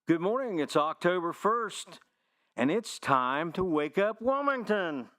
Good morning. It's October 1st, and it's time to wake up Wilmington.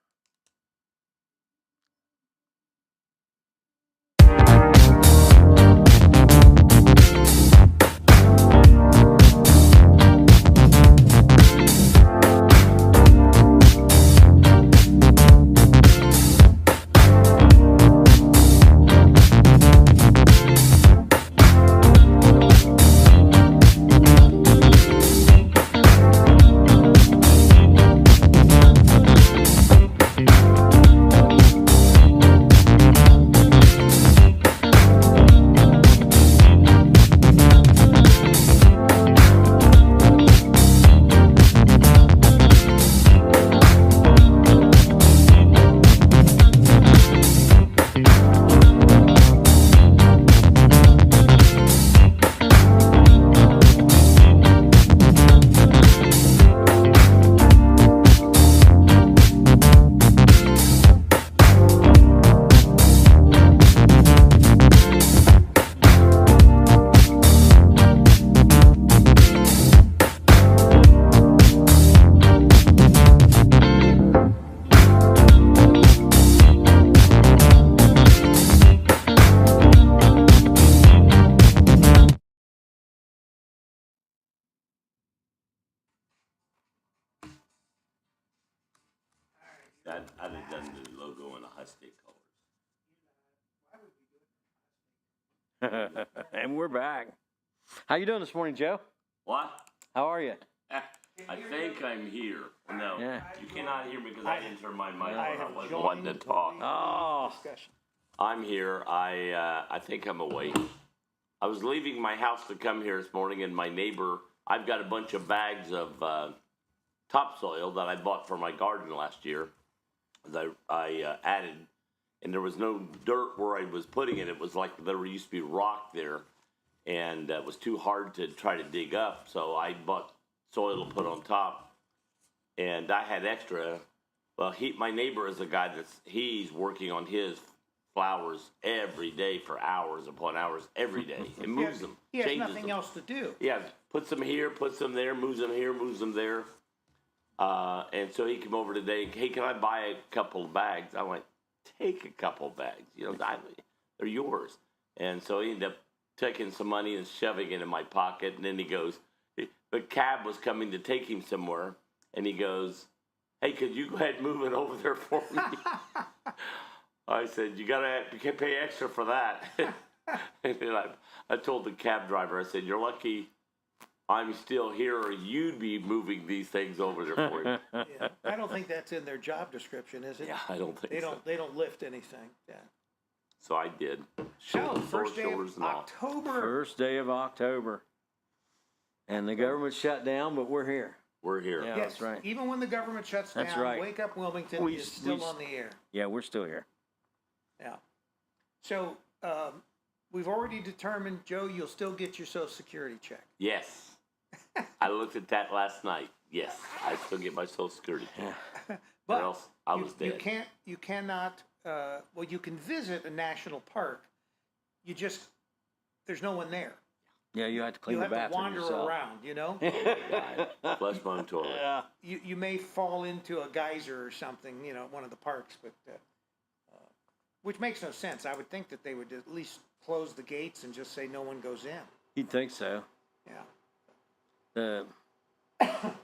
I'd have done the logo in the high state colors. And we're back. How you doing this morning, Joe? What? How are you? I think I'm here. No, Yeah. You cannot hear me because I didn't turn my mic on. I I wasn't joined wanting to talk. Oh, Discussion. I'm here. I think I'm awake. I was leaving my house to come here this morning, and my neighbor, I've got a bunch of bags of topsoil that I bought for my garden last year that I added, and there was no dirt where I was putting it. It was like there used to be rock there, and it was too hard to try to dig up, so I bought soil to put on top, and I had extra. Well, my neighbor is a guy he's working on his flowers every day for hours upon hours every day. It moves them, He has changes nothing them. else to do. Yeah, puts them here, puts them there, moves them here, moves them there. And so he came over today. Hey, can I buy a couple of bags? I went, take a couple of bags. They're yours. And so he ended up taking some money and shoving it in my pocket. And then he goes, the cab was coming to take him somewhere. And he goes, hey, could you go ahead and move it over there for me? I said, you can pay extra for that. And then I told the cab driver, I said, you're lucky I'm still here, or you'd be moving these things over there for you. Yeah. I don't think that's in their job description, is it? Yeah, I don't think so. They don't lift anything. Yeah. So I did. So first day of October. first day of October. And the government shut down, but we're here. We're here. Yeah. Yes, That's right. Even when the government shuts That's down, right. Wake Up Wilmington is still on the air. Yeah, we're still here. Yeah. So we've already determined, Joe, you'll still get your Social Security check. Yes. I looked at that last night. Yes, I still get my Social Security check. But or else I was dead. You cannot, well, you can visit a national park. There's no one there. Yeah, you have to clean You the have to bathroom wander yourself. around, you know? I flush my own toilet. Yeah. You may fall into a geyser or something, one of the parks, but which makes no sense. I would think that they would at least close the gates and just say no one goes in. You'd think so. Yeah. At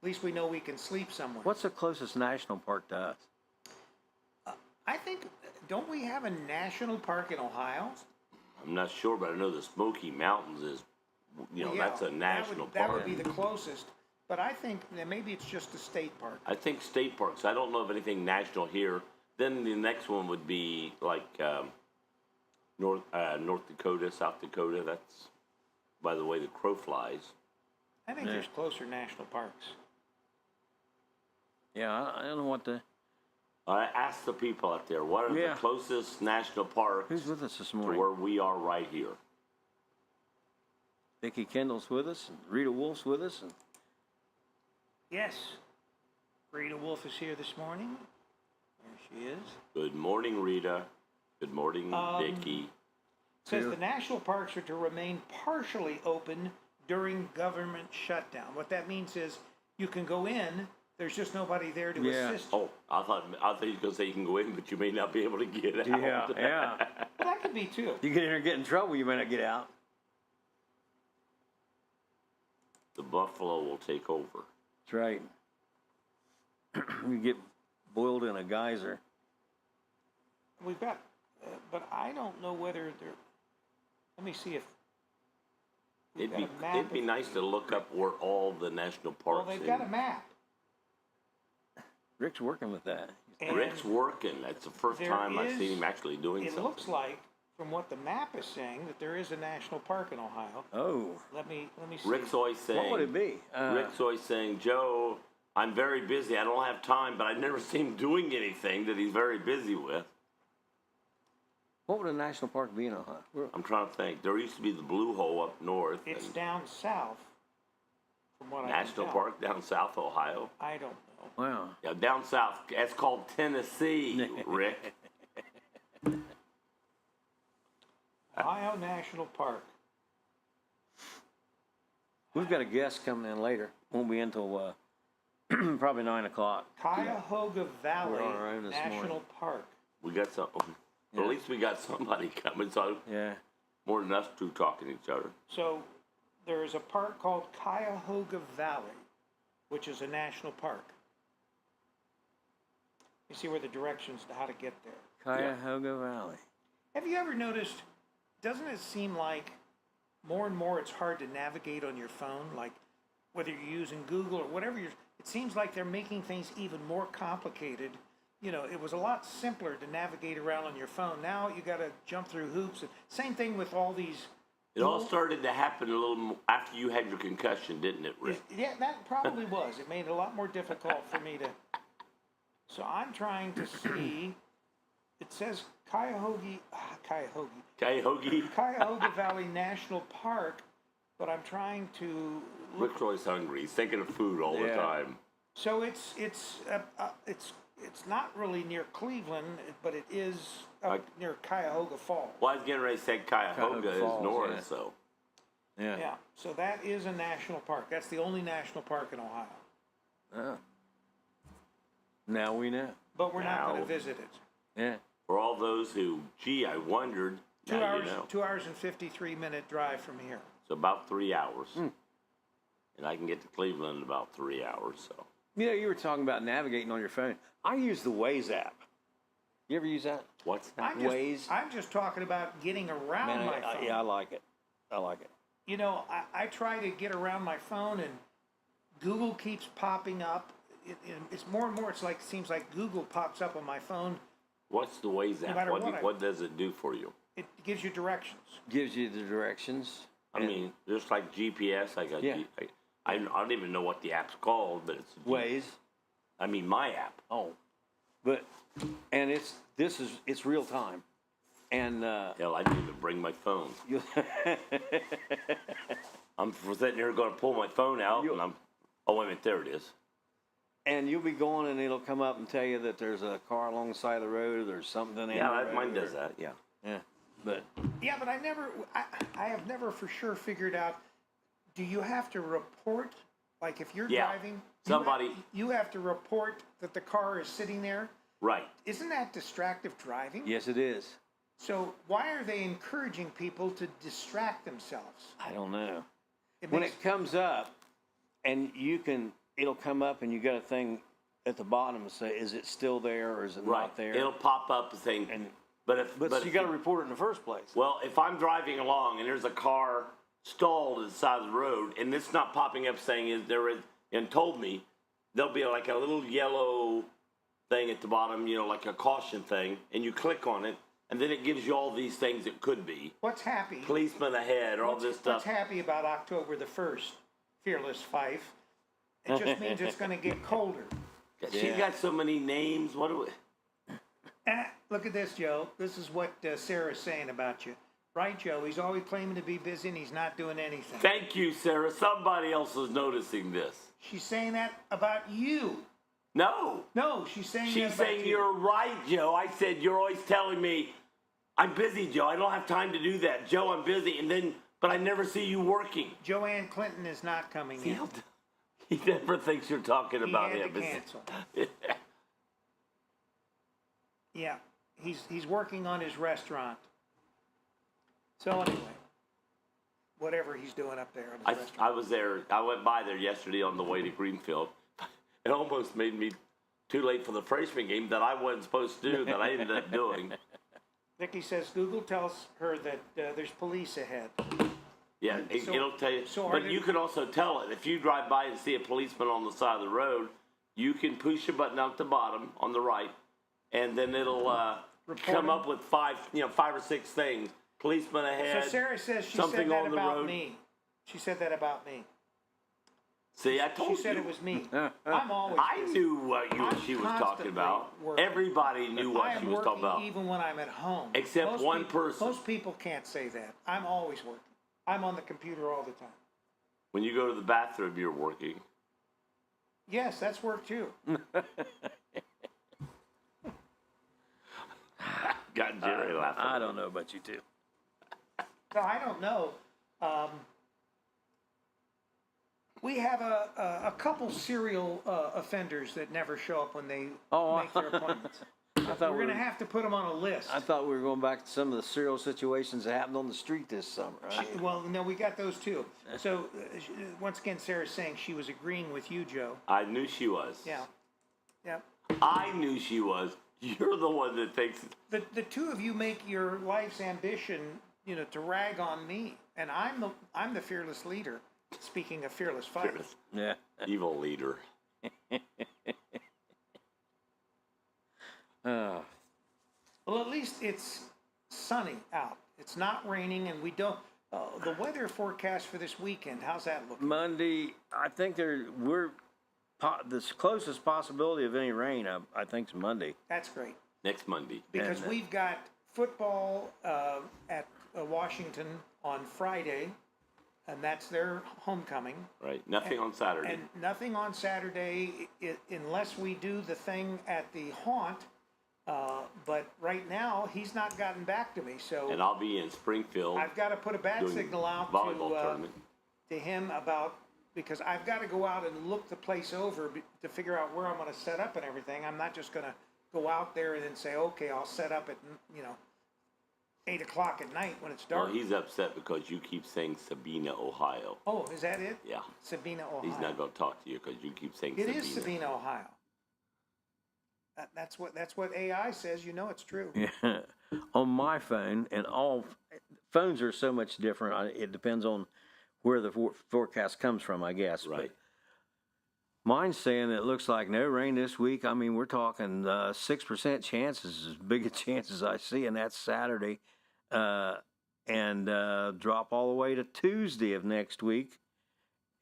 least we know we can sleep somewhere. What's the closest national park to us? I think, don't we have a national park in Ohio? I'm not sure, but I know the Smoky Mountains is, Well, that's a national that park. would be the closest, but I think that maybe it's just a state park. I think state parks. I don't know of anything national here. Then the next one would be like North Dakota, South Dakota. That's by the way the crow flies. I think there's closer national parks. Yeah, I don't know what the... I asked the people out there, what are the closest national parks Who's with us this to morning? where we are right here? Vicki Kendall's with us, and Rita Wolf's with us. And... Yes. Rita Wolf is here this morning. There she is. Good morning, Rita. Good morning, Vicki. Says the national parks are to remain partially open during government shutdown. What that means is you can go in, there's just nobody there to assist you. Oh, I thought you were going to say you can go in, but you may not be able to get out. Yeah. Well, that could be too. You get in there and get in trouble, you may not get out. The buffalo will take over. That's right. You get boiled in a geyser. We've got, but I don't know whether they're, let me see if, we've got a map It'd be of- nice to look up where all the national Well, parks they've got a map. Rick's working with that. And Rick's working. That's the first there time I've is- seen him actually doing It something. looks like, from what the map is saying, that there is a national park in Ohio. Oh, Let me see. Rick's always saying, what would it be? Rick's always saying, Joe, I'm very busy. I don't have time, but I've never seen him doing anything that he's very busy with. What would a national park be in Ohio? I'm trying to think. There used to be the Blue Hole up north. It's and down south, from what I National can tell. Park down south Ohio. I don't know. Wow. Yeah, down south. That's called Tennessee, Rick. Ohio National Park. We've got a guest coming in later. Won't be until probably 9 o'clock. Cuyahoga Valley We're on our own this National morning. Park. We got some. Well, at least we got somebody coming. So Yeah. more than us two talking to each other. So there is a park called Cuyahoga Valley, which is a national park. You see where the directions to how to get there. Cuyahoga Valley. Have you ever noticed, doesn't it seem like more and more it's hard to navigate on your phone? Like whether you're using Google or whatever it seems like they're making things even more complicated. You know, it was a lot simpler to navigate around on your phone. Now you got to jump through hoops. And same thing with all these. It all started to happen a little after you had your concussion, didn't it, Rick? Yeah, that probably was. It made it a lot more difficult for me to. So I'm trying to see. It says Cuyahoga Valley National Park, but I'm trying to look. Rick's always hungry. He's thinking of food all the Yeah. time. So it's not really near Cleveland, but it is up near Cuyahoga Falls. Well, I was getting ready to say Cuyahoga is Falls, north, yeah. so. Yeah. Yeah, so that is a national park. That's the only national park in Ohio. Oh. Now we know. But we're not Now. going to visit it. Yeah. For all those who, gee, I wondered. 2 now hours, you know. 2 hours and 53-minute drive from here. So about 3 hours. And I can get to Cleveland in about 3 hours, so. You know, you were talking about navigating on your phone. I use the Waze app. You ever use that? What's that? Waze? I'm just talking about getting around Man, my phone. yeah, I like it. I like it. You know, I try to get around my phone and Google keeps popping up. It's more and more, seems like Google pops up on my phone. What's the Waze No app? matter What, what does it do for you? It gives you directions. Gives you the directions. I mean, just like GPS, I got. Yeah. I don't even know what the app's called, but it's Waze. I mean, my app. Oh. But, and it's real time. And, Hell, I didn't even bring my phone. you I'm sitting here going to pull my phone out, and I'm. Oh, wait a minute, there it is. and you'll be going and it'll come up and tell you that there's a car along the side of the road or there's something in the road. Mine does that. Yeah. Yeah. But Yeah, but I have never for sure figured out, do you have to report, like if you're Yeah. driving, Somebody- you have to report that the car is sitting there? Right. Isn't that distractive driving? yes, it is. So why are they encouraging people to distract themselves? I don't know. It When makes- it comes up and it'll come up and you got a thing at the bottom and say, is it still there or is it Right. not there? It'll pop up saying. But but you got to report it in the first place. Well, if I'm driving along and there's a car stalled at the side of the road and it's not popping up saying is there is and told me, there'll be like a little yellow thing at the bottom, like a caution thing, and you click on it, and then it gives you all these things it could be. What's happy? Policeman ahead, or all this What's stuff. happy about October the 1st, Fearless Fife? It just means it's going to get colder. She's Yeah. got so many names. What do we? Look at this, Joe. This is what Sarah's saying about you. Right, Joe? He's always claiming to be busy and he's not doing anything. Thank you, Sarah. Somebody else is noticing this. She's saying that about you. No. No, she's saying that She's about saying you. you're right, Joe. I said you're always telling me I'm busy, Joe. I don't have time to do that, Joe. I'm busy, and then But I never see you working. Joanne Clinton is not coming in. He never thinks you're talking He about had him. to cancel. Yeah, he's working on his restaurant. So anyway, whatever he's doing up there in his restaurant. I was there. I went by there yesterday on the way to Greenfield. It almost made me too late for the freshman game that I wasn't supposed to do that I ended up doing. Vicky says Google tells her that there's police ahead. Yeah, it'll tell you. But you can also tell it. If you drive by and see a policeman on the side of the road, you can push a button out the bottom on the right, and then it'll come up with five or six things. Policeman ahead. So Sarah says she something said that on the about road. me. She said that about me. See, I told you. She said it was me. I'm always I busy. knew what she was talking about. Working. Everybody knew what she was talking about. Even when I'm at home. Except one person. Most people can't say that. I'm always working. I'm on the computer all the time. When you go to the bathroom, you're working. Yes, that's work too. Got Jerry laughing. I don't know about you two. No, I don't know. We have a couple serial offenders that never show up when they make their appointments. We're going to have to put them on a list. I thought we were going back to some of the serial situations that happened on the street this summer. Right? Well, no, we got those too. So, once again, Sarah's saying she was agreeing with you, Joe. I knew she was. Yeah. Yeah. I knew she was. You're the one that thinks. The two of you make your life's ambition, to rag on me, and I'm the fearless leader. Speaking of fearless fighters. Yeah. Evil leader. Well, at least it's sunny out. It's not raining, and we don't. The weather forecast for this weekend, how's that looking? Monday, I think the closest possibility of any rain, I think, is Monday. That's great. Next Monday. Because we've got football at Washington on Friday, and that's their homecoming. Right. Nothing on Saturday. And nothing on Saturday unless we do the thing at the haunt. But right now, he's not gotten back to me. So and I'll be in Springfield. I've got to put a bat signal out to him because I've got to go out and look the place over to figure out where I'm going to set up and everything. I'm not just going to go out there and then say, okay, I'll set up at 8 o'clock at night when it's dark. Well, he's upset because you keep saying Sabina, Ohio. Oh, is that it? Yeah. Sabina, Ohio. He's not going to talk to you because you keep saying It Sabina. is Sabina, Ohio. That's what AI says. It's true. Yeah. On my phone, and all phones are so much different. It depends on where the forecast comes from, I guess. Right. But mine's saying it looks like no rain this week. I mean, we're talking 6% chances, as big a chance as I see, and that's Saturday. And drop all the way to Tuesday of next week.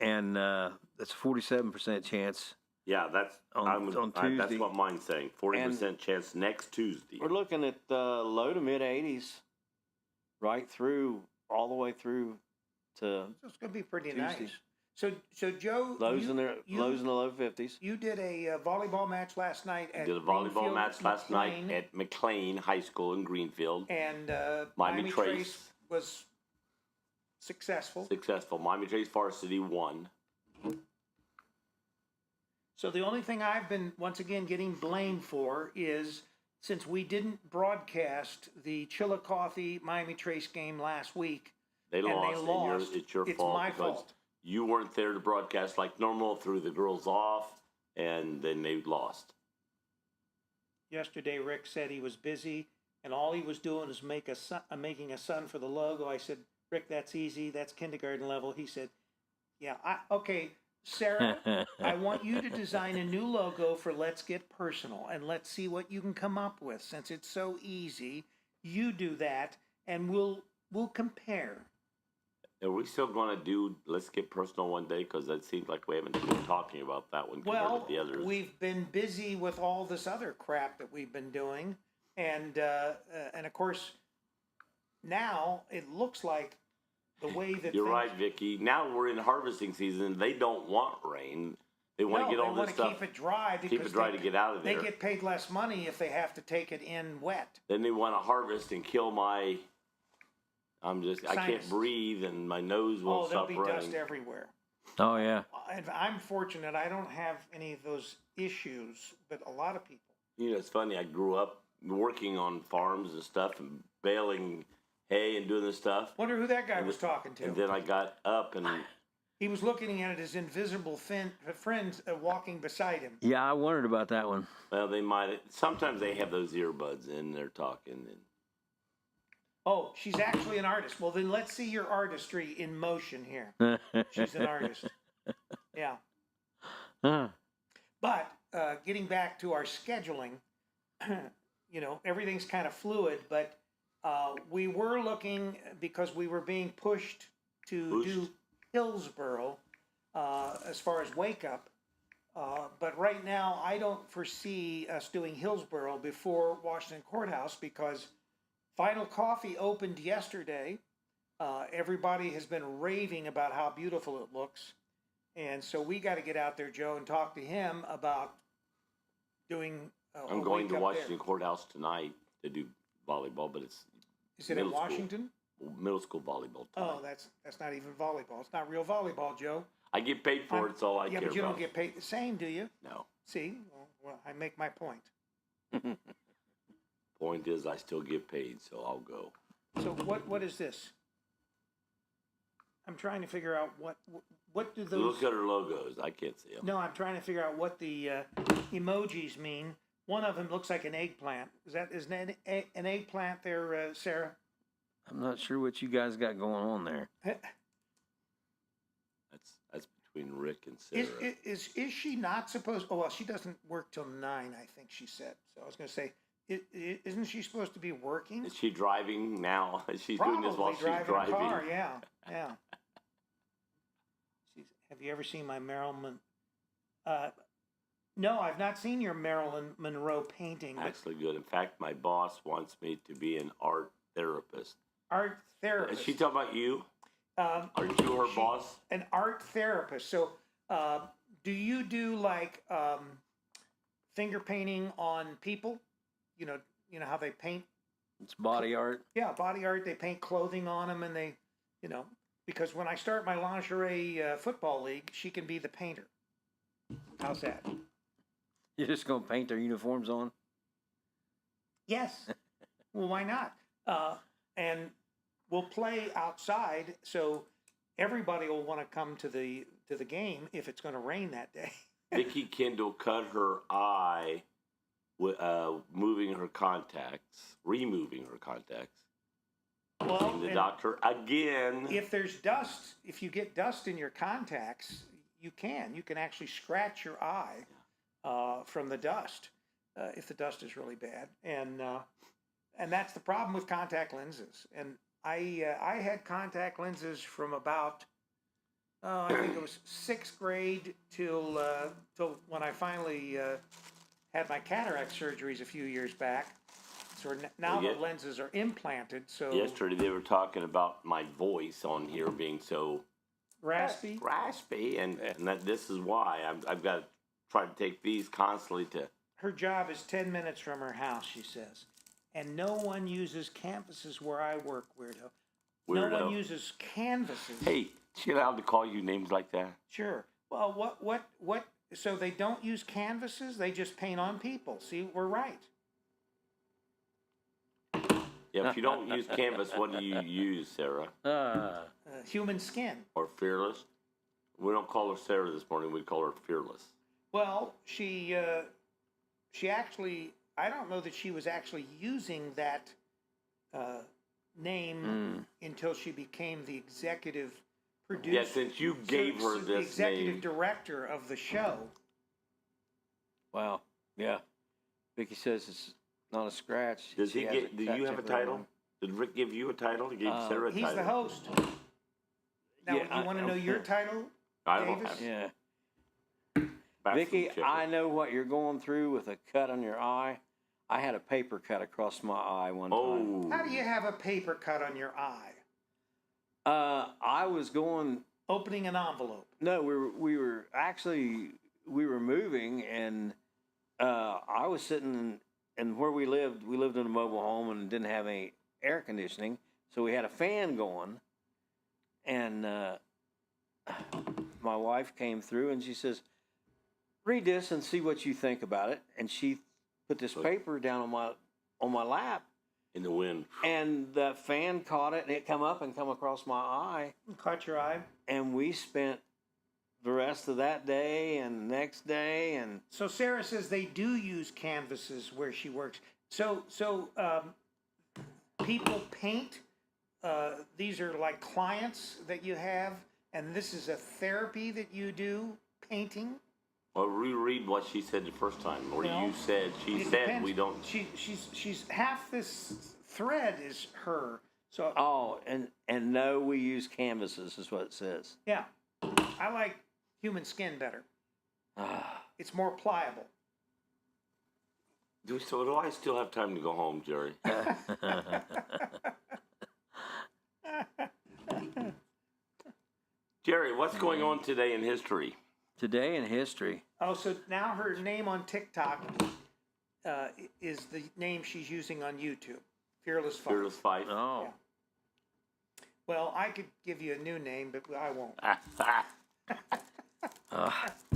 And that's a 47% chance. Yeah, that's on Tuesday. That's what mine's saying. 40% chance next Tuesday. We're looking at low to mid 80s, all the way through to. So it's going to be pretty Tuesday. nice. So Joe, lows in the low 50s. You did a volleyball match last night at Did a volleyball Greenfield, match last McLean, night at McLean High School in Greenfield. and Miami Trace was successful. Miami Trace varsity won. So the only thing I've been once again getting blamed for is since we didn't broadcast the Chillicothe Miami Trace game last week. They lost. It's your fault. It's my because fault. You weren't there to broadcast like normal, threw the girls off, and then they lost. Yesterday, Rick said he was busy, and all he was doing was making a sun for the logo. I said, Rick, that's easy. That's kindergarten level. He said, yeah, okay, Sarah, I want you to design a new logo for Let's Get Personal, and let's see what you can come up with. Since it's so easy, you do that, and we'll compare. Are we still going to do Let's Get Personal one day? Because it seems like we haven't been talking about that one compared to the others. We've been busy with all this other crap that we've been doing. And of course, now it looks like the way that You're right, Vicky. Now we're in harvesting season. They don't want rain. They want to get all this stuff. They want to keep it dry because to get out of there. They get paid less money if they have to take it in wet. Then they want to harvest and kill my I can't Sinus. breathe, and my nose Oh, won't there'll stop be running. dust everywhere. Oh yeah. And I'm fortunate I don't have any of those issues, but a lot of people. You know, it's funny. I grew up working on farms and stuff, and baling hay and doing this stuff. Wonder who that guy was talking And to. then I got up and He was looking at his invisible friends walking beside him. Yeah, I wondered about that one. well, they might. Sometimes they have those earbuds in. They're talking. And Oh, she's actually an artist. Well, then let's see your artistry in motion here. She's an artist. Yeah. Huh. But getting back to our scheduling, everything's kind of fluid, but we were looking because we were being pushed to do Hillsborough as far as Wake Up. But right now, I don't foresee us doing Hillsborough before Washington Courthouse because Final Coffee opened yesterday. Everybody has been raving about how beautiful it looks. And so we got to get out there, Joe, and talk to him about doing. I'm going to Washington Courthouse tonight to do volleyball, but it's Is it in Washington? Middle school volleyball. Oh, that's not even volleyball. It's not real volleyball, Joe. I get paid for it. It's all I care about. Yeah, but you don't get paid the same, do you? No. See, well, I make my point. Point is, I still get paid, so I'll go. So what is this? I'm trying to figure out what do those. Look at her logos. I can't see them. No, I'm trying to figure out what the emojis mean. One of them looks like an eggplant. Is an eggplant there, Sarah? I'm not sure what you guys got going on there. That's between Rick and Sarah. Is she not supposed? Oh well, she doesn't work till 9, I think she said. So I was going to say, isn't she supposed to be working? Is she driving now? She's Probably doing this while she's driving. a car. Yeah. Have you ever seen my Marilyn? No, I've not seen your Marilyn Monroe painting. Actually, good. In fact, my boss wants me to be an art therapist. Art therapist. Is she talking about you? Are you her boss? An art therapist. So, do you do like finger painting on people? You know how they paint. It's body art. Yeah, body art. They paint clothing on them, and they, because when I start my lingerie football league, she can be the painter. How's that? You're just gonna paint their uniforms on? Yes. Well, why not? And we'll play outside, so everybody will want to come to the game if it's going to rain that day. Vicki Kendall cut her eye, removing her contacts. Well, And the doctor again. If there's dust, if you get dust in your contacts, you can actually scratch your eye from the dust if the dust is really bad, and that's the problem with contact lenses. And I had contact lenses from about I think it was 6th grade till when I finally had my cataract surgeries a few years back. So now the lenses are implanted. So yesterday they were talking about my voice on here being so raspy, and that this is why I've got to try to take these constantly to. Her job is 10 minutes from her house, she says, and no one uses canvases where I work, weirdo. No one uses canvases. Hey, she allowed to call you names like that? Sure. Well, what? So they don't use canvases? They just paint on people. See, we're right. Yeah, if you don't use canvas, what do you use, Sarah? Human skin. Or Fearless? We don't call her Sarah this morning. We call her Fearless. Well, she actually, I don't know that she was actually using that name until she became the executive producer. Yeah, since you gave her this the executive name. director of the show. Wow. Yeah. Vicky says it's not a scratch. Do you have a title? Did Rick give you a title? He gave Sarah a title. He's the host. Now, you want to know your title, I don't Davis? have Yeah. Vicky, I know what you're going through with a cut on your eye. I had a paper cut across my eye one time. How do you have a paper cut on your eye? I was going opening an envelope. No, we were moving, and I was sitting in where we lived in a mobile home and didn't have any air conditioning, So we had a fan going, and my wife came through and she says, "Read this and see what you think about it." And she put this paper down on my lap, In the wind. and the fan caught it, and it come up and come across my eye, Caught your eye. and we spent the rest of that day and the next day, and So Sarah says they do use canvases where she works. So people paint. These are like clients that you have, and this is a therapy that you do, painting. Well, reread what she said the first time, or Well, you said. She It said depends. we don't. She's half this thread is her. So oh, and no, we use canvases, is what it says. yeah, I like human skin better. Ah. It's more pliable. Do I still have time to go home, Jerry? Jerry, what's going on today in history? Today in history. Oh, so now her name on TikTok is the name she's using on YouTube. Fearless Five. Fearless Fight. Oh. Yeah. Well, I could give you a new name, but I won't.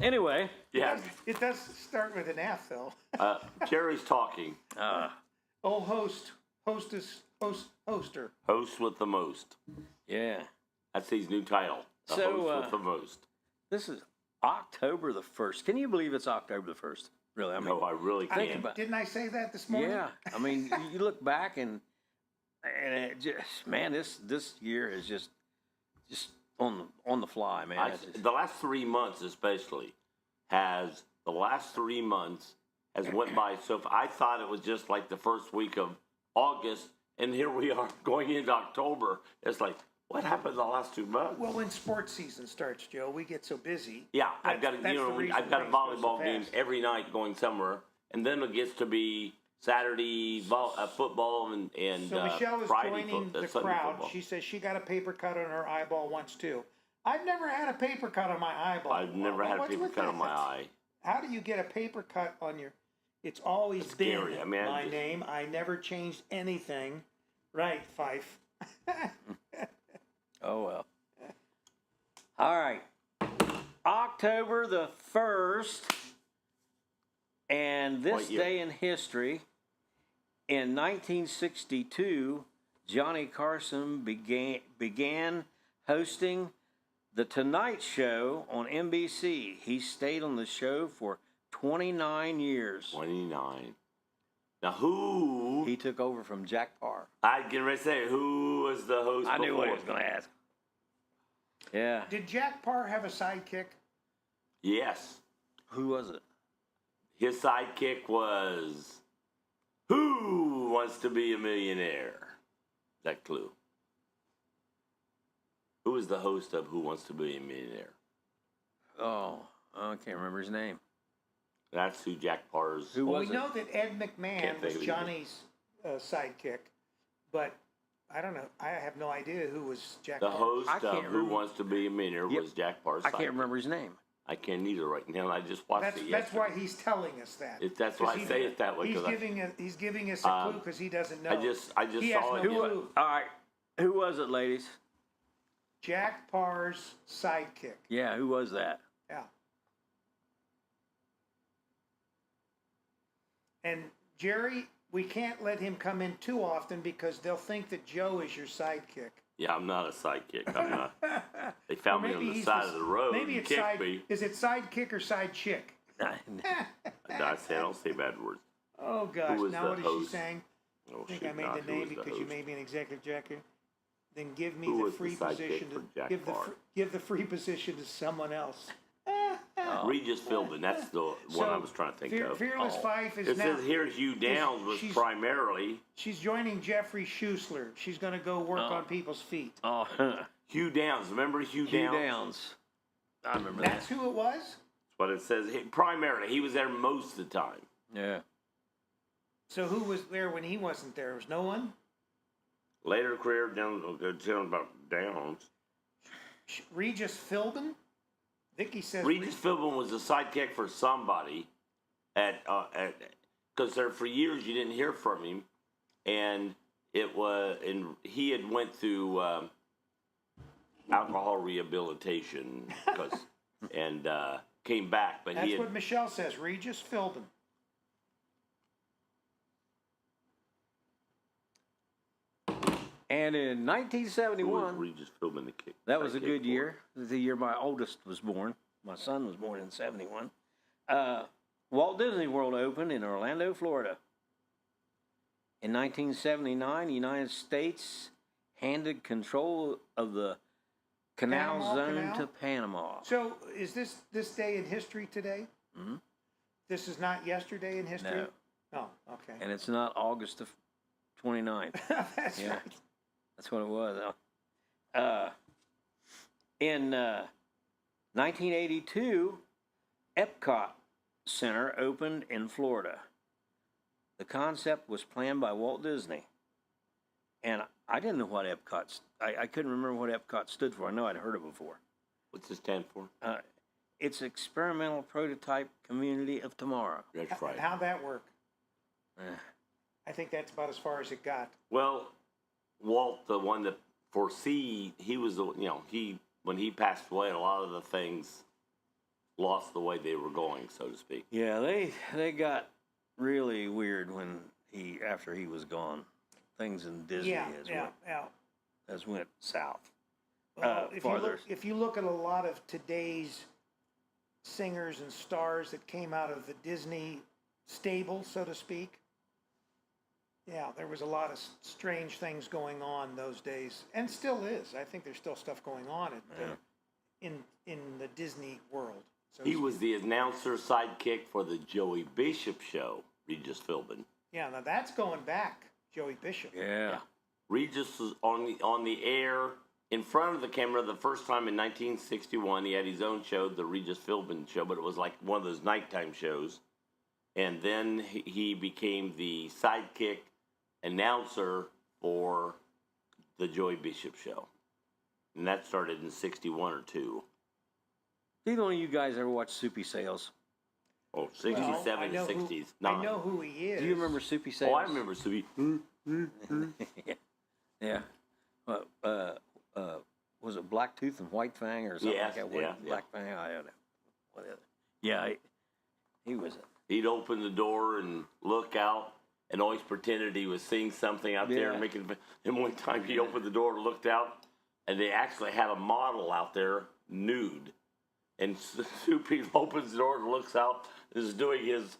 Anyway. Yeah. It does start with an F, though. Jerry's talking. Hostess, hoster. Host with the most. Yeah. That's his new title. The So, host with the most. This is October the 1st. Can you believe it's October the 1st? Really? I mean, No, I really think can't. about- Didn't I say that this morning? yeah. I mean, you look back and it just, man, this year is just on the fly, man. The last 3 months, especially, has went by. So if I thought it was just like the first week of August, and here we are going into October. It's like, what happened the last 2 months? Well, when sports season starts, Joe, we get so busy. Yeah, I've got That's the reason I've got a things go so volleyball game fast. every night going somewhere, and then it gets to be Saturday football and So Michelle is Friday joining the Sunday crowd. football. She says she got a paper cut on her eyeball once too. I've never had a paper cut on my eyeball. I've never had a What's paper with cut that? on my eye. How do you get a paper cut on your? It's always been scary. I mean, I my just- name. I never changed anything. Right, Fife. Oh, well. All right. October the 1st, and this What year? day in history, in 1962, Johnny Carson began hosting The Tonight Show on NBC. He stayed on the show for 29 years. 29. Now who? He took over from Jack Parr. I'd get ready to say who was the host. I knew what he before? was going to ask. Yeah. Did Jack Parr have a sidekick? Yes, Who was it? his sidekick was Who Wants to Be a Millionaire? That clue. Who was the host of Who Wants to Be a Millionaire? Oh, I can't remember his name. That's who Jack Parr's. Who Well, was we it? know that Ed McMahon Can't think was of it Johnny's sidekick, but I don't know. I have no idea who was Jack The Parr. host I of can't Who remember. Wants to Be a Millionaire Yep. was Jack Parr's I can't sidekick. remember his name. I can't either right now. I just watched That's it that's yesterday. why he's telling us that. That's why I say it that way. He's 'Cause he's giving us a clue because he doesn't know. I just He saw has it. no Who? clue. All right. Who was it, ladies? Jack Parr's sidekick. Yeah, who was that? Yeah. And Jerry, we can't let him come in too often because they'll think that Joe is your sidekick. Yeah, I'm not a sidekick. I'm not. They found me Or on the he's side of the road Maybe and it's kicked side. me. Is it sidekick or side chick? No, I don't say bad words. Oh gosh! was Now the what is she host? saying? Oh, I think shoot, I made not the who name was the because you host. made me an executive director. Then give me Who the was the free sidekick position for to Jack give Parr? give the free position to someone else. Regis Philbin, that's the one I was trying to think of. Fearless Fife is It now. says here Hugh Downs was she's- primarily. She's joining Jeffrey Schusler. She's going to go work on people's feet. Oh, Hugh Downs. Remember Hugh Hugh Downs? Downs. I remember That's that. who it was. That's what it says. Primarily, he was there most of the time. Yeah. So who was there when he wasn't there? Was no one? Later career, down about Downs. Regis Philbin. Vicky says. Regis Philbin was a sidekick for somebody because there for years you didn't hear from him, and it was, and he had went through alcohol rehabilitation and came back, but That's he had, what Michelle says, Regis Philbin. And in who 1971, was Regis Philbin the kick. that was a sidekick good for? year. It was the year my oldest was born. My son was born in 71. Walt Disney World opened in Orlando, Florida. In 1979, the United States handed control of the canal Panama zone Canal? to Panama. So is this day in history today? Mhm. This is not yesterday in history? No. Oh, okay. And it's not August the 29th. That's Yeah. right. That's what it was. In 1982, Epcot Center opened in Florida. The concept was planned by Walt Disney. And I didn't know what Epcot, I couldn't remember what Epcot stood for. I know I'd heard it before. What's it stand for? It's Experimental Prototype Community of Tomorrow. That's right. How'd that work? Eh. I think that's about as far as it got. Well, Walt, the one that foresee, he was the, when he passed away, a lot of the things lost the way they were going, so to speak. Yeah, they got really weird after he was gone. Things in Disney Yeah. has went south. Well, Farther. if you look at a lot of today's singers and stars that came out of the Disney stable, so to speak, yeah, there was a lot of strange things going on those days, and still is. I think there's still stuff going on in the Disney world. So to He speak. was the announcer sidekick for the Joey Bishop show, Regis Philbin. Yeah, now that's going back, Joey Bishop. Yeah. Regis was on the air in front of the camera the first time in 1961. He had his own show, the Regis Philbin show, but it was like one of those nighttime shows. And then he became the sidekick announcer for the Joey Bishop show. And that started in 61 or 2. Either one of you guys ever watched Soupy Sales? Oh, 67 I to know 69. I know who he is. Do you remember Soupy Sales? Oh, I remember Subi. Yeah. Was it Black Tooth and White Fang or something Yes, like that? yeah. Black Fang, I don't know. Whatever. Yeah, he was. He'd open the door and look out and always pretended he was seeing something out there. Yeah. And one time he opened the door and looked out, and they actually had a model out there nude. And Soupy opens the door and looks out, is doing his,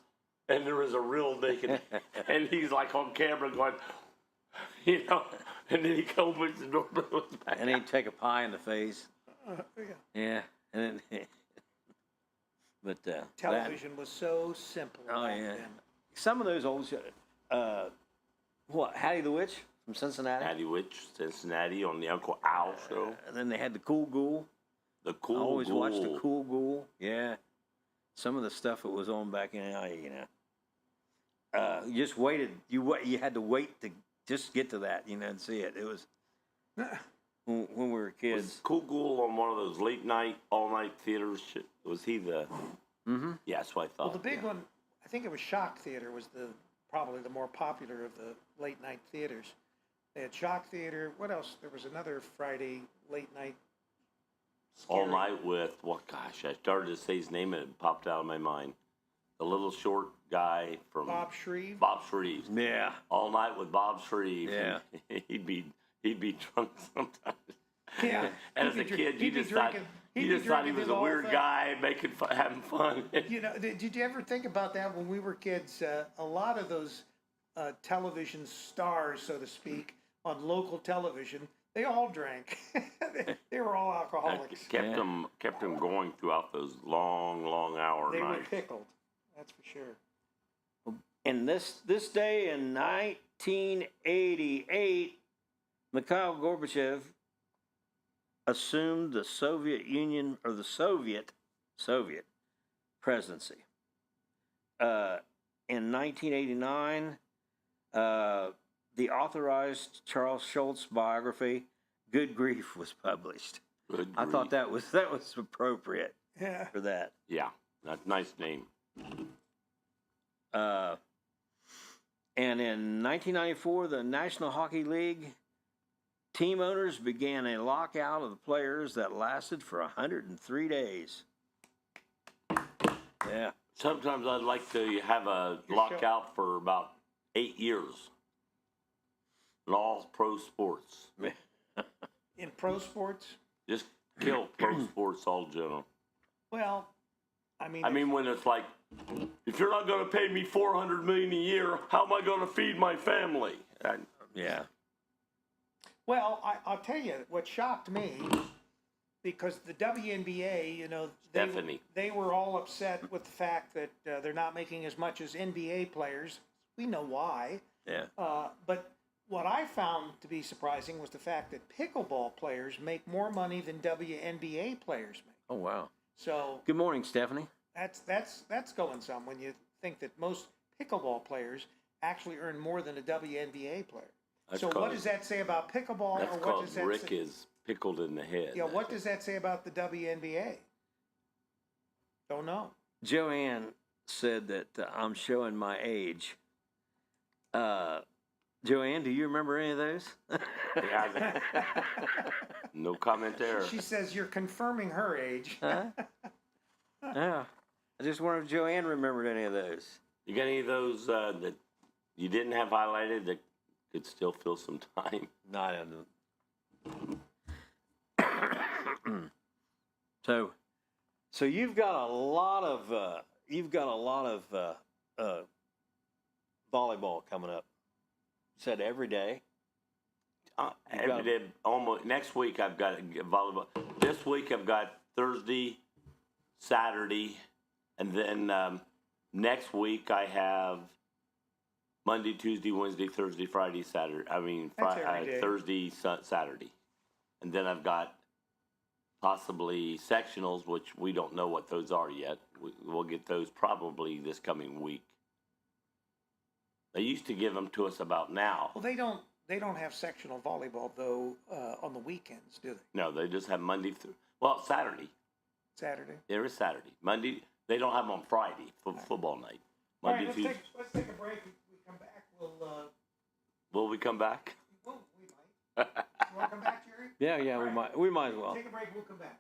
and there was a real naked, and he's like on camera going, and then he opens the door and looks back. And he'd take a pie in the face. Yeah. Yeah. And then, but Television was so simple. Oh back yeah. then. Some of those old Hattie the Witch from Cincinnati. Hattie Witch, Cincinnati on the Uncle Al show. And then they had the Cool Ghoul. The Cool I always watched the Ghoul. Cool Ghoul. Yeah. Some of the stuff that was on back in, you just waited. You had to wait to just get to that, and see it. It was when we were kids. Was Cool Ghoul on one of those late night, all night theaters? Was he the? Mm-hmm. Yeah, that's what I thought. Well, the big yeah. one, I think it was Shock Theater, was probably the more popular of the late night theaters. They had Shock Theater. What else? There was another Friday late night. All scary- night with, well, gosh, I started to say his name and it popped out of my mind. The little short guy from Bob Shreve. Bob Shreve. Yeah. All night with Bob Shreve. Yeah. he'd be drunk sometimes. Yeah. And as He'd a be dr- kid, he'd be drinking- he'd you be just thought he drinking was the a whole weird thing. guy having fun. Did you ever think about that when we were kids? A lot of those television stars, so to speak, on local television, they all drank. they were all alcoholics. kept them going throughout those long hour They were nights. pickled. That's for sure. And this day in 1988, Mikhail Gorbachev assumed the Soviet Union or the Soviet presidency. In 1989, the authorized Charles Schulz biography, Good Grief, was published. Good I thought grief. that was appropriate Yeah. for that. Yeah, that's a nice name. And in 1994, the National Hockey League team owners began a lockout of the players that lasted for 103 days. Yeah. Sometimes I'd like to have a lockout for about 8 years in all pro sports. In pro sports? Just kill pro sports all general. Well, I mean, when it's like, if you're not going to pay me $400 million a year, how am I going to feed my family? Yeah. Well, I'll tell you what shocked me, because the WNBA, you know, they were all upset with the fact that they're not making as much as NBA players. We know why. Yeah. But what I found to be surprising was the fact that pickleball players make more money than WNBA players make. Oh, wow. So good morning, Stephanie. That's going some when you think that most pickleball players actually earn more than a WNBA player. So what does that say about pickleball? That's or what called does that Rick say? is pickled in the head. Yeah, what does that say about the WNBA? Don't know. Joanne said that I'm showing my age. Joanne, do you remember any of those? Yeah, no comment there. She says you're confirming her age. Huh? Yeah. I just wonder if Joanne remembered any of those. You got any of those that you didn't have highlighted that could still fill some time? Not in the... So you've got a lot of volleyball coming up. You said every day. Every day, almost. Next week I've got volleyball. This week I've got Thursday, Saturday, and then next week I have Monday, Tuesday, Wednesday, Thursday, Friday, Saturday. Thursday, Saturday, and then I've got possibly sectionals, which we don't know what those are yet. We'll get those probably this coming week. They used to give them to us about now. Well, they don't have sectional volleyball though on the weekends, do they? No, they just have Monday through Saturday. Saturday. There is Saturday. Monday. They don't have them on Friday for football night. Monday, all right, let's take a break. When we come back, Will we come back? We might. You want to come back, Jerry? Yeah, we might. We might as well. Take a break. We'll come back.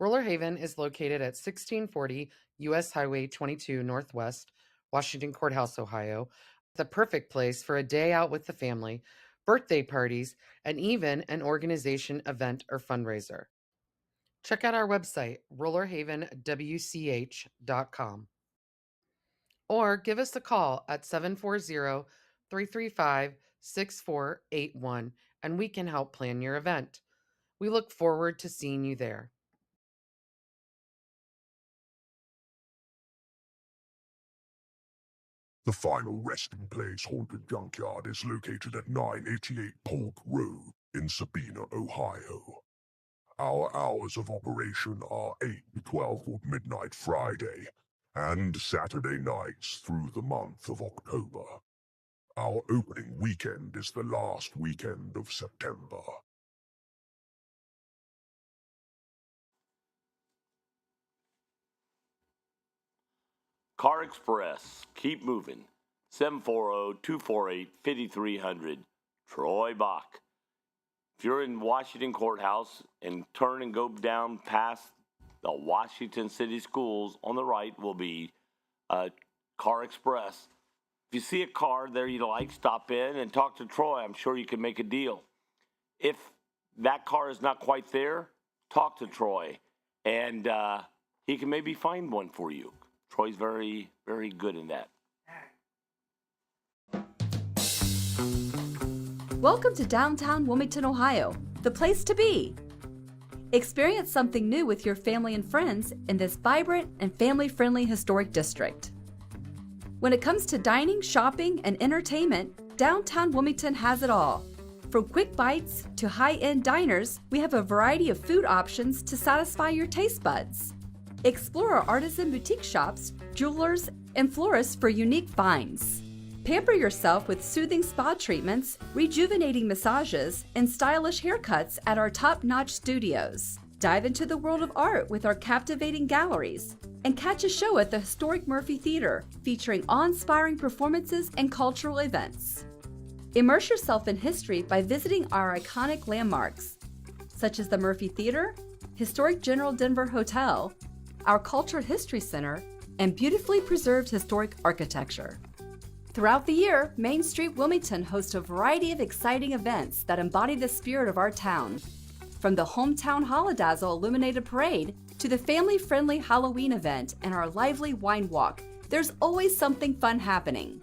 Roller Haven is located at 1640 U.S. Highway 22 Northwest, Washington Courthouse, Ohio. The perfect place for a day out with the family, birthday parties, and even an organization, event, or fundraiser. Check out our website, rollerhavenwch.com. Or give us a call at 740-335-6481, and we can help plan your event. We look forward to seeing you there. The final resting place haunted junkyard is located at 988 Polk Road in Sabina, Ohio. Our hours of operation are 8 to 12 or midnight Friday and Saturday nights through the month of October. Our opening weekend is the last weekend of September. Car Express, keep moving. 740-248-5300. Troy Bach. If you're in Washington Courthouse and turn and go down past the Washington City Schools, on the right will be Car Express. If you see a car there you like, stop in and talk to Troy. I'm sure you can make a deal. If that car is not quite there, talk to Troy, and he can maybe find one for you. Troy's very, very good in that. Welcome to downtown Wilmington, Ohio, the place to be. Experience something new with your family and friends in this vibrant and family-friendly historic district. When it comes to dining, shopping, and entertainment, downtown Wilmington has it all. From quick bites to high-end diners, we have a variety of food options to satisfy your taste buds. Explore our artisan boutique shops, jewelers, and florists for unique finds. Pamper yourself with soothing spa treatments, rejuvenating massages, and stylish haircuts at our top-notch studios. Dive into the world of art with our captivating galleries, and catch a show at the historic Murphy Theater featuring awe-inspiring performances and cultural events. Immerse yourself in history by visiting our iconic landmarks, such as the Murphy Theater, historic General Denver Hotel, our Cultural History Center, and beautifully preserved historic architecture. Throughout the year, Main Street Wilmington hosts a variety of exciting events that embody the spirit of our town. From the Hometown Holodazzle Illuminated Parade to the family-friendly Halloween event and our lively wine walk, there's always something fun happening.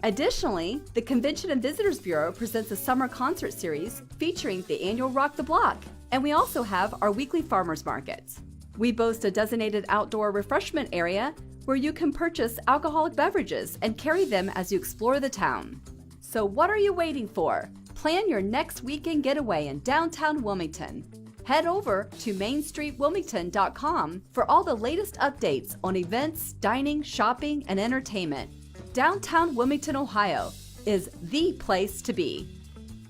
Additionally, the Convention and Visitors Bureau presents a summer concert series featuring the annual Rock the Block, and we also have our weekly farmers markets. We boast a designated outdoor refreshment area where you can purchase alcoholic beverages and carry them as you explore the town. So what are you waiting for? Plan your next weekend getaway in downtown Wilmington. Head over to mainstreetwilmington.com for all the latest updates on events, dining, shopping, and entertainment. Downtown Wilmington, Ohio is the place to be.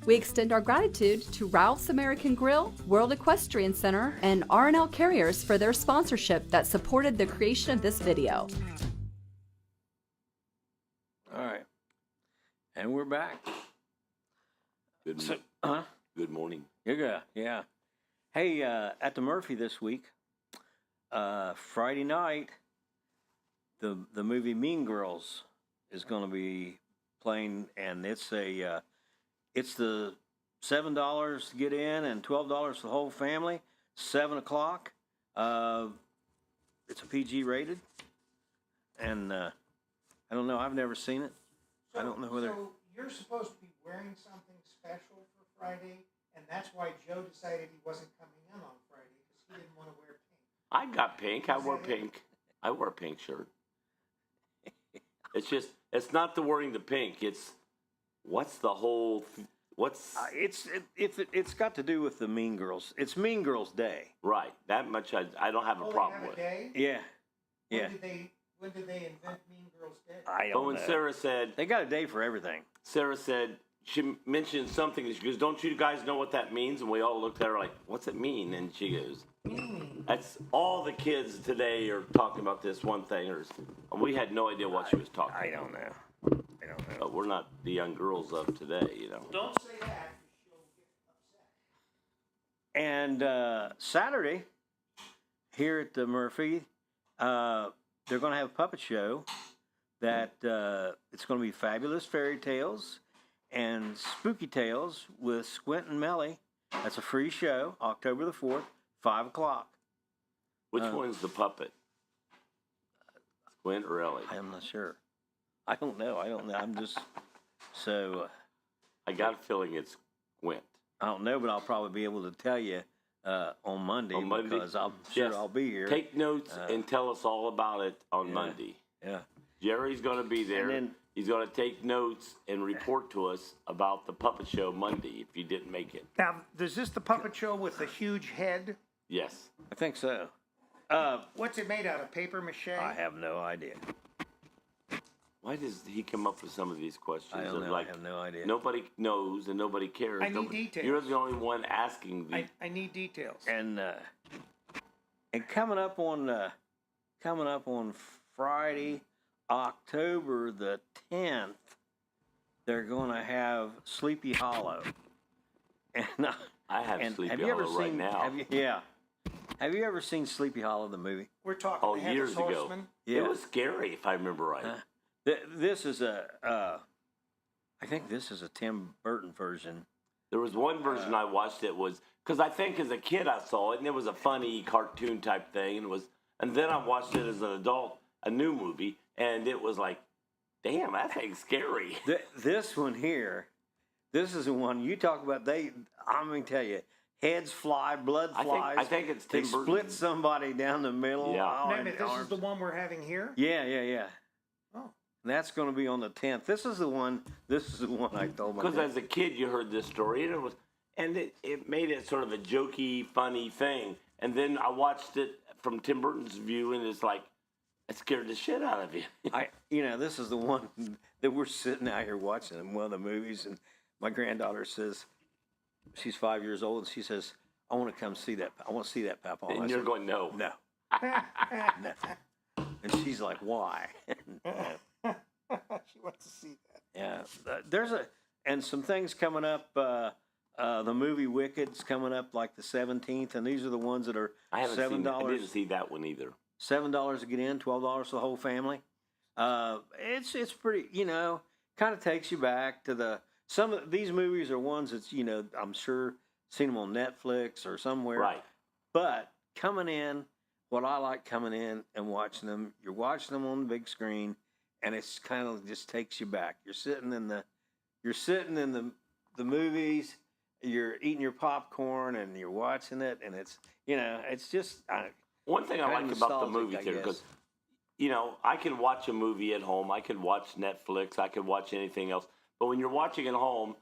We extend our gratitude to Ralph's American Grill, World Equestrian Center, and R&L Carriers for their sponsorship that supported the creation of this video. All right. And we're back. Good, So, good morning. Yeah. Hey, at the Murphy this week, Friday night, the movie Mean Girls is going to be playing, and it's the $7 to get in and $12 for the whole family. 7:00. It's a PG rated, and I don't know. I've never seen it. I don't know whether. So you're supposed to be wearing something special for Friday, and that's why Joe decided he wasn't coming in on Friday because he didn't want to wear pink. I got pink. I wore pink. I wore a pink shirt. It's not the wearing the pink. It's what's the whole. It's got to do with the Mean Girls. It's Mean Girls Day. Right. That much I don't have a problem They have with. a day? Yeah. When did they invent Mean Girls Day? I But don't when know. Sarah said, They got a day for everything. she mentioned something. She goes, "Don't you guys know what that means?" And we all looked at her like, "What's it mean?" And she goes, "That's all the kids today are talking about this one thing." We had no idea what she was talking I about. don't know. But we're not the young girls of today, you know. Don't say that, because she'll get upset. And Saturday, here at the Murphy, they're going to have a puppet show that it's going to be Fabulous Fairy Tales and Spooky Tales with Squint and Melly. That's a free show, October the 4th, 5:00. Which one's the puppet? Squint or Ellie? I am not sure. I don't know. I'm just so. I got a feeling it's Squint. I don't know, but I'll probably be able to tell you on Monday, because I'm sure Yes. I'll be here. Take notes and tell us all about it on Monday. Yeah. Jerry's going to be there. And then- He's going to take notes and report to us about the puppet show Monday if you didn't make it. Now, is this the puppet show with the huge head? Yes. I think so. What's it made out of? Paper mache? I have no idea. Why does he come up with some of these questions? I don't And, know. like, I have no idea. nobody knows and nobody cares. I need details. You're the only one asking the. I need details. And coming up on Friday, October the 10th, they're going to have Sleepy Hollow. And I have Sleepy Hollow right now. Have you ever seen Sleepy Hollow, the movie? We're talking Oh, the Headless years ago. Horseman. Yeah. It was scary, if I remember right. This is I think this is a Tim Burton version. There was one version I watched that was because I think as a kid I saw it and it was a funny cartoon type thing and then I watched it as an adult, a new movie, and it was like, damn, that thing's scary. This one here, this is the one you talk about. I'm going to tell you, heads fly, blood flies. I think it's They Tim Burton. split somebody down the middle. Yeah. Oh, Wait a and minute, this is arms. the one we're having here? Yeah. Oh. That's going to be on the 10th. This is the one I told my Because dad. as a kid you heard this story and it made it sort of a jokey, funny thing. And then I watched it from Tim Burton's view and it's like, it scared the shit out of you. This is the one that we're sitting out here watching in one of the movies, and my granddaughter says, she's 5 years old, and she says, I want to come see that. I want to see that, Papa. And you're going, no. No. No. And she's like, why? She wants to see that. Yeah. And some things coming up. The movie Wicked's coming up like the 17th, and these are the ones that are I haven't $7. seen. I didn't see that one either. $7 to get in, $12 for the whole family. It's pretty, kind of takes you back to some of these movies are ones that's, I'm sure seen them on Netflix or somewhere. Right. But coming in, what I like coming in and watching them, you're watching them on the big screen, and it's kind of just takes you back. You're sitting in the movies, you're eating your popcorn and you're watching it, and it's just one thing I like about the movie theater, because I can watch a movie at home, I can watch Netflix, I can watch anything else, but when you're watching at home,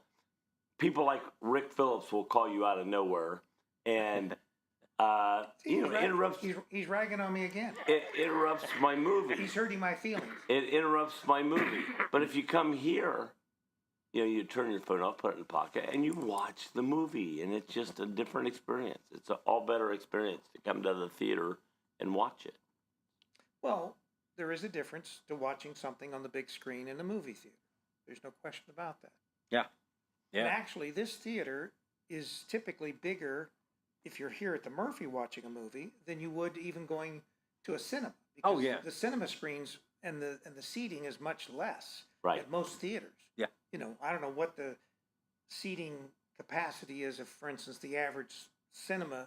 people like Rick Phillips will call you out of nowhere, and interrupts. He's ragging on me again. It interrupts my movie. He's hurting my feelings. It interrupts my movie. But if you come here, you turn your phone off, put it in the pocket, and you watch the movie, and it's just a different experience. It's an all better experience to come to the theater and watch it. Well, there is a difference to watching something on the big screen in a movie theater. There's no question about that. Yeah. And actually, this theater is typically bigger if you're here at the Murphy watching a movie than you would even going to a cinema. Because the cinema screens and the seating is much less at most theaters. Yeah. I don't know what the seating capacity is of, for instance, the average cinema,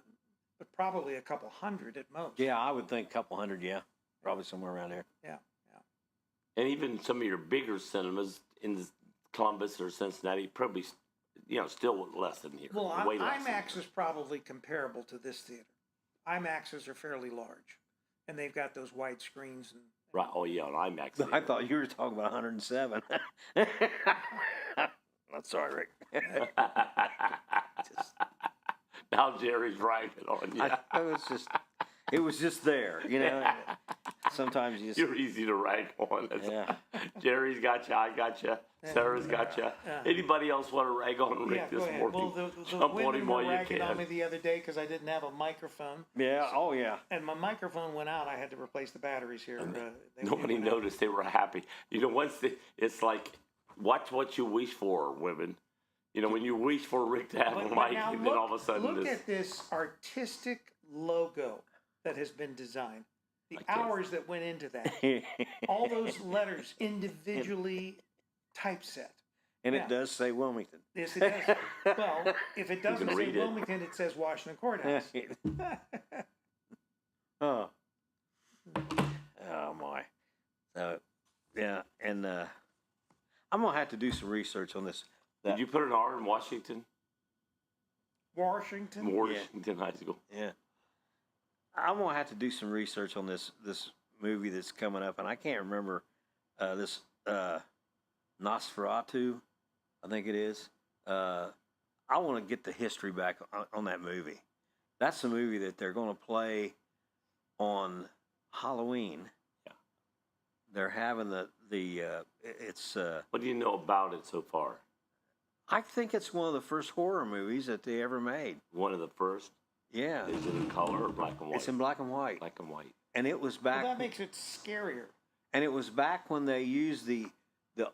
but probably a couple hundred at most. Yeah, I would think a couple hundred, probably somewhere around there. Yeah. And even some of your bigger cinemas in Columbus or Cincinnati, probably, still less than here. Well, way less IMAX is probably comparable to this theater. IMAXs are fairly large, and they've got those wide screens. Right. Oh, yeah, on IMAX. I thought you were talking about 107. I'm sorry, Rick. Now Jerry's ragging on you. It was just there, Sometimes you You're easy to rag on. Jerry's got you. I got you. Sarah's got you. Anybody else want to rag on Rick this morning? Well, the Jump on women him were while you ragging can. on me the other day because I didn't have a microphone. Yeah. Oh, yeah. And my microphone went out. I had to replace the batteries here. Nobody noticed. They were happy. It's like, watch what you wish for, women. When you wish for Rick to have a mic, and then all of a sudden look at this artistic logo that has been designed. The hours that went into that. All those letters individually typeset. And it does say Wilmington. Yes, it does. Well, if it doesn't say Wilmington, it says Washington Courthouse. Oh my. And I'm going to have to do some research on this. Did you put an R in Washington? Washington High School. Yeah. I'm going to have to do some research on this movie that's coming up, and I can't remember this Nosferatu, I think it is. I want to get the history back on that movie. That's the movie that they're going to play on Halloween. Yeah. They're having it's... what do you know about it so far? I think it's one of the first horror movies that they ever made. One of the first? Yeah. Is it in color or black and white? It's in black and white. Black and white. And it was back... Well, that makes it scarier. And it was back when they used the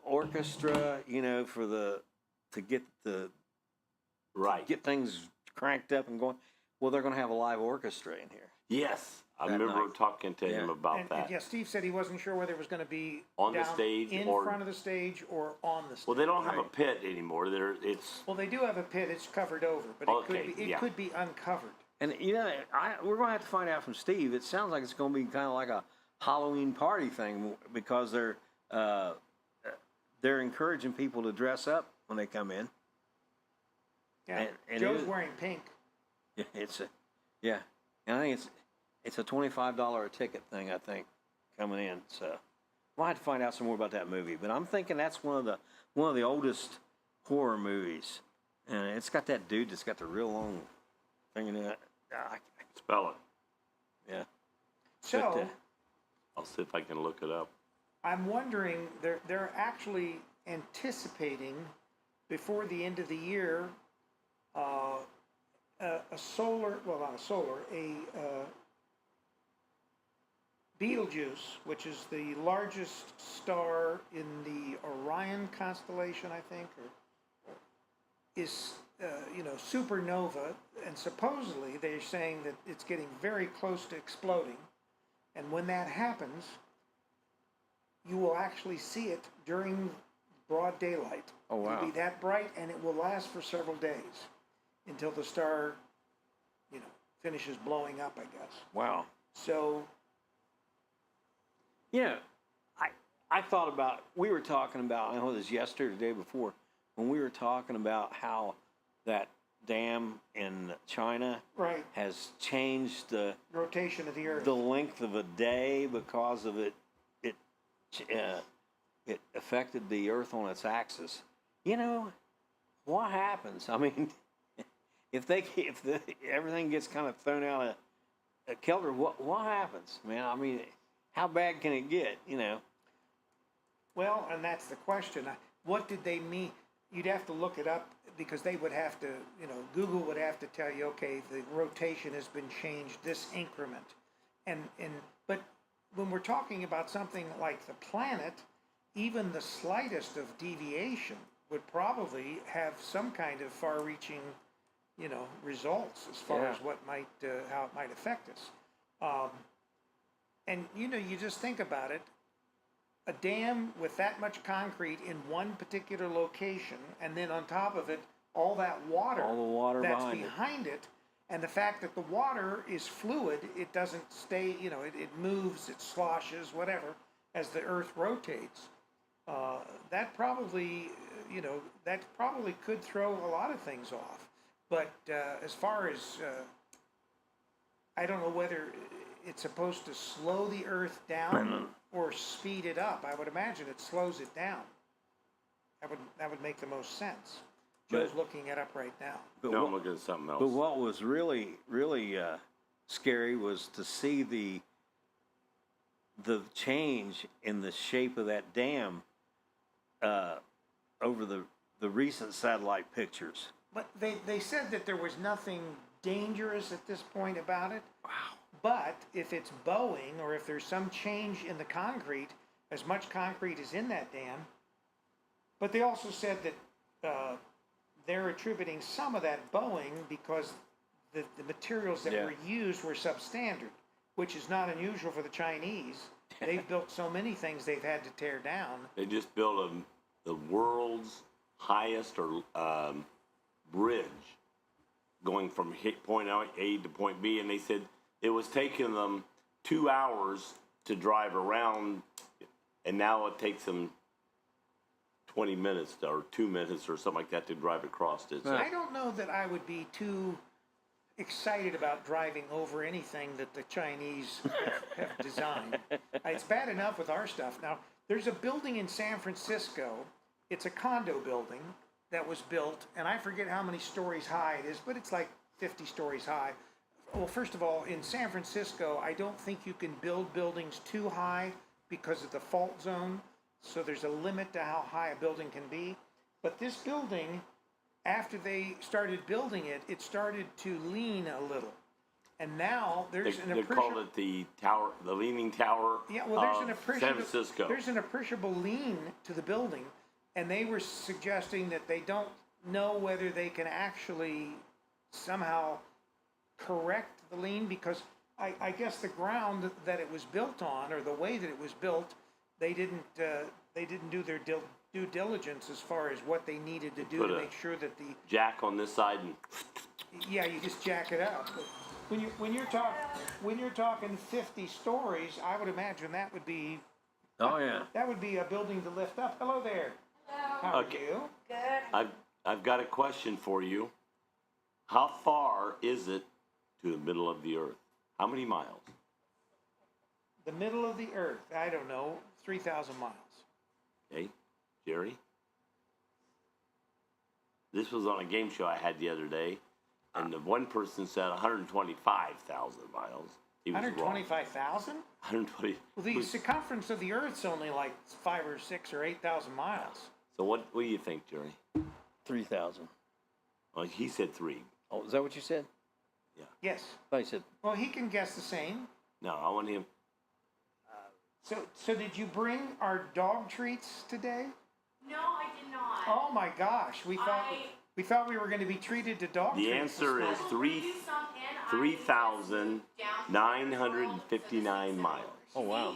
orchestra, to get get things cranked up and going. Well, they're going to have a live orchestra in here. Yes. I remember talking to him about that. And Steve said he wasn't sure whether it was going to be on the stage in front of the stage or on the stage. Well, they don't have a pit anymore. Well, they do have a pit. It's covered over, but it could be uncovered. And we're going to have to find out from Steve. It sounds like it's going to be kind of like a Halloween party thing because they're encouraging people to dress up when they come in. Yeah, and Joe's wearing pink. Yeah, and I think it's a $25 a ticket thing, I think, coming in. So we'll have to find out some more about that movie. But I'm thinking that's one of the oldest horror movies, and it's got that dude that's got the real long thing in it. Spell it. Yeah. So I'll see if I can look it up. I'm wondering, they're actually anticipating before the end of the year a solar, well, not a solar, Betelgeuse, which is the largest star in the Orion constellation, I think, or is, supernova, and supposedly they're saying that it's getting very close to exploding. And when that happens, you will actually see it during broad daylight. Oh, wow. It'll be that bright, and it will last for several days until the star, finishes blowing up, I guess. Wow. So, I thought about, we were talking about, I know it was yesterday or the day before, when we were talking about how that dam in China right, has changed the rotation of the Earth. length of a day because of it affected the Earth on its axis. What happens? I mean, if everything gets kind of thrown out of kilter, what happens, man? I mean, how bad can it get? Well, and that's the question. What did they mean? You'd have to look it up because they would have to, Google would have to tell you, okay, the rotation has been changed this increment. But when we're talking about something like the planet, even the slightest of deviation would probably have some kind of far-reaching, results as far as what might, how it might affect us. And you just think about it. A dam with that much concrete in one particular location, and then on top of it, all the water that's behind it, and the fact that the water is fluid, it doesn't stay, it moves, it sloshes, whatever, as the Earth rotates. That probably could throw a lot of things off. But as far as, I don't know whether it's supposed to slow the Earth down or speed it up. I would imagine it slows it down. That would make the most sense. Joe's looking it up right now. I'm looking at something else. But what was really, really scary was to see the change in the shape of that dam over the recent satellite pictures. But they said that there was nothing dangerous at this point about it. Wow. But if it's bowing or if there's some change in the concrete, as much concrete is in that dam. But they also said that they're attributing some of that bowing because the materials that were used were substandard, which is not unusual for the Chinese. They've built so many things they've had to tear down. They just built the world's highest bridge going from point A to point B, and they said it was taking them 2 hours to drive around, and now it takes them 20 minutes or 2 minutes or something like that to drive across it. So I don't know that I would be too excited about driving over anything that the Chinese have designed. It's bad enough with our stuff. Now, there's a building in San Francisco. It's a condo building that was built, and I forget how many stories high it is, but it's like 50 stories high. Well, first of all, in San Francisco, I don't think you can build buildings too high because of the fault zone. So there's a limit to how high a building can be. But this building, after they started building it, it started to lean a little. And now there's they call it the tower, the leaning tower. Yeah, well, San Francisco. There's an appreciable lean to the building, and they were suggesting that they don't know whether they can actually somehow correct the lean, because I guess the ground that it was built on, or the way that it was built, they didn't do their due diligence as far as what they needed to do to make sure that the jack on this side and you just jack it up. But when you're talking 50 stories, I would imagine that would be that would be a building to lift up. Hello there. Hello. How are you? Good. I've got a question for you. How far is it to the middle of the earth? How many miles? The middle of the earth, I don't know, 3,000 miles. Okay, Jerry? This was on a game show I had the other day, and the one person said 125,000 miles. He was 125,000? 120. Well, the circumference of the earth's only like 5 or 6 or 8,000 miles. So what do you think, Jerry? 3,000. Well, he said 3. Oh, is that what you said? Yes. I thought you said. Well, he can guess the same. No, I want him. So did you bring our dog treats today? No, I did not. Oh my gosh, we thought we were going to be treated to dog The treats. answer this is morning. 3,959 miles. Oh wow.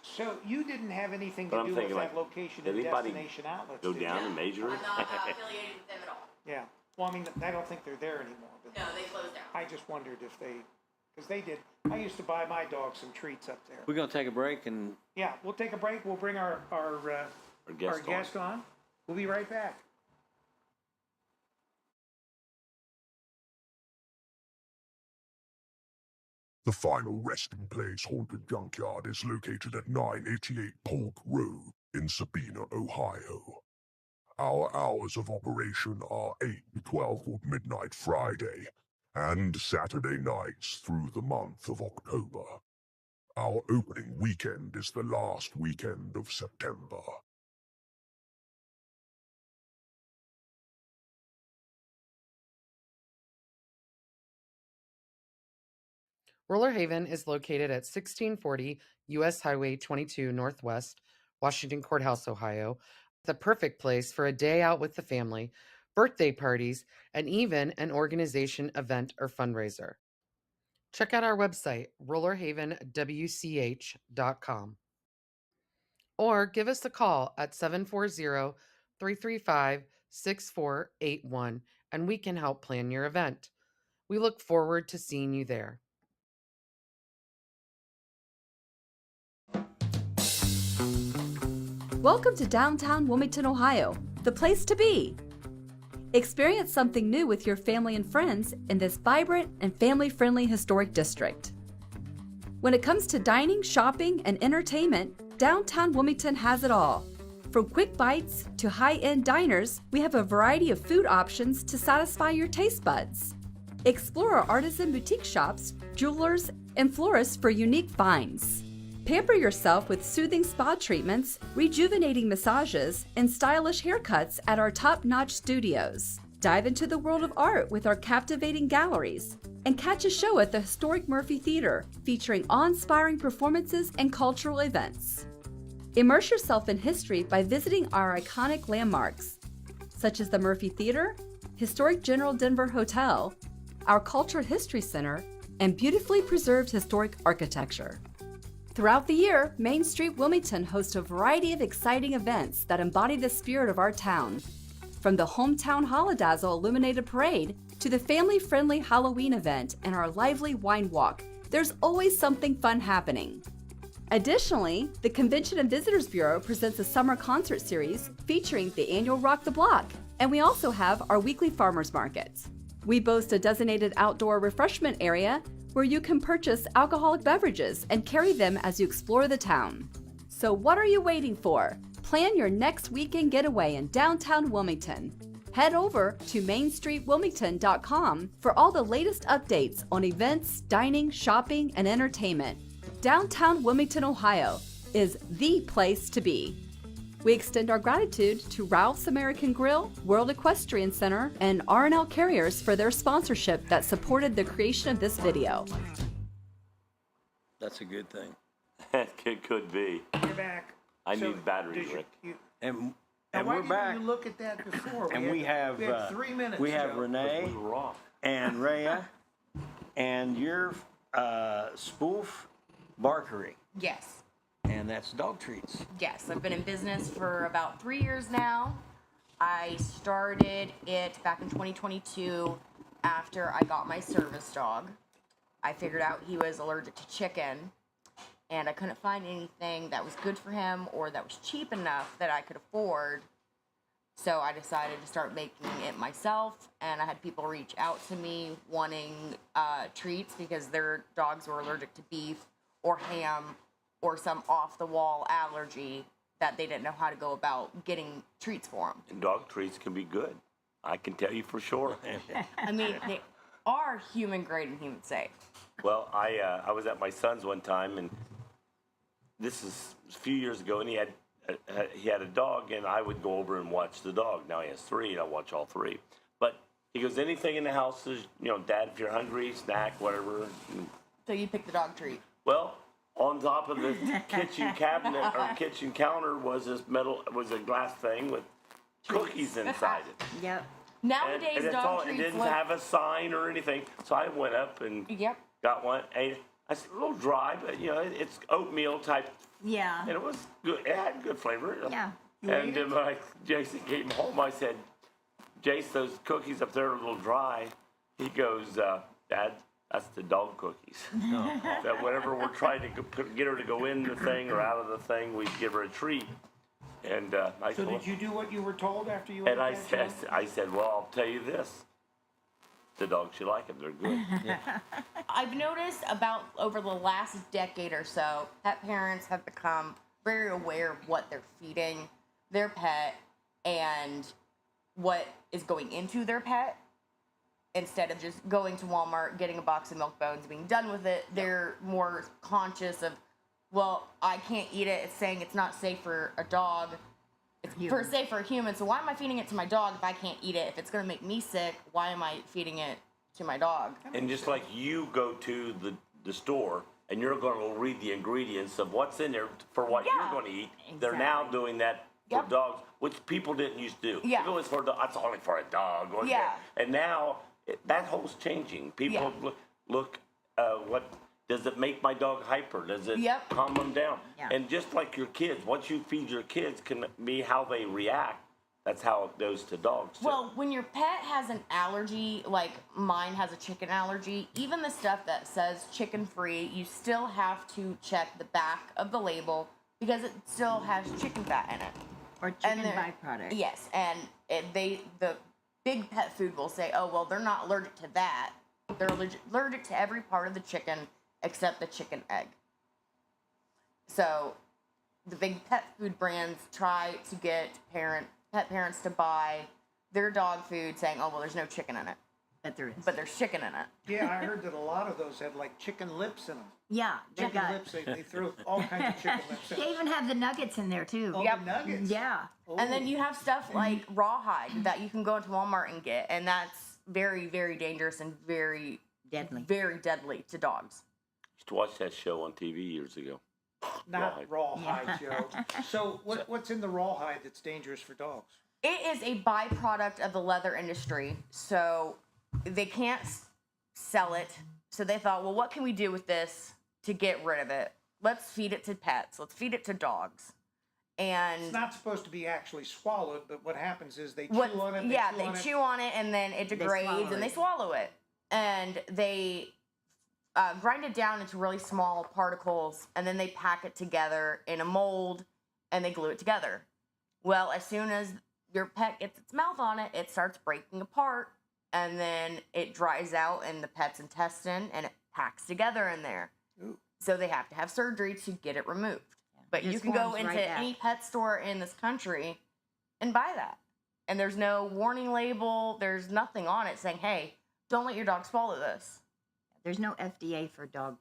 So you didn't have anything But to I'm do with thinking, that like, location did and anybody destination outlets. Go did you? down and measure I'm it? not affiliated with them at all. Yeah. Well, I mean, I don't think they're there anymore. But No, they closed down. I just wondered if because they did. I used to buy my dog some treats up there. We're gonna take a break and Yeah, we'll take a break. We'll bring our guest on. We'll be right back. The final resting place haunted junkyard is located at 988 Polk Road in Sabina, Ohio. Our hours of operation are 8 to 12 on midnight Friday and Saturday nights through the month of October. Our opening weekend is the last weekend of September. Roller Haven is located at 1640 U.S. Highway 22 Northwest, Washington Courthouse, Ohio, the perfect place for a day out with the family, birthday parties, and even an organization, event, or fundraiser. Check out our website, rollerhavenwch.com, or give us a call at 740-335-6481, and we can help plan your event. We look forward to seeing you there. Welcome to downtown Wilmington, Ohio, the place to be. Experience something new with your family and friends in this vibrant and family-friendly historic district. When it comes to dining, shopping, and entertainment, downtown Wilmington has it all. From quick bites to high-end diners, we have a variety of food options to satisfy your taste buds. Explore our artisan boutique shops, jewelers, and florists for unique finds. Pamper yourself with soothing spa treatments, rejuvenating massages, and stylish haircuts at our top-notch studios. Dive into the world of art with our captivating galleries. And catch a show at the historic Murphy Theater, featuring awe-inspiring performances and cultural events. Immerse yourself in history by visiting our iconic landmarks, such as the Murphy Theater, historic General Denver Hotel, our Cultural History Center, and beautifully preserved historic architecture. Throughout the year, Main Street Wilmington hosts a variety of exciting events that embody the spirit of our town. From the Hometown Holodazzle Illuminated Parade to the family-friendly Halloween event and our lively wine walk, there's always something fun happening. Additionally, the Convention and Visitors Bureau presents a summer concert series featuring the annual Rock the Block, and we also have our weekly farmers markets. We boast a designated outdoor refreshment area where you can purchase alcoholic beverages and carry them as you explore the town. So what are you waiting for? Plan your next weekend getaway in downtown Wilmington. Head over to mainstreetwilmington.com for all the latest updates on events, dining, shopping, and entertainment. Downtown Wilmington, Ohio is the place to be. We extend our gratitude to Ralph's American Grill, World Equestrian Center, and R&L Carriers for their sponsorship that supported the creation of this video. that's a good thing. It could be. You're back. I need batteries, did Rick. And Now, we're why back. didn't you look at that before? And we have 3 minutes. we have Joe. Renee We were off. and Rhea and your spoof barkery, Yes. and that's dog treats. Yes. I've been in business for about 3 years now. I started it back in 2022 after I got my service dog. I figured out he was allergic to chicken, and I couldn't find anything that was good for him or that was cheap enough that I could afford. So I decided to start making it myself, and I had people reach out to me wanting treats because their dogs were allergic to beef or ham or some off-the-wall allergy that they didn't know how to go about getting treats for them. And dog treats can be good. I can tell you for sure. I mean, they are human grade and human safe. Well, I was at my son's one time, and this is a few years ago, and he had a dog, and I would go over and watch the dog. Now he has 3, and I watch all 3. But He goes, anything in the house is, Dad, if you're hungry, snack, whatever. So you pick the dog treat. Well, on top of the kitchen cabinet or kitchen counter was a glass thing with cookies inside it. Yep. Nowadays, and that's dog all. It treats didn't look. have a sign or anything. So I went up and Yep. got one. Ate it. I said, a little dry, but it's oatmeal type, Yeah. and it was good. It had good flavor. Yeah. And when Jason came home, I said, Jace, those cookies up there are a little dry. He goes, Dad, that's the dog cookies. That whenever we're trying to get her to go in the thing or out of the thing, we give her a treat. And I So told did you do what you were told after you ate and I that said, well, I'll tell you this. The dogs, you like them. They're good. I've noticed about over the last decade or so, pet parents have become very aware of what they're feeding their pet and what is going into their pet. Instead of just going to Walmart, getting a box of milk bones, being done with it, they're more conscious of, well, I can't eat it. It's saying it's not safe for a dog. It's safe for a human. So why am I feeding it to my dog if I can't eat it? If it's going to make me sick, why am I feeding it to my dog? And just like you go to the store and you're going to read the ingredients of what's in there for what you're going to eat, they're now doing that for dogs, which people didn't used to do. Yeah. If it was for a dog, that's only for a dog. Okay? Yeah. And now that whole's changing. People look what does it make my dog hyper? Does it calm them down? Yeah. And just like your kids, what you feed your kids can be how they react. That's how it goes to dogs, too. Well, when your pet has an allergy, like mine has a chicken allergy, even the stuff that says chicken free, you still have to check the back of the label because it still has chicken fat in it. Or chicken byproduct. Yes, and the big pet food will say, oh, well, they're not allergic to that. They're allergic to every part of the chicken except the chicken egg. So the big pet food brands try to get pet parents to buy their dog food saying, oh, well, there's no chicken in it. But there is. But there's chicken in it. Yeah, I heard that a lot of those have like chicken lips in them. Yeah. They Chicken got. lips, they throw all kinds of chicken lips in They even have the nuggets in there too. Oh, Yep. the nuggets. Yeah. Oh. And then you have stuff like rawhide that you can go into Walmart and get, and that's very, very dangerous and very, Deadly. very deadly to dogs. Used to watch that show on TV years ago. Not rawhide, Joe. So what's in the rawhide that's dangerous for dogs? It is a byproduct of the leather industry, so they can't sell it. So they thought, well, what can we do with this to get rid of it? Let's feed it to pets. Let's feed it to dogs. And It's not supposed to be actually swallowed, but what happens is they chew what? on it. Yeah, they chew on it, and then it degrades, swallow and they it. swallow it. And they grind it down into really small particles, and then they pack it together in a mold, and they glue it together. Well, as soon as your pet gets its mouth on it, it starts breaking apart, and then it dries out in the pet's intestine, and it packs together in there. Ooh. So they have to have surgery to get it removed. But you Just can go forms into right back. any pet store in this country and buy that. And there's no warning label, there's nothing on it saying, hey, don't let your dog swallow this. There's no FDA for dog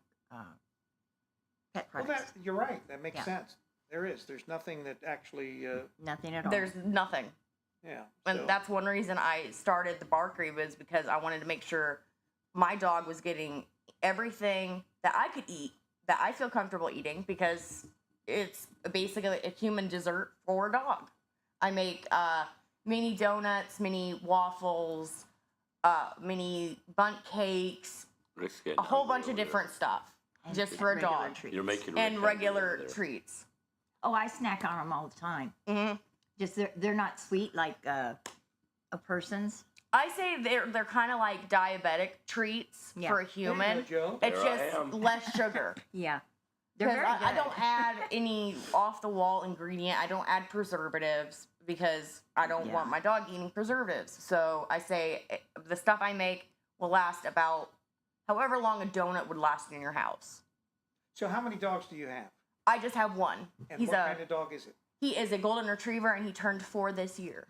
pet Well, products. you're right. That makes Yeah. sense. There is. There's nothing that actually. Nothing at all. There's nothing. Yeah. And so- that's one reason I started the Barkery was because I wanted to make sure my dog was getting everything that I could eat, that I feel comfortable eating, because it's basically a human dessert for a dog. I make mini donuts, mini waffles, mini bunt cakes, Rick's getting a whole hungry bunch of over there. different stuff And just for a regular dog. treats. You're making Rick And hungry regular over there. treats. Oh, I snack on them all the time. hmm Just they're not sweet like a person's. I say they're kind of like diabetic treats Yeah. for a There you go, human. Joe. It's There I just am. less sugar. Yeah. They're Because very good. I don't add any off the wall ingredient. I don't add preservatives because I don't Yeah. want my dog eating preservatives. So I say the stuff I make will last about however long a donut would last in your house. So how many dogs do you have? I just have one. And He's what kind of dog is it? he is a golden retriever, and he turned 4 this year.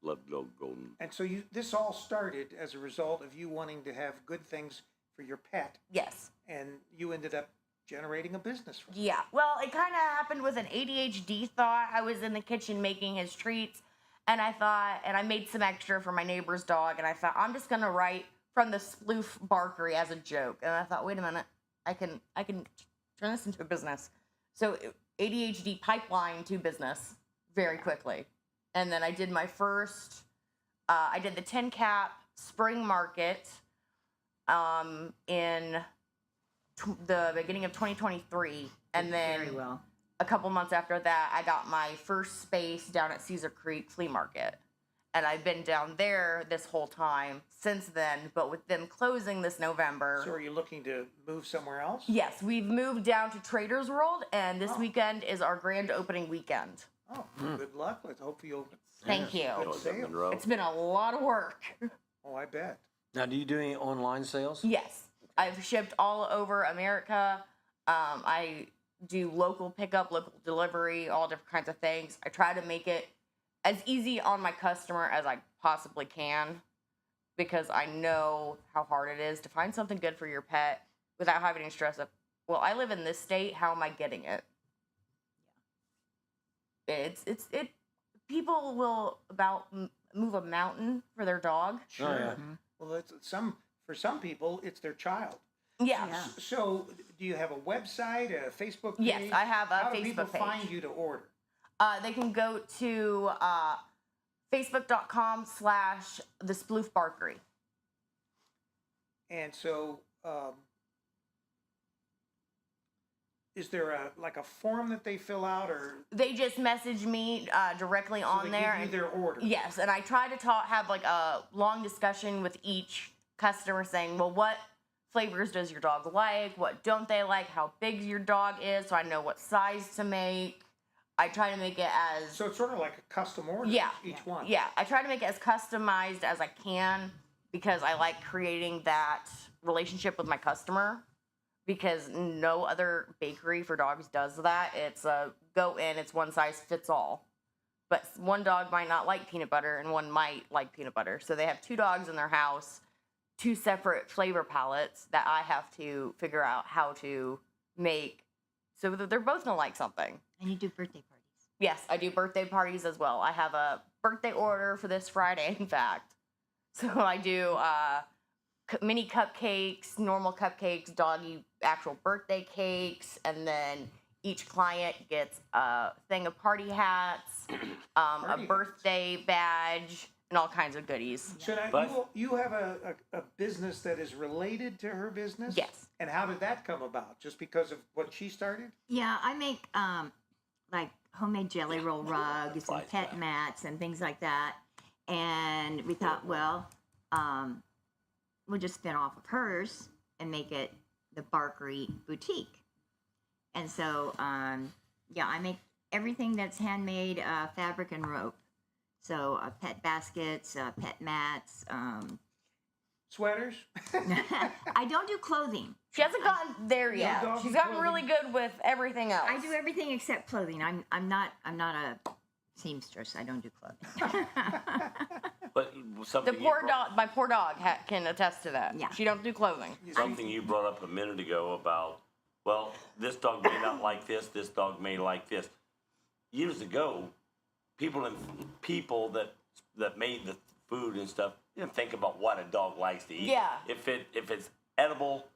Love dog golden. And so this all started as a result of you wanting to have good things for your pet, Yes. and you ended up generating a business from it. Yeah. Well, it kind of happened with an ADHD thought. I was in the kitchen making his treats, And I thought, and I made some extra for my neighbor's dog, and I thought, I'm just gonna write from the Sploof Barkery as a joke. And I thought, wait a minute, I can turn this into a business. So ADHD pipeline to business very quickly. And then I did my first, I did the 10 cap spring market in the beginning of 2023. And then Very well. a couple months after that, I got my first space down at Cedar Creek Flea Market. And I've been down there this whole time since then, but with them closing this November. So are you looking to move somewhere else? Yes, we've moved down to Trader's World, and this weekend is our grand opening weekend. Oh, good luck. Let's hope you'll. Thank you. Good sale. It's been a lot of work. Oh, I bet. Now, do you do any online sales? Yes, I've shipped all over America. I do local pickup, local delivery, all different kinds of things. I try to make it as easy on my customer as I possibly can, because I know how hard it is to find something good for your pet without having to stress of, well, I live in this state, how am I getting it? It's people will move a mountain for their dog. Sure. Oh, yeah. Well, for some people, it's their child. Yeah. Yeah. So, do you have a website, a Facebook page? Yes, I have a How do Facebook people page. find you to order? They can go to facebook.com/the Sploof Barkery. And so, is there a form that they fill out, or They just message me directly so on they there. give you their order? Yes, and I try to have like a long discussion with each customer saying, well, what flavors does your dog like? What don't they like? How big your dog is, so I know what size to make. I try to make it as... So it's sort of like a custom order. Yeah. Each one. Yeah, I try to make it as customized as I can because I like creating that relationship with my customer, because no other bakery for dogs does that. It's go in, it's one size fits all. But one dog might not like peanut butter and one might like peanut butter. So they have two dogs in their house, two separate flavor palettes that I have to figure out how to make so that they're both gonna like something. And you do birthday parties. Yes, I do birthday parties as well. I have a birthday order for this Friday, in fact. So I do mini cupcakes, normal cupcakes, doggy actual birthday cakes, and then each client gets a thing of party hats, a birthday badge, and all kinds of goodies. So now But- you have a business that is related to her business? Yes. And how did that come about? Just because of what she started? Yeah, I make like homemade jelly roll rugs and pet mats and things like that. And we thought, well, we'll just spin off of hers and make it the Barkery Boutique. And so, yeah, I make everything that's handmade, fabric and rope. So pet baskets, pet mats. Sweaters? I don't do clothing. She hasn't gotten there yet. doggy She's gotten clothing? really good with everything else. I do everything except clothing. I'm not a seamstress. I don't do clothing. But The something poor dog, my poor dog can attest to that. Yeah. She don't do clothing. something you brought up a minute ago about, well, this dog may not like this dog may like this. Years ago, people that made the food and stuff didn't think about what a dog likes to eat. Yeah. If it's edible,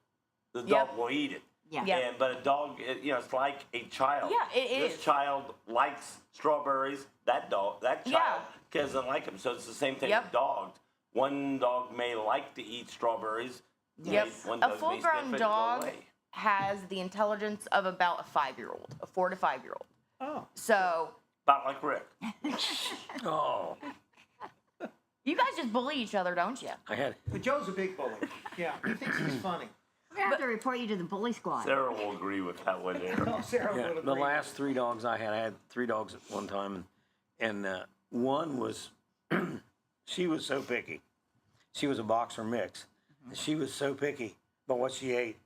the dog Yep. will eat it. Yeah. Yep. But a dog, it's like a child. Yeah, it This is. child likes strawberries. That child doesn't like them. So it's the same thing Yep. with dogs. One dog may like to eat strawberries. Yep. One A dog may full-grown sniff it and go dog away. has the intelligence of about a 5-year-old, a 4 to 5-year-old. Oh. So About like Rick. Oh, you guys just bully each other, don't you? I had. But Joe's a big bully. Yeah, he thinks he's funny. We have to report you to the bully squad. Sarah will agree with that one there. Oh, Sarah Yeah, would the agree. last 3 dogs I had 3 dogs at one time, and one was, she was so picky. She was a boxer mix. She was so picky about what she ate.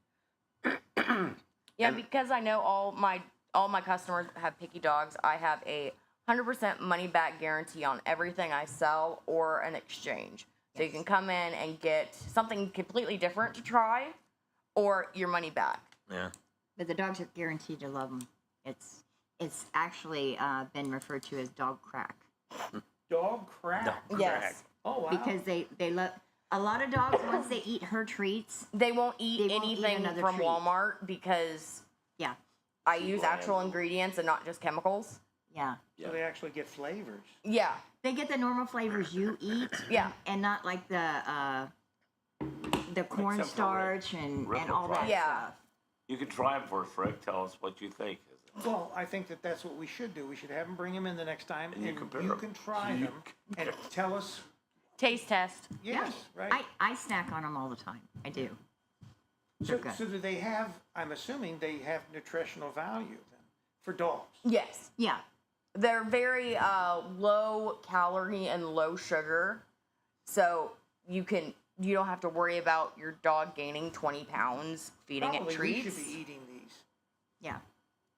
Yeah, because I know all my customers have picky dogs. I have a 100% money back guarantee on everything I sell or an exchange. So you can come in and get something completely different to try, or your money back. Yeah. But the dogs are guaranteed to love them. It's actually been referred to as dog crack. Dog crack. Dog Yes. crack. Oh wow. Because they love a lot of dogs. Once they eat her treats, They won't eat They won't eat anything another from treat. Walmart because yeah, I use actual ingredients and not just chemicals. yeah, so they actually get flavors. Yeah. they get the normal flavors you eat, Yeah. and not like the cornstarch and Ripple all that Fry. Yeah. stuff. You can try them for us, Rick. Tell us what you think. Well, I think that that's what we should do. We should have them bring them in the next time, And you compare you 'em. can try them and tell us. Taste test. Yes, right. I snack on them all the time. I do. So, good. so do they have? I'm assuming they have nutritional value then for dogs. Yes. Yeah, They're very low calorie and low sugar. So you don't have to worry about your dog gaining 20 pounds feeding Probably it treats. we should be eating these. yeah.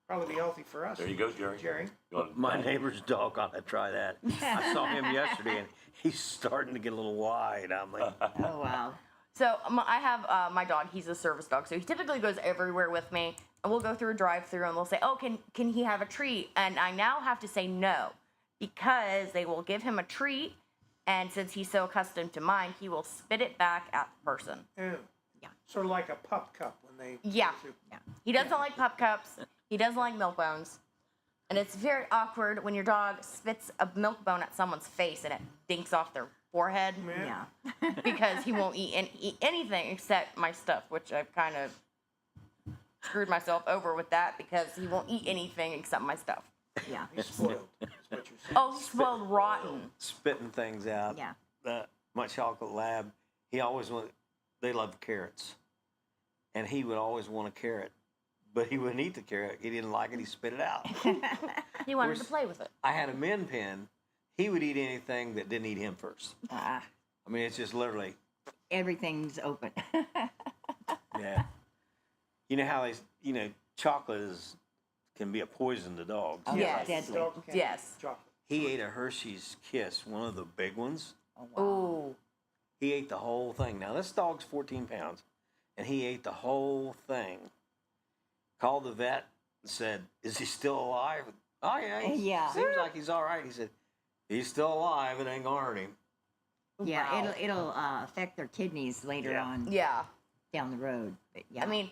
Probably be healthy for us. There you go, Jerry. Jerry. You want- My neighbor's dog ought to try that. I saw him yesterday, and he's starting to get a little wide. I'm like, Oh wow. So I have my dog. He's a service dog, so he typically goes everywhere with me. And we'll go through a drive-through, and they'll say, "Oh, can he have a treat?" And I now have to say no, because they will give him a treat, and since he's so accustomed to mine, he will spit it back at the person. Ew. Yeah. Sort of like a pup cup when they. Yeah. go through- He doesn't like pup cups. He doesn't like milk bones. And it's very awkward when your dog spits a milk bone at someone's face and it dinks off their forehead Yeah. because he won't eat anything except my stuff, which I've kind of screwed myself over with that because he won't eat anything except my stuff. Yeah. He's spoiled. That's what you're saying. Oh, spoiled rotten. spitting things out. Yeah. My chocolate lab, he always wanted, they love carrots. And he would always want a carrot. But he wouldn't eat the carrot. He didn't like it. He spit it out. He wanted to play with it. I had a min pin. He would eat anything that didn't eat him first. Ah, I mean, it's just literally, everything's open. yeah. You know how chocolate can be a poison to dogs. Oh, Yes. deadly. Dogs can't Yes. eat chocolate. He ate a Hershey's Kiss, one of the big ones. Oh, wow. Ooh. He ate the whole thing. Now, this dog's 14 pounds, and he ate the whole thing. Called the vet and said, "Is he still alive?" "Oh, yeah. Yeah. Seems like he's all right." He said, "He's still alive. It ain't gonna hurt him." Yeah, Wow. it'll affect their kidneys later Yeah. on Yeah. down the road. But yeah. I mean,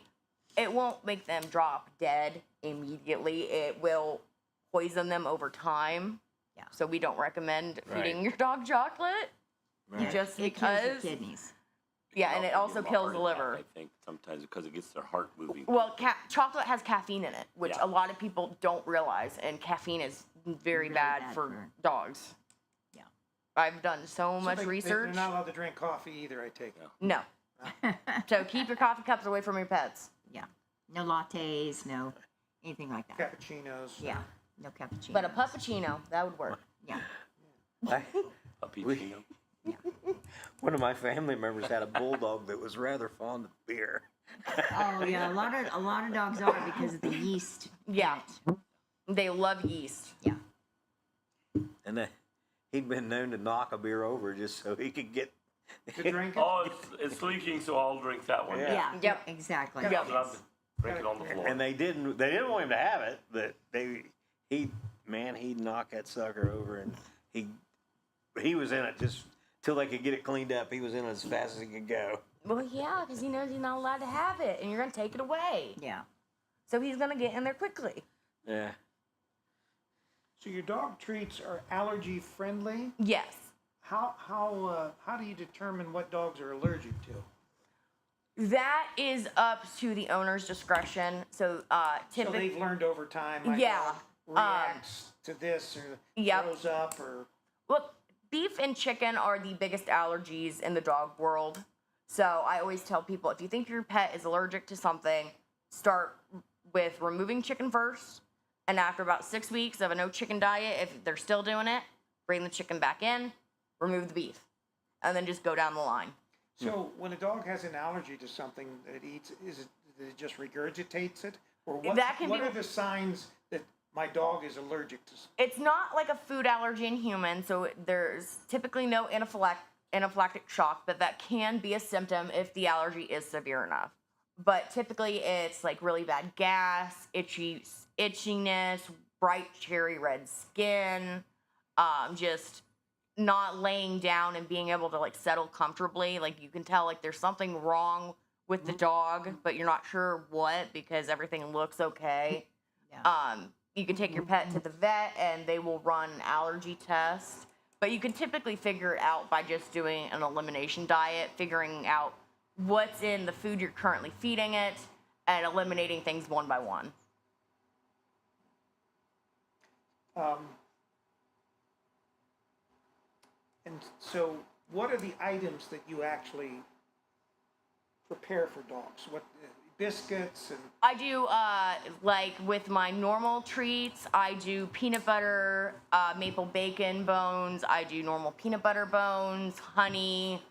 it won't make them drop dead immediately. It will poison them over time. Yeah. So we don't recommend Right. feeding your dog chocolate. Right. Just it kills their because. kidneys. Yeah, and it I'll also give 'em a kills the heart attack, liver. I think sometimes because it gets their heart moving. Well, chocolate has caffeine in it, which Yeah. a lot of people don't realize, and caffeine is very Really bad bad for for- dogs. Yeah. I've done so much They're research. not allowed to drink coffee either, I take it. No. So keep your coffee cups away from your pets. Yeah. No lattes, no anything like that. Cappuccinos. Yeah. No cappuccino. But a puppuccino, that would work. Yeah. Puppy We- Chino. One of my family members had a bulldog that was rather fond of beer. Oh yeah, a lot of dogs are because of the yeast. in Yeah. it. They love yeast. Yeah. And he'd been known to knock a beer over just so he could get. To drink it. Oh, it's leaking, so I'll drink that one. Yeah. Yeah. Yep. Exactly. Yep. But I'll drink it on the floor. And they didn't want him to have it, but he'd knock that sucker over, and he was in it just till they could get it cleaned up. He was in it as fast as he could go. Well, yeah, because he knows he's not allowed to have it, and you're going to take it away. Yeah. So he's going to get in there quickly. Yeah. So your dog treats are allergy friendly. Yes. How do you determine what dogs are allergic to? That is up to the owner's discretion. So So typically, they've learned over time. My Yeah, dog reacts to this or Yep. throws up or. well, beef and chicken are the biggest allergies in the dog world. So I always tell people, if you think your pet is allergic to something, start with removing chicken first. And after about 6 weeks of a no chicken diet, if they're still doing it, bring the chicken back in, remove the beef, and then just go down the line. So when a dog has an allergy to something that it eats, that it just regurgitates it, or what? That can what be- are the signs that my dog is allergic to? It's not like a food allergy in humans, so there's typically no anaphylactic shock, but that can be a symptom if the allergy is severe enough. But typically it's like really bad gas, itchiness, bright cherry red skin, just not laying down and being able to like settle comfortably. Like you can tell like there's something wrong with the dog, but you're not sure what because everything looks okay. Yeah. You can take your pet to the vet and they will run an allergy test. But you can typically figure it out by just doing an elimination diet, figuring out what's in the food you're currently feeding it, and eliminating things one by one. And so, what are the items that you actually prepare for dogs? What biscuits and I do, like with my normal treats, I do peanut butter, maple bacon bones. I do normal peanut butter bones, honey,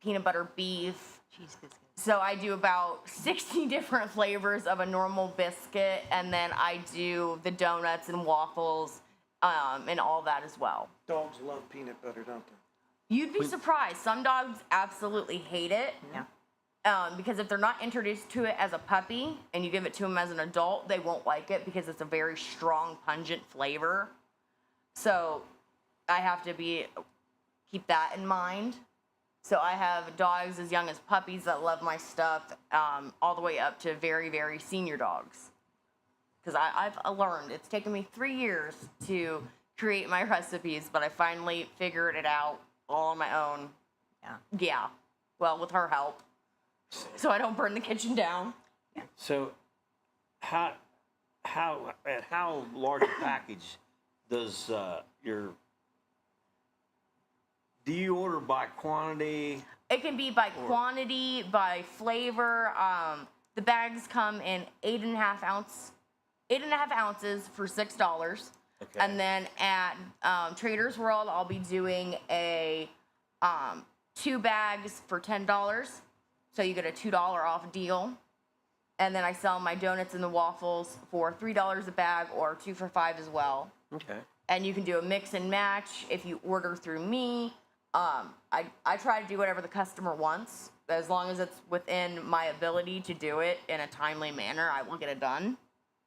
peanut butter beef. Cheese biscuits. So I do about 60 different flavors of a normal biscuit, and then I do the donuts and waffles, and all that as well. dogs love peanut butter, don't they? You'd be surprised. Some dogs absolutely hate it. Yeah. Because if they're not introduced to it as a puppy and you give it to them as an adult, they won't like it because it's a very strong, pungent flavor. So I have to keep that in mind. So I have dogs as young as puppies that love my stuff, all the way up to very, very senior dogs. Because I've learned. It's taken me 3 years to create my recipes, but I finally figured it out all on my own. Yeah. Yeah. Well, with her help. So I don't burn the kitchen down. So, how large a package does do you order by quantity? It can be by quantity, by flavor. The bags come in 8.5 ounces for $6. Okay. And then at Trader's World, I'll be doing a 2 bags for $10. So you get a $2 off deal. And then I sell my donuts and the waffles for $3 a bag or 2 for $5 as well. Okay. And you can do a mix and match if you order through me. I try to do whatever the customer wants. As long as it's within my ability to do it in a timely manner, I will get it done.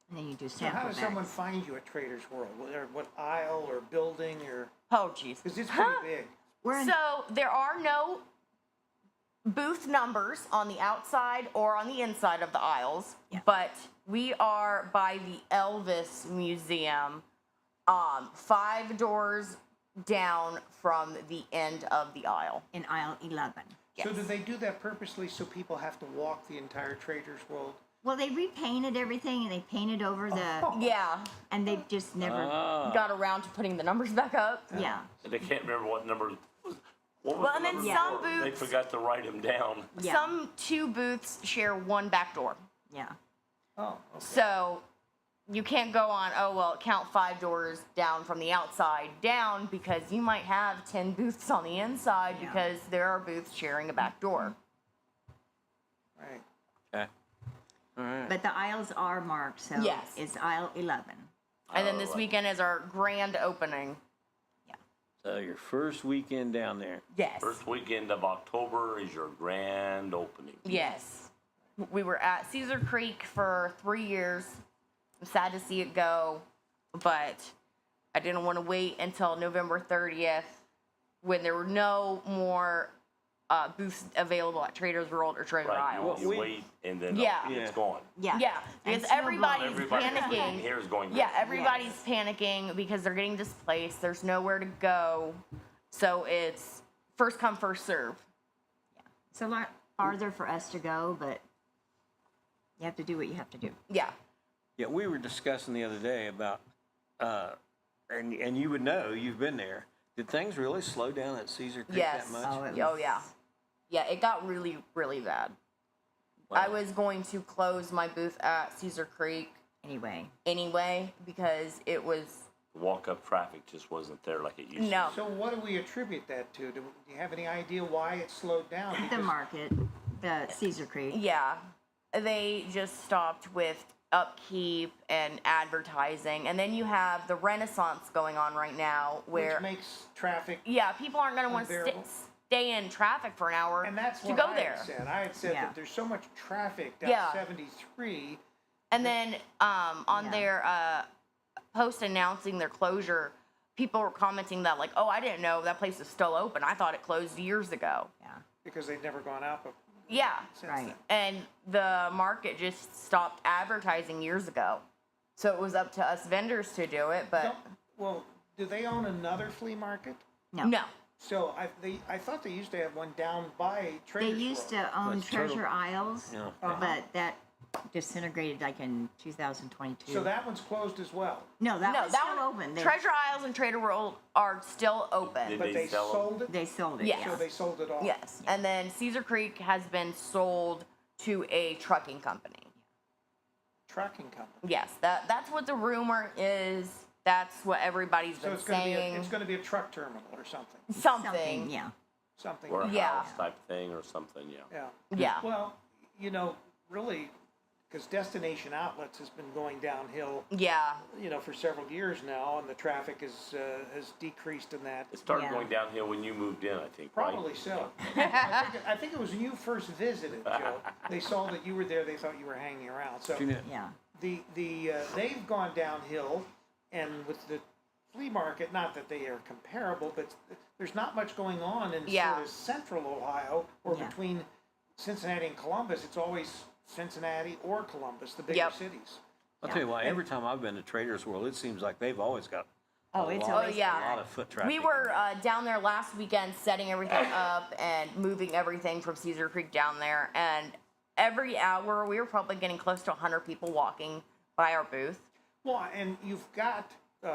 And then you do So sample how does bags. someone find you at Trader's World? What aisle or building or? Oh, jeez. Because it's pretty big. We're in, So there are no booth numbers on the outside or on the inside of the aisles, but we are by the Elvis Museum, 5 doors down from the end of the aisle. in aisle 11. So Yes. do they do that purposely so people have to walk the entire Trader's World? Well, they repainted everything and they painted over the, Yeah, and they've just never, got around to putting the numbers back up. yeah. And they can't remember what number. What was Well, the and then number some before? They booths- forgot to write them down. Yeah. Some 2 booths share 1 back door. Yeah. Oh, okay. So you can't go on, oh, well, count 5 doors down from the outside down because you might have 10 booths on the inside Yeah. because there are booths sharing a back door. Right. Okay. All right. But the aisles are marked, so Yes. it's aisle 11. And then this weekend is our grand opening. So your first weekend down there. Yes. First weekend of October is your grand opening. Yes. We were at Cedar Creek for 3 years. I'm sad to see it go, but I didn't want to wait until November 30th when there were no more booths available at Trader's World or Trader Right. Isles. You wait and then Yeah. it's gone. Yeah. Yeah, And because snow everybody's Everybody panicking. here is going. Yeah, everybody's panicking because they're getting displaced. There's nowhere to go. So it's first come, first serve. It's a lot farther for us to go, but you have to do what you have to do. Yeah. Yeah, we were discussing the other day about, and you would know, you've been there. Did things really slow down at Cedar Creek Yes. that much? Oh, yeah. Yeah, it got really, really bad. Wow. I was going to close my booth at Cedar Creek Anyway, anyway because it was Walk-up traffic just wasn't there like it used to. no. So what do we attribute that to? Do you have any idea why it slowed down? the Because market, the Cedar Creek. Yeah, they just stopped with upkeep and advertising, and then you have the Renaissance going on right now, where which makes traffic, yeah, people aren't going to want to unbearable. stay in traffic for an hour and that's to what go I there. had said. I had said Yeah. that there's so much traffic down Yeah. 73. And then on Yeah. their post announcing their closure, people were commenting that like, oh, I didn't know that place is still open. I thought it closed years ago. Yeah. Because they've never gone out Yeah. since Right. then. And the market just stopped advertising years ago. So it was up to us vendors to do it, but Well, do they own another flea market? no. So I thought they used to have one down by They Trader's used World. to own That's Turtle. Treasure Isles, Yeah. but that disintegrated like in 2022. So that one's closed as well. no, that No, one's that still one, open. Treasure Isles and Trader World are still open. Did But they sell 'em? sold it? They sold it. Yes. So they sold it all. Yes. And then Cedar Creek has been sold to a trucking company. Trucking company. Yes, that's what the rumor is. That's what everybody's So been it's going to be saying. it's going to be a truck terminal or something. Something. Yeah. Something. Or a Yeah. house type thing or something, yeah. Yeah. Yeah. Well, you know, really, because Destination Outlets has been going downhill, Yeah. you know, for several years now, and the traffic has decreased in that. It started Yeah. going downhill when you moved in, I think, right? Probably so. I think it was when you first visited, Joe. They saw that you were there. They thought you were hanging around. So Yeah. they've gone downhill, and with the flea market, not that they are comparable, but there's not much going on in Yeah. sort of central Ohio or Yeah. between Cincinnati and Columbus. It's always Cincinnati or Columbus, the bigger Yep. cities. I'll tell you what, every time I've been to Trader's World, it seems like they've always got Oh, it's lot, always yeah. a lot of foot traffic. We were down there last weekend setting everything up and moving everything from Cedar Creek down there. And every hour, we were probably getting close to 100 people walking by our booth. Well, and you've got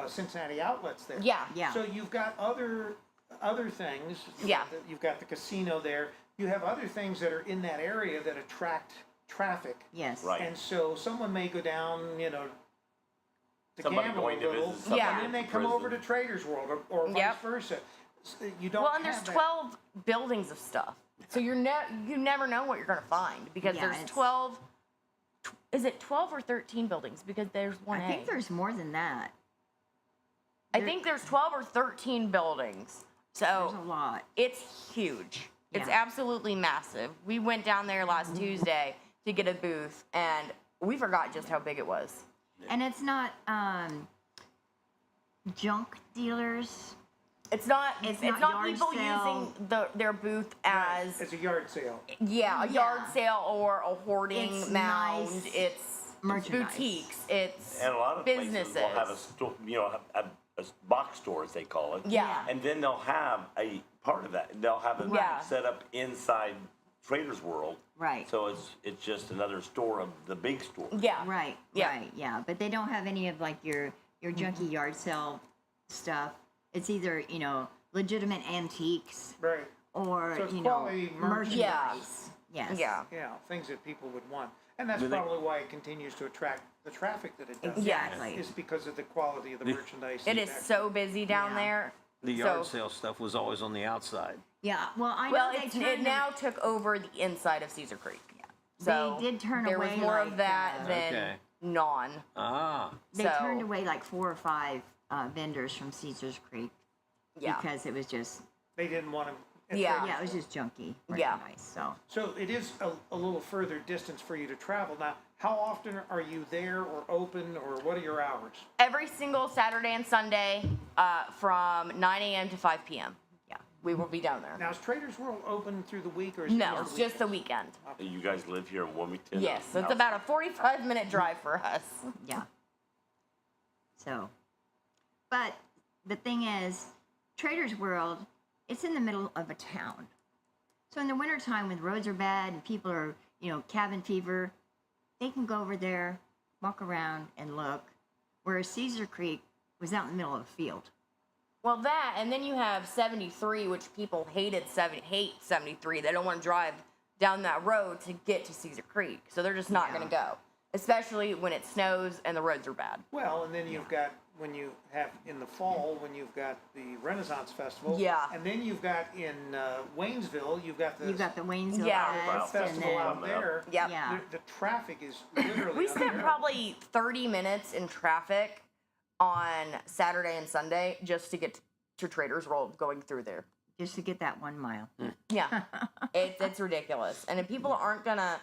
Cincinnati Outlets there. Yeah. Yeah. So you've got other things. Yeah. You've got the casino there. You have other things that are in that area that attract traffic. Yes. Right. And so someone may go down, you know, to Somebody gamble going a to little, visit somebody Yeah. and then they from come over to prison. Trader's World or vice Yep. versa. You don't Well, and there's have that. 12 buildings of stuff. So you never know what you're going to find because Yeah, there's it's- 12. Is it 12 or 13 buildings? Because there's one. I think there's more than that. I think there's 12 or 13 buildings. There's So a lot. it's huge. It's Yeah. absolutely massive. We went down there last Tuesday to get a booth, and we forgot just how big it was. And it's not junk dealers. It's not. It's It's not not yard people sale. using their booth Right. as It's a yard sale. a yard Yeah. sale or a hoarding It's mound. nice It's merchandise. boutiques. It's And a lot of businesses. places will have a store, you know, a box store, as they call it. Yeah. And then they'll have a part of that. They'll have it Yeah. set up inside Trader's World. Right. So it's just another store of the big store. Yeah. Right. Yeah. Right. Yeah. But they don't have any of like your junky yard sale stuff. It's either, you know, legitimate antiques Right. or, So it's you know, quality merchandise. merchandise. Yes. Yeah. Yeah, things that people would want. And that's Do they- probably why it continues to attract the traffic that it does. Exactly. Is because of the quality of the merchandise. It is so busy down Yeah. there. The yard So- sale stuff was always on the outside. Yeah. Well, I know Well, they it turned now took over the inside of Cedar Creek. Yeah. So They did turn there away was more like, of that than Okay. non. Ah, They so- turned away like 4 or 5 vendors from Caesar's Creek Yeah. because it was just They didn't want to. Yeah. yeah, it was just junky Yeah. merchandise. So So it is a little further distance for you to travel. Now, how often are you there or open, or what are your hours? Every single Saturday and Sunday from 9 a.m. to 5 p.m. Yeah, we will be down there. Now, is Trader's World open through the week, or is No, it it's just the weekend. You guys live here in Wilmington? Yes, so it's about a 45-minute drive for us. yeah. So, but the thing is, Trader's World, it's in the middle of a town. So in the wintertime when the roads are bad and people are, you know, cabin fever, they can go over there, walk around and look. Whereas Cedar Creek was out in the middle of a field. Well, that, and then you have 73, which people hate 73. They don't want to drive down that road to get to Cedar Creek, so they're just not Yeah. going to go, especially when it snows and the roads are bad. Well, and then you've got, when you have in the fall, when you've got the Renaissance Festival. Yeah. And then you've got in Waynesville, you've got the You've got the Waynesville Yeah. Fest, and festival then out there. Yep. Yeah. The traffic is literally. We spent unreal. probably 30 minutes in traffic on Saturday and Sunday just to get to Trader's World going through there. just to get that 1 mile. Yeah, it's ridiculous. And if people aren't gonna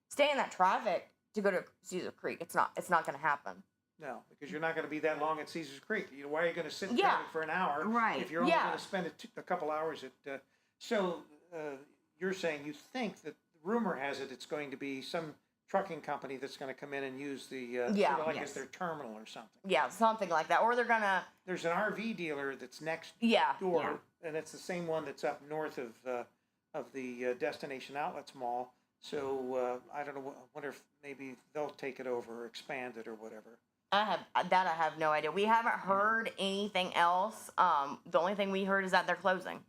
stay in that traffic to go to Cedar Creek, it's not gonna happen. No, because you're not going to be that long at Caesar's Creek. You know, why are you going to sit in Yeah. traffic for an hour Right. if you're only Yeah. going to spend a couple hours at? So you're saying you think that rumor has it it's going to be some trucking company that's going to come in and use the Yeah. sort of like Yes. as their terminal or something. Yeah, something like that. Or they're gonna, There's an RV dealer that's next yeah, door, Yeah. and it's the same one that's up north of the Destination Outlets Mall. So I don't know. I wonder if maybe they'll take it over or expand it or whatever. I have no idea. We haven't heard anything else. The only thing we heard is that they're closing,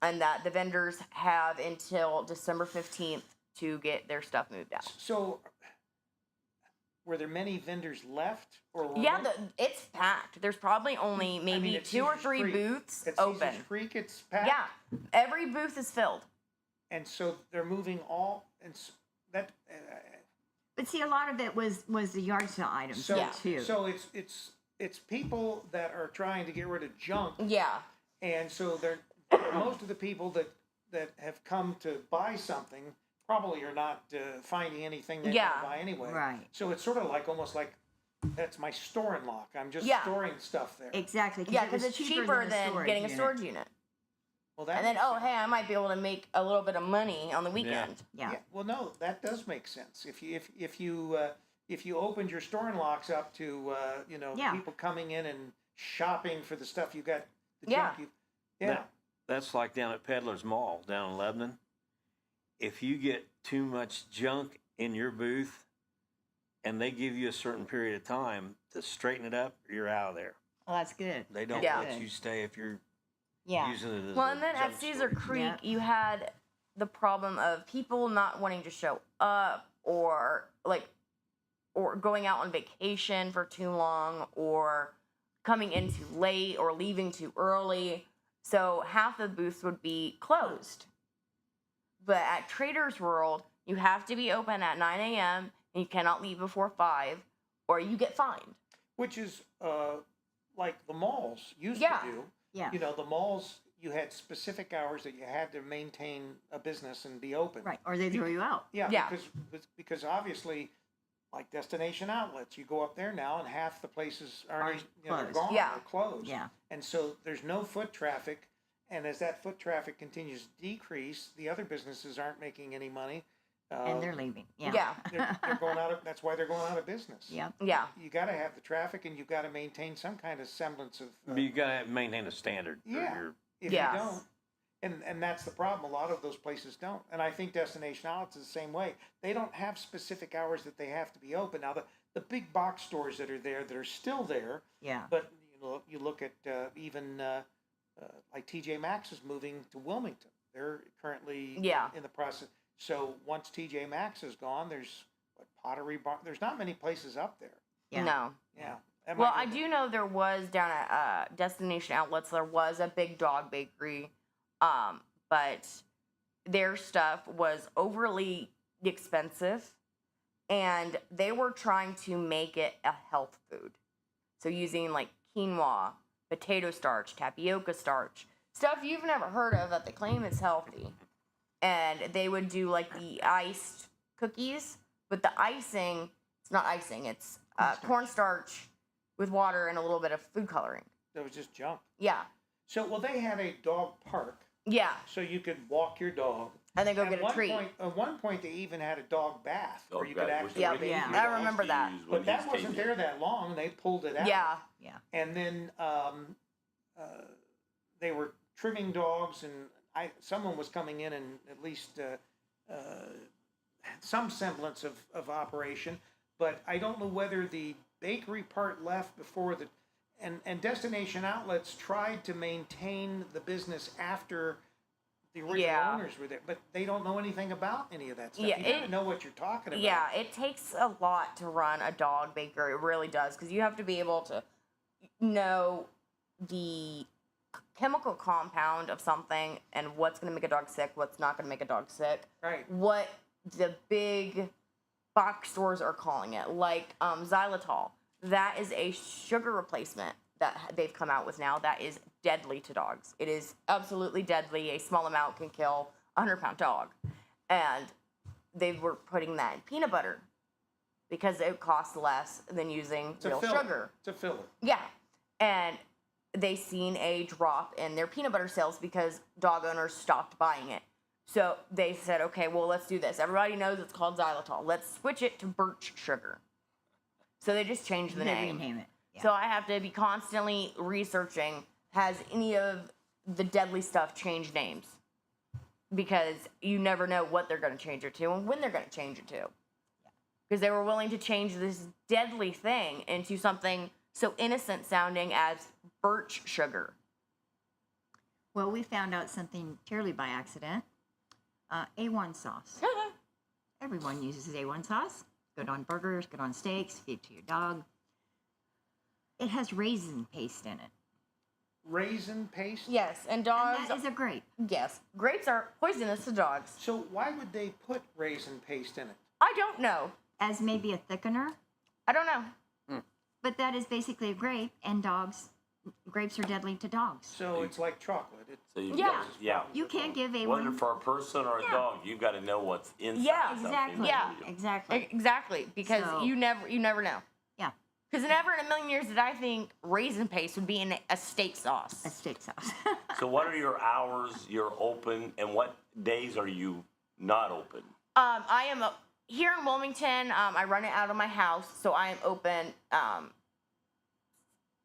and that the vendors have until December 15th to get their stuff moved out. So were there many vendors left, or were Yeah, it's packed. There's probably only maybe at 2 or Caesar's 3 Creek- booths at open. Caesar's Creek? It's packed. Yeah, every booth is filled. And so they're moving all, and that. But see, a lot of it was the yard sale items So Yeah. too. so it's people that are trying to get rid of junk, Yeah, and so they're most of the people that have come to buy something probably are not finding anything they Yeah. want to buy anyway. Right. So it's sort of like almost like that's my store and lock. I'm just Yeah. storing stuff there. Exactly. yeah, it was because it's cheaper than getting a unit. storage unit. Well, that And then, makes oh, sense. hey, I might be able to make a little bit of money on the weekend. Yeah. Well, no, that does make sense. If you opened your store and locks up to Yeah. people coming in and shopping for the stuff you got, the Yeah. junk you, yeah. That's like down at Peddler's Mall down in Lebanon. If you get too much junk in your booth and they give you a certain period of time to straighten it up, you're out of there. Well, that's good. They don't Yeah. let you stay if you're Yeah. using it as Well, a and then at junk Caesar store. Creek, Yeah. you had the problem of people not wanting to show up, or going out on vacation for too long, or coming in too late, or leaving too early. So half the booths would be closed. But at Trader's World, you have to be open at 9 a.m. and you cannot leave before 5, or you get fined. Which is like the malls used Yeah. to do. Yeah. You know, the malls, you had specific hours that you had to maintain a business and be open. Right. Or they throw you out. Yeah, Yeah. because obviously, like Destination Outlets, you go up there now and half the places Are aren't, they're closed. gone, Yeah. they're closed. Yeah. And so there's no foot traffic, and as that foot traffic continues to decrease, the other businesses aren't making any money. And they're leaving. Yeah. Yeah. they're going out of, that's why they're going out of business. Yep. Yeah. You gotta have the traffic and you gotta maintain some kind of semblance of. But you gotta maintain a standard. for Yeah. your- If Yes. you don't, and that's the problem. A lot of those places don't. And I think Destination Outlets is the same way. They don't have specific hours that they have to be open. Now the big box stores that are there that are still there, Yeah. but you look at even like TJ Maxx is moving to Wilmington. They're currently Yeah. in the process. So once TJ Maxx is gone, there's Pottery Barn. There's not many places up there. Yeah. No. Yeah. That Well, might I be- do know there was down at Destination Outlets, there was a big dog bakery, but their stuff was overly expensive, and they were trying to make it a health food. So using like quinoa, potato starch, tapioca starch, stuff you've never heard of that they claim is healthy. And they would do like the iced cookies, but the icing, it's not icing, it's cornstarch with water and a little bit of food coloring. That was just junk. Yeah. So well, they had a dog park, Yeah. so you could walk your dog. And then go get a one treat. At one point, they even had a dog bath where you Dog could bath was actually. Yeah, what bathe yeah. your I dog. remember that. But that wasn't there that long. They pulled it out. Yeah. Yeah. And then they were trimming dogs, and someone was coming in and at least had some semblance of operation. But I don't know whether the bakery part left before the. And Destination Outlets tried to maintain the business after the original Yeah. owners were there, but they don't know anything about any of that stuff. Yeah, You gotta it- know what you're talking about. Yeah, it takes a lot to run a dog bakery. It really does, because you have to be able to know the chemical compound of something and what's going to make a dog sick, what's not going to make a dog sick, Right. what the big box stores are calling it, like xylitol. That is a sugar replacement that they've come out with now that is deadly to dogs. It is absolutely deadly. A small amount can kill a 100-pound dog. And they were putting that in peanut butter. because it costs less than using It's a real filler. sugar. It's a filler. Yeah. And they seen a drop in their peanut butter sales because dog owners stopped buying it. So they said, okay, well, let's do this. Everybody knows it's called xylitol. Let's switch it to birch sugar. So they just changed the They name. rename it. Yeah. So I have to be constantly researching, has any of the deadly stuff changed names? Because you never know what they're going to change it to and when they're going to change it to. Because they were willing to change this deadly thing into something so innocent sounding as birch sugar. Well, we found out something purely by accident. A1 sauce. Everyone uses A1 sauce. Good on burgers, good on steaks, feed to your dog. It has raisin paste in it. Raisin paste? Yes, and And dogs. that is a grape. Yes, grapes are poisonous to dogs. So why would they put raisin paste in it? I don't know. As maybe a thickener, I don't know. but that is basically a grape, and grapes are deadly to dogs. So it's like chocolate. So you Yeah. yeah. You can't give Whether A1. for a person or a Yeah. dog, you got to know what's inside. Yeah. something. Exactly. Yeah. Exactly. Exactly, because So- you never know. Yeah. Because never in a million years did I think raisin paste would be in a steak sauce. A steak sauce. So what are your hours you're open, and what days are you not open? I am here in Wilmington. I run it out of my house, so I am open.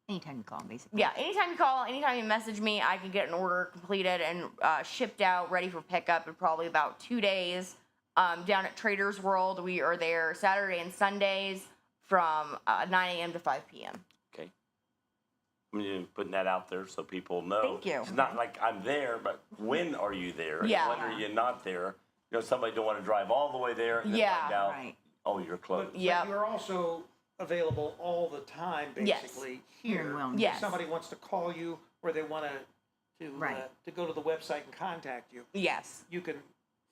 Anytime you call, basically. Yeah, anytime you call, anytime you message me, I can get an order completed and shipped out, ready for pickup in probably about 2 days. Down at Traders World, we are there Saturday and Sundays from 9 a.m. to 5 p.m. Okay. I'm just putting that out there so people know. Thank you. It's not like I'm there, but when are you there? And Yeah. when are you not there? You know, somebody don't want to drive all the way there and then Yeah. find out, Right. oh, you're closed. But Yep. you're also available all the time, Yes. basically, Here in here. Wilmington. Yes. If somebody wants to call you or they want to Right. to go to the website and contact you, Yes. you can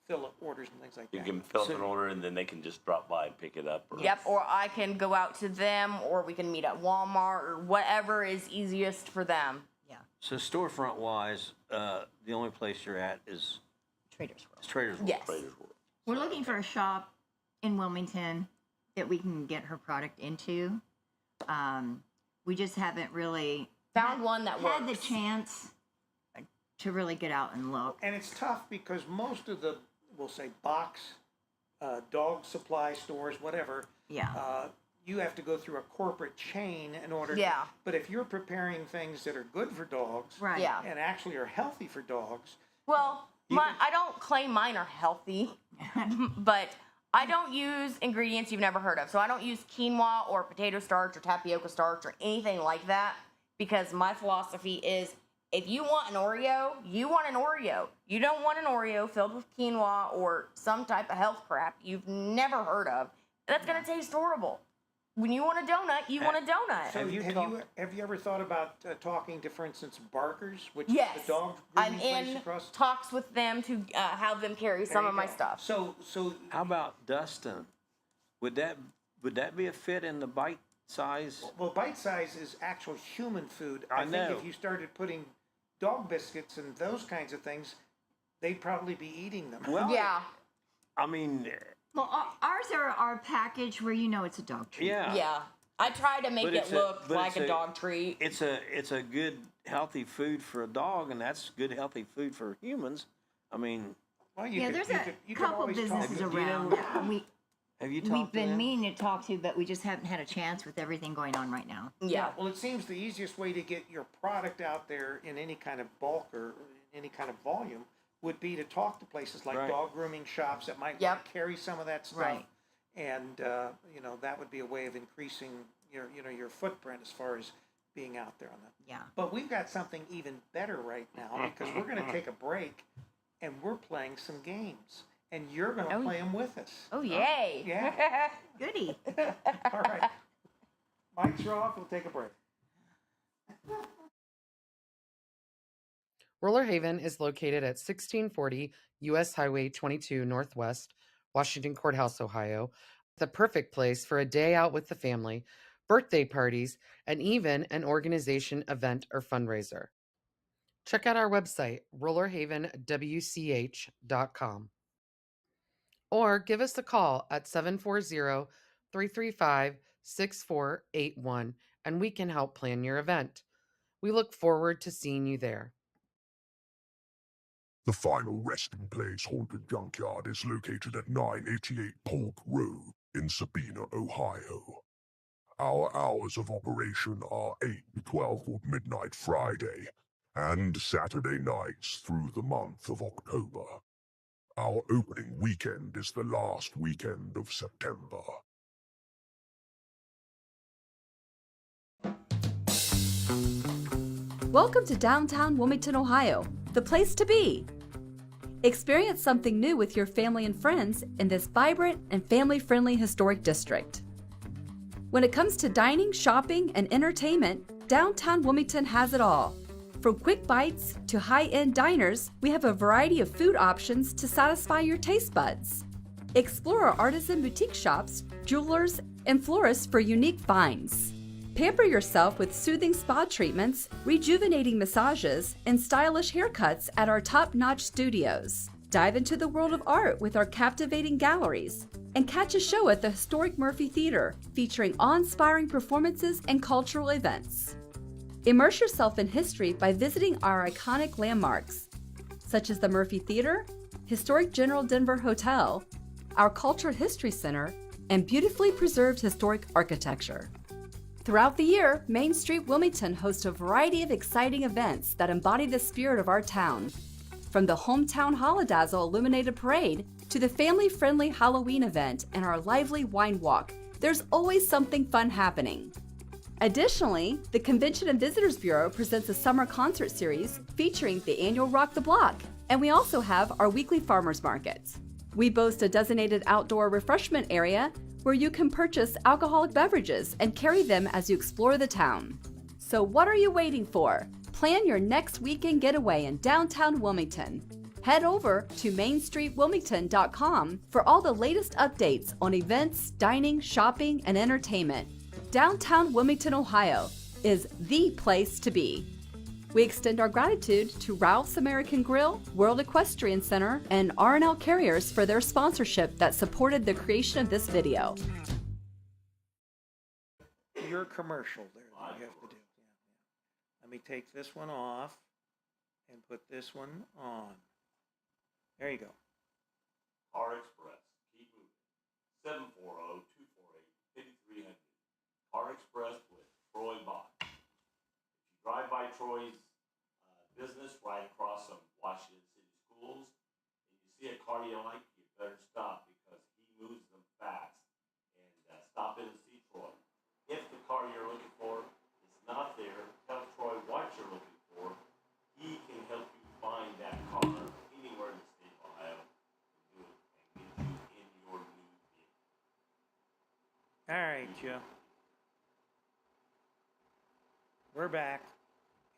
fill up orders and things like You that. can fill up an order and then they can just drop by and pick it up. Or, Yep, or I can go out to them, or we can meet at Walmart, or whatever is easiest for them. Yeah. So storefront wise, the only place you're at is Traders World. Traders World. Yes. Traders World. We're looking for a shop in Wilmington that we can get her product into. We just haven't really Found one that had the works. chance to really get out and look. And it's tough because most of the, we'll say, box, dog supply stores, whatever, Yeah. you have to go through a corporate chain in order Yeah. to, but if you're preparing things that are good for dogs Right. Yeah. and actually are healthy for dogs, Well, You can- I don't claim mine are healthy, but I don't use ingredients you've never heard of. So I don't use quinoa or potato starch or tapioca starch or anything like that, because my philosophy is if you want an Oreo, you want an Oreo. You don't want an Oreo filled with quinoa or some type of health crap you've never heard of. That's going to taste horrible. When you want a donut, you want a donut. so Have you have you ever thought about talking to, for instance, Barker's, which Yes. is the dog I'm grooming place in across? talks with them to have them carry There some you of my go. stuff. So How about Dustin? Would that be a fit in the bite size? well, bite size is actual human food. I think know. if you started putting dog biscuits and those kinds of things, they'd probably be eating them. Well, Yeah. I mean, Well, ours are packaged where you know it's a dog treat. yeah. Yeah. I try to make But it it's look but like it's a dog treat. It's a good healthy food for a dog, and that's good healthy food for humans. I mean, Well, you Yeah, could, there's you a could, you could couple always talk businesses to- Do you know- around. have you talked We've to been them? meaning to talk to, but we just haven't had a chance with everything going on right now. Yeah. Well, it seems the easiest way to get your product out there in any kind of bulk or any kind of volume would be to talk to places like Right. dog grooming shops that might Yep. want to carry some of that stuff. Right. And, that would be a way of increasing your footprint as far as being out there on that. Yeah. But we've got something even better right now because we're going to take a break and we're playing some games. And you're going to play them with us. Oh, yay. Yeah. Goody. All right. Mics are off. We'll take a break. Roller Haven is located at 1640 U.S. Highway 22 Northwest, Washington Courthouse, Ohio, the perfect place for a day out with the family, birthday parties, and even an organization, event, or fundraiser. Check out our website, rollerhavenwch.com, or give us a call at 740 335 6481 and we can help plan your event. We look forward to seeing you there. The final resting place haunted junkyard is located at 988 Polk Road in Sabina, Ohio. Our hours of operation are 8 to 12 on midnight Friday and Saturday nights through the month of October. Our opening weekend is the last weekend of September. Welcome to downtown Wilmington, Ohio, the place to be. Experience something new with your family and friends in this vibrant and family-friendly historic district. When it comes to dining, shopping, and entertainment, downtown Wilmington has it all. From quick bites to high-end diners, we have a variety of food options to satisfy your taste buds. Explore our artisan boutique shops, jewelers, and florists for unique finds. Pamper yourself with soothing spa treatments, rejuvenating massages, and stylish haircuts at our top-notch studios. Dive into the world of art with our captivating galleries. And catch a show at the historic Murphy Theater, featuring awe-inspiring performances and cultural events. Immerse yourself in history by visiting our iconic landmarks, such as the Murphy Theater, historic General Denver Hotel, our Cultural History Center, and beautifully preserved historic architecture. Throughout the year, Main Street Wilmington hosts a variety of exciting events that embody the spirit of our town. From the Hometown Holodazzle Illuminated Parade to the family-friendly Halloween event and our lively wine walk, there's always something fun happening. Additionally, the Convention and Visitors Bureau presents a summer concert series featuring the annual Rock the Block, and we also have our weekly farmers markets. We boast a designated outdoor refreshment area where you can purchase alcoholic beverages and carry them as you explore the town. So what are you waiting for? Plan your next weekend getaway in downtown Wilmington. Head over to mainstreetwilmington.com for all the latest updates on events, dining, shopping, and entertainment. Downtown Wilmington, Ohio is the place to be. We extend our gratitude to Ralph's American Grill, World Equestrian Center, and R&L Carriers for their sponsorship that supported the creation of this video. Your commercial there that you have to do. Yeah. Let me take this one off and put this one on. There you go. Car Express. Keep moving. 740-248-5300. Car Express with Troy Bott. If you drive by Troy's business right across from Washington City Schools, and you see a car you like, you better stop because he moves them fast. And stop in and see Troy. If the car you're looking for is not there, tell Troy what you're looking for. He can help you find that car anywhere in the state of Ohio and do it and get you in your new vehicle. All right, Joe. We're back,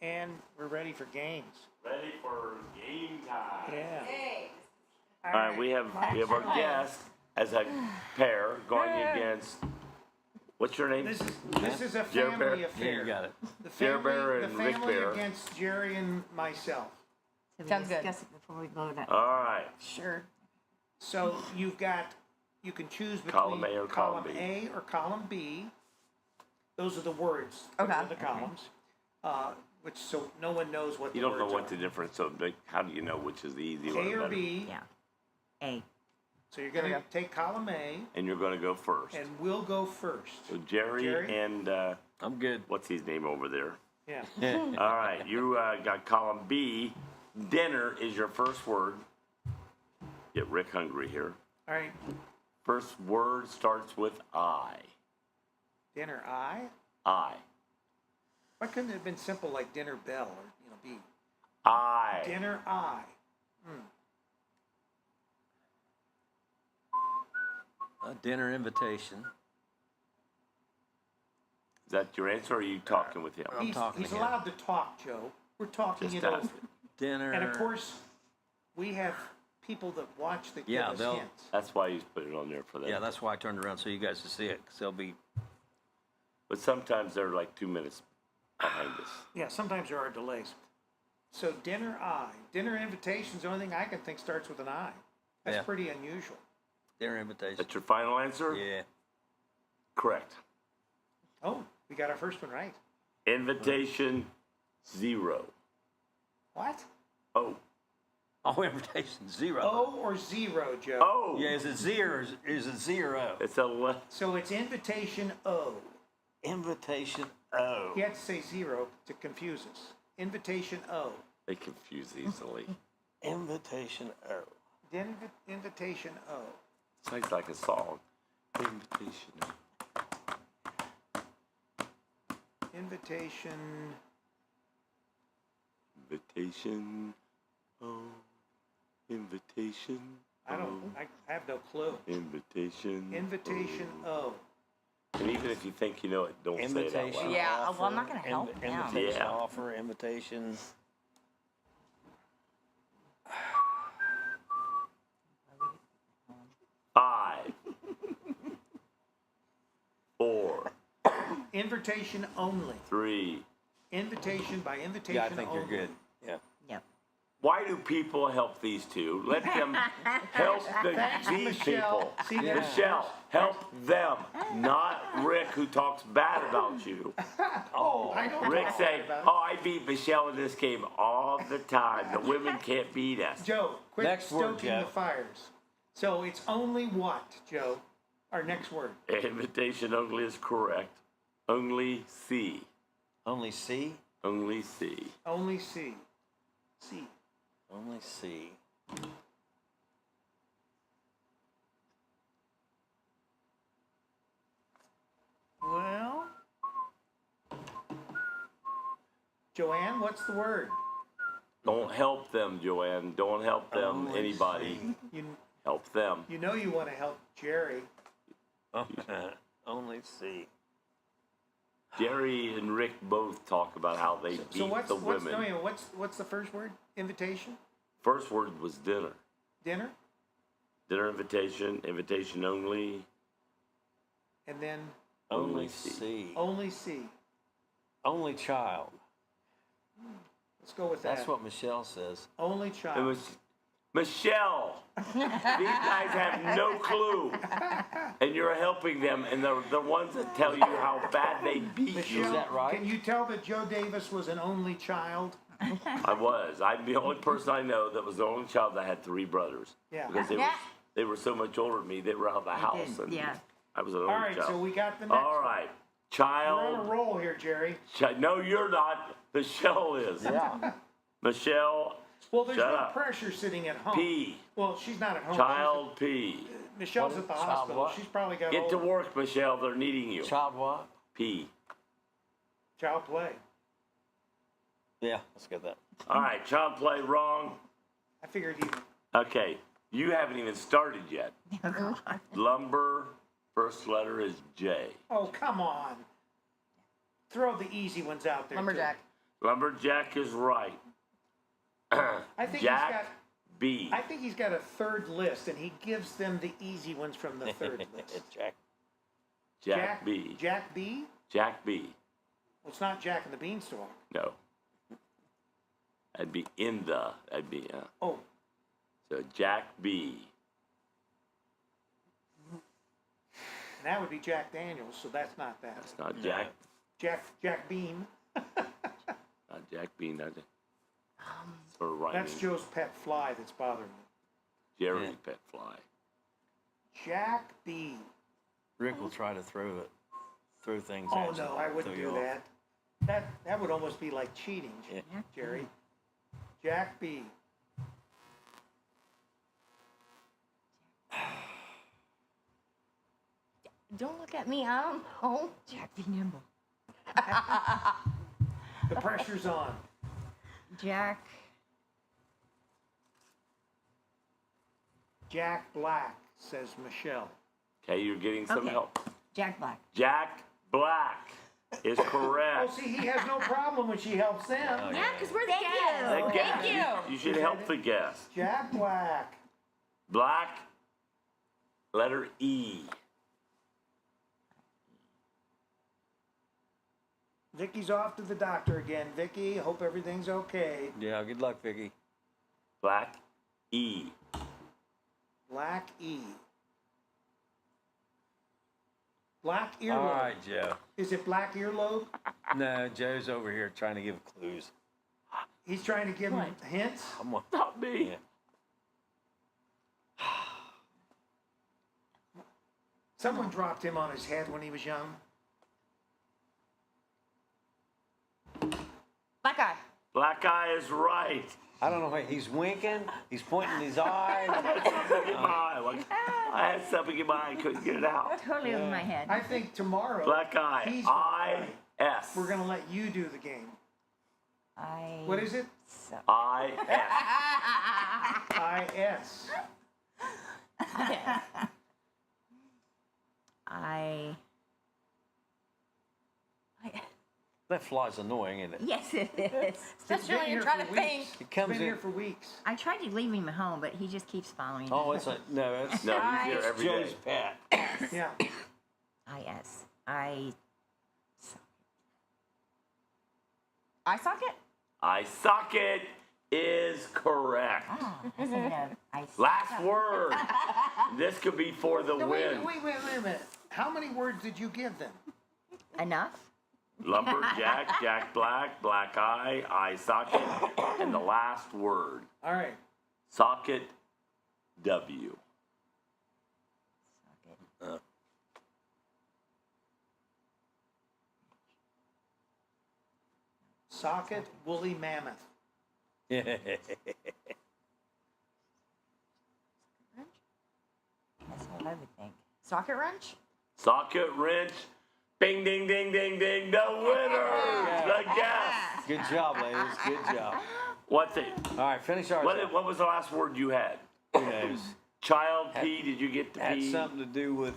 and we're ready for games. Ready for game time. Yeah. All right, we have our guest as a pair going against. What's your name? This is a Jerry family Bear? affair. Yeah, you got it. The Jerry family, Bear the and Rick family Bear. against Jerry and myself. So we Sounds good. discuss it before we vote it. All right. Sure. So you can choose between Column A or column B. A or column B. Those are the words. Okay. Those are the columns. Which so no one knows what You the don't know words what are. the difference. So how do you know which is the easy one? A or better? B. Yeah. A. So you're going to take column A, And you're going to go first. and we'll go first. So Jerry and I'm good. what's his name over there? Yeah. All right, you got column B. Dinner is your first word. Get Rick hungry here. All right. First word starts with I. Dinner I. I. Why couldn't it have been simple like dinner bell or B? I. Dinner I. A dinner invitation. Is that your answer, or are you talking with him? I'm talking He's to him. allowed to talk, Joe. We're talking Just it over. ask. Dinner. And of course, we have people that watch that Yeah, give us they'll- hints. That's why he's put it on there for that. Yeah, that's why I turned around so you guys could see it. Because they'll be. But sometimes they're like 2 minutes behind us. Yeah, sometimes there are delays. So dinner I. Dinner invitation's the only thing I can think starts with an I. That's Yeah. pretty unusual. Dinner invitation. That's your final answer? Yeah. Correct. Oh, we got our first one right. Invitation, 0. What? Oh. Oh, invitation 0. O or 0, Joe? Oh. Yeah, is it 0 or is it 0? It's a So it's invitation O. Invitation O. You have to say 0 to confuse us. Invitation O. They confuse easily. Invitation O. Invitation O. Sounds like a song. Invitation. Invitation. Invitation. Oh. Invitation. I don't. I have no clue. Invitation. Invitation O. And even if you think you know it, don't say it out Invitation. loud. Yeah, Offer, well, I'm not gonna help them. Invitation Yeah. offer, invitation. Five. 4. Invitation only. 3. Invitation by invitation Yeah, I think only. you're good. Yeah. Yep. Why do people help these two? Let them help Thanks, these Michelle. people. See that? Michelle, help them, not Rick, who talks bad about you. Oh, I don't Rick talk saying, about it. "Oh, I beat Michelle in this game all the time. The women can't beat us." Joe, quit Next word, stoking Joe. the fires. So it's only what, Joe? Our next word. Invitation only is correct. Only C. Only C? Only C. Only C. C. Only C. Well, Joanne, what's the word? Don't help them, Joanne. Don't help them. Only Anybody. C. Help them. You know you want to help Jerry. Only C. Jerry and Rick both talk about how they beat So what's the what's women. no, what's the first word? Invitation? First word was dinner. Dinner? Dinner invitation, invitation only. And then Only C. C. only C. Only child. Let's go with that. That's what Michelle says. Only It child. was Michelle. These guys have no clue, and you're helping them, and they're the ones that tell you how bad they beat you. Michelle, that right? Can you tell that Joe Davis was an only child? I was. I'm the only person I know that was the only child that had 3 brothers. Yeah. Because they were so much older than me. They were out of the house, and yeah. I was an All only right, child. so we got the next All one. right, We're on a child. roll here, Jerry. No, you're not. Michelle is. Yeah. Michelle. Well, there's Shut no up. pressure sitting at home. P. Well, she's not at home. Child P. Michelle's What at the is- child hospital. what? She's probably got Get to all work, Michelle. They're needing you. Child what? P. child play. Yeah, let's get that. All right, child play wrong. I figured you. Okay, you haven't even started yet. Lumber, first letter is J. Oh, come on. Throw the easy ones out there. too. Lumberjack. Lumberjack is right. I think Jack he's got. B. I think he's got a third list, and he gives them the easy ones from the third list. Jack. Jack B. Jack B. Jack B. Well, it's not Jack and the Beanstalk. No. That'd be in the. That'd be Oh, so Jack B. and that would be Jack Daniels. So that's not that. That's not Jack. Jack Beam. Not Jack B. Not sort of rhyming. That's Joe's pet fly that's bothering me. Jerry Yeah. Pet Fly. Jack B. Rick will try to throw things Oh at you. no, I wouldn't throw you do off. that. That would almost be like cheating, Yeah. Jerry. Jack B. Don't look at me. I don't know. Jack be nimble. The pressure's on. Jack. Jack Black, says Michelle. Okay, you're getting some Okay. help. Jack Black. Jack Black is Oh, correct. see, he has no problem when she helps them. Oh, Yeah, because we're the Thank you. guests. That guest, Thank you should help the guest. Jack Black. Black, letter E. Vicky's off to the doctor again. Vicky, hope everything's okay. Yeah, good luck, Vicky. Black E. Black E. Black earlobe. All right, Joe. Is it black earlobe? No, Joe's over here trying to give clues. He's trying to give him hints. I'm on. Not me. Yeah. Someone dropped him on his head when he was young. Black eye. Black eye is right. I don't know. He's winking. He's pointing his eye. I had something in my eye, couldn't get it out. Totally over my head. I think tomorrow. Black eye. he's- I-S. We're gonna let you do the game. What is it? I-S. I-S. That fly's annoying, isn't it? Yes, it is. Especially when you're trying to think. It comes Been in. here for weeks. I tried to leave him at home, but he just keeps following me. Oh, it's a no. It's No, he's here every day. Joe's pet. Yeah. I-S. Eye socket? Eye socket is correct. Last word. This could be for the No, win. wait a minute. How many words did you give them? Enough? Lumberjack, Jack Black, black eye socket, and the last word. All right. Socket W. Socket, woolly mammoth. That's what I would think. Socket wrench? Socket wrench. Bing, ding, ding, ding, ding. The winner. The guess. Good job, ladies. Good job. What's it? All right, finish ours. What was the last word you had? Who knows? Child P. Did you get the Had P? something to do with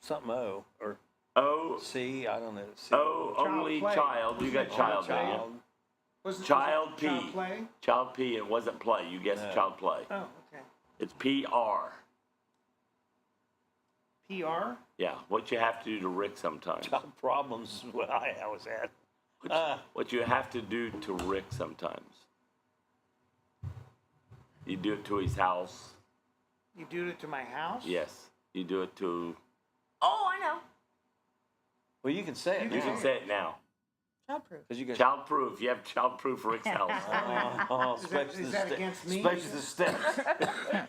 something O or O. C. I don't know. C. O. Only play. child. You got child. didn't you? Was it Child P. Child play? Child P. It wasn't play. You guessed No. child play. Oh, okay. It's PR. PR? Yeah. What you have to do to Rick sometimes. Child problems is what I always had. What you have to do to Rick sometimes. You do it to his house. You do it to my house? Yes. You do it to. Oh, I know. Well, you can say it. You can say it now. Childproof. Because you got. Child proof. You have child proof Rick's house. Especially is the that against me? Especially the steps.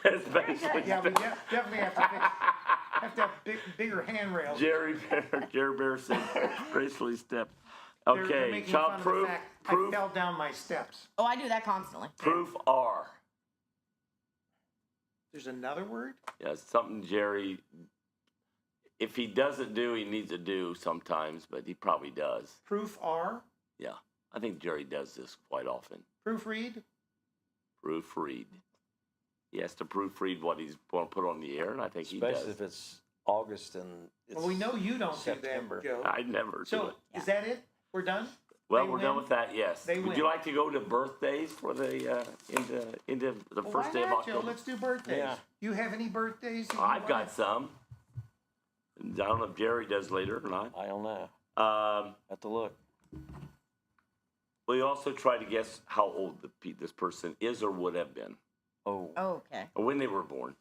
Especially Yeah, we definitely have to have bigger handrails. Jerry Bear said gracefully step. They're Okay, making fun child of the proof. fact Proof. I fell down my steps. Oh, I do that constantly. Proof R. There's another word? Yeah, it's something Jerry. If he doesn't do, he needs to do sometimes, but he probably does. Proof R? Yeah, I think Jerry does this quite often. Proofread? Proofread. He has to proofread what he's going to put on the air, and I think he Especially does. if it's August and it's Well, we know you don't September. do that, Joe. I never do So, it. is that it? We're done? Well, They we're done win? with that. Yes. They Would win. you like to go to birthdays for the into the Well, first why day of not, October? Joe? Let's do birthdays. Yeah. You have any birthdays? that you I've wanna- got some. I don't know if Jerry does later or not. I don't know. Have to look. We also try to guess how old this person is or would have been, Oh. Oh, okay. or when they were born.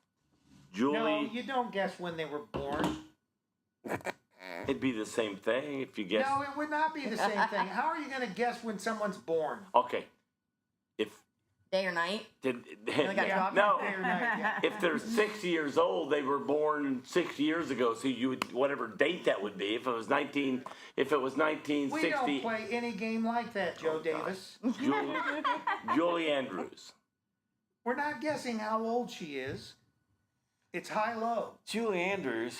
Julie, No, you don't guess when they were born. it'd be the same thing if you guess. No, it would not be the same thing. How are you going to guess when someone's born? Okay, if Day or night? did Only got Yeah, dropped? no, day or night, yeah. if they're 6 years old, they were born 6 years ago. So you would whatever date that would be. If it was 1960. We don't play any game like that, Joe Davis. Julie Andrews. We're not guessing how old she is. It's high-low. Julie Andrews.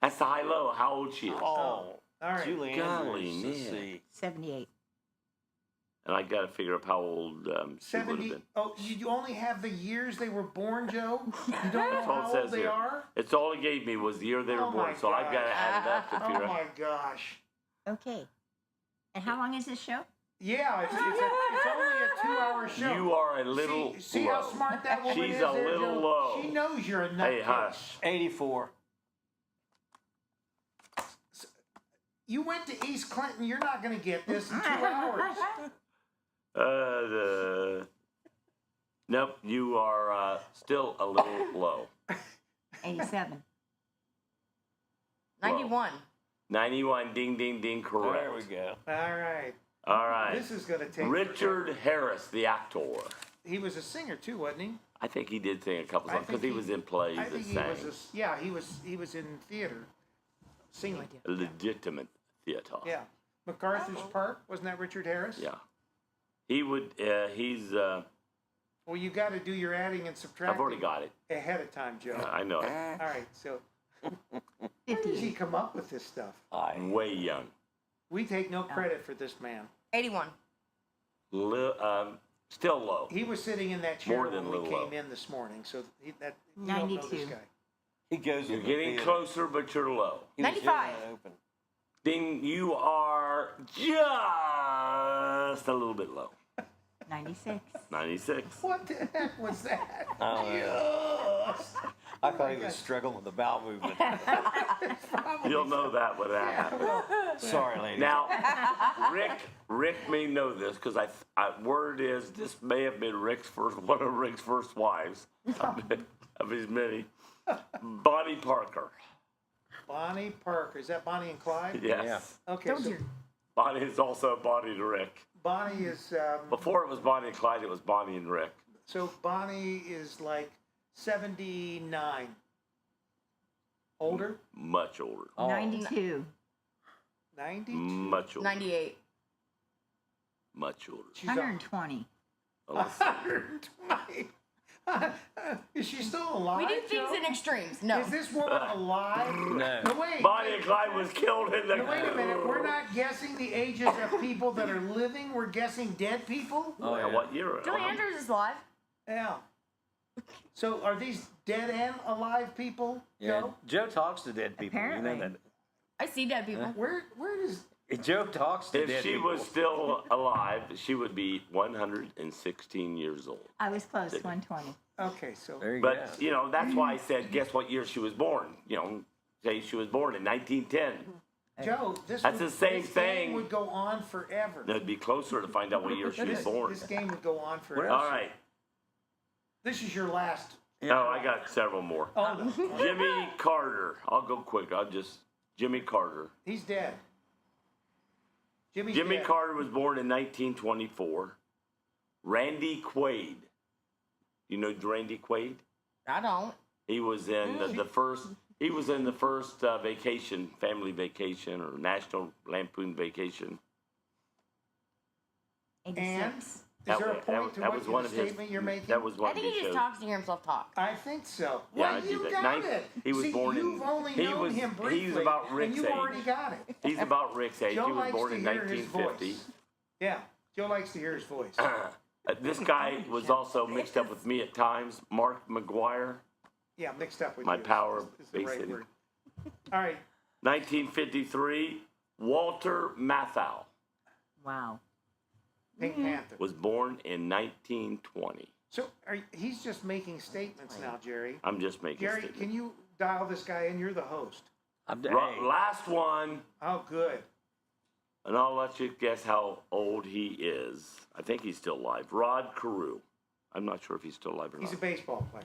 That's the high low. How old she is. Oh. All right. Julie Golly, Andrews. Let's man. see. 78. And I got to figure out how old she would have 70. been. Oh, you only have the years they were born, Joe? You don't know That's all how it says old they here. are? It's all it gave me was the year they were Oh born. my So I've got to gosh. add it up to Oh figure out. my gosh. Okay. And how long is this show? Yeah, it's only a 2-hour show. You are a little See low. how smart that woman She's is a there, little Joe? low. She knows you're a nutcase. Hey, hush. 84. You went to East Clinton. You're not going to get this in 2 hours. Nope, you are still a little low. 87. 91. 91. Ding, ding, ding. Correct. There we go. All right. All right. This is going to take Richard forever. Harris, the actor. He was a singer too, wasn't he? I think he did sing a couple I songs because think he was in plays I that think he sang. was. He was in theater, singing. Legitimate theater. Yeah. MacArthur's Park, wasn't that Richard Harris? Yeah. He would. He's. Well, you got to do your adding and subtracting. I've already got it. Ahead of time, Joe. I know it. All right. So, where does he come up with this stuff? I'm way young. We take no credit for this man. 81. Still low. He was sitting in that chair More than when we little came in this morning. So you don't know 92. this guy. He goes. You're in the getting theater. closer, but you're low. He was 95. hearing it open. Ding, you are just a little bit low. 96. 96. What the heck was that? I don't know. I thought he was struggling with the bowel movement. You'll know that when that happens. Sorry, ladies. Now, Rick may know this because word is this may have been one of Rick's first wives of his many. Bonnie Parker. Bonnie Parker. Is that Bonnie and Clyde? Yes. Okay. Those So are Bonnie is also Bonnie to Rick. Bonnie is. Before it was Bonnie and Clyde, it was Bonnie and Rick. So Bonnie is like 79. Older? Much older. Oh. 92. 92. Much older. 98. Much older. She's 120. 120. Is she still alive? We do things Joe? in extremes. No. Is this woman alive? No. Wait. Bonnie and Clyde was killed in the. No, wait a minute. We're not guessing the ages of people that are living. We're guessing dead people? Oh, yeah. What year? Joe Andrews is live. Yeah. So are these dead and alive people, Yeah. Joe? Joe talks to dead people. Apparently. You know I see dead people. Where does... that. Joe talks to If dead she people. was still alive, she would be 116 years old. I was close, 120. Okay, so... There you But, go. you know, that's why I said, guess what year she was born? You know, say she was born in 1910. Joe, this That's would, the same this thing. game would go on forever. That'd be closer to find out what year she was born. This game would go on forever. All right. This is your last... No, I got several more. Oh, no. Jimmy Carter. I'll go quick. Jimmy Carter. He's dead. Jimmy Jimmy Carter was born in 1924. Randy Quaid. You know Randy Quaid? I don't. He was in the first. He was in the first vacation, family vacation, or National Lampoon Vacation. 86. Is there a point to what the statement you're making? That was one I of think his he just shows. talks to hear himself talk. I think so. Yeah, I Well, do you that. got it. He was See, born in- you've only he known was- him he's briefly, about Rick's and you age. already got it. He's about Rick's age. Joe He was likes born to in hear his 1950. voice. Yeah, Joe likes to hear his voice. This guy was also mixed up with me at times. Mark McGuire, Yeah, mixed up with My you. power is the right basically. word. All right, 1953. Walter Matthau Wow. Pink Panther. was born in 1920. So he's just making statements now, Jerry. I'm just making Jerry, statements. can you dial this guy in? You're the host. Hey. Last one, Oh, good. and I'll let you guess how old he is. I think he's still alive. Rod Carew. I'm not sure if he's still alive or He's a not. baseball player.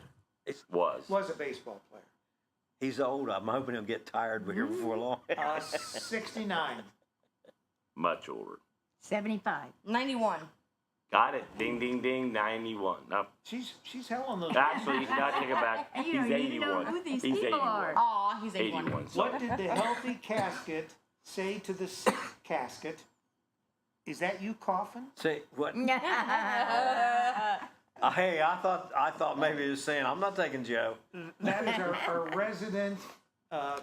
Was a baseball player. He's old. I'm hoping he'll get tired here before long. 69. Much older. 75. 91. Got it. Ding, ding, ding. 91. Now, She's hell on those. actually, now take it back. And He's you don't even 81. know who these He's people 81. are. Aw, he's 81. 81. So. What did the healthy casket say to the sick casket? Is that you coughing? Say what? Hey, I thought maybe he was saying I'm not taking Joe. That is our resident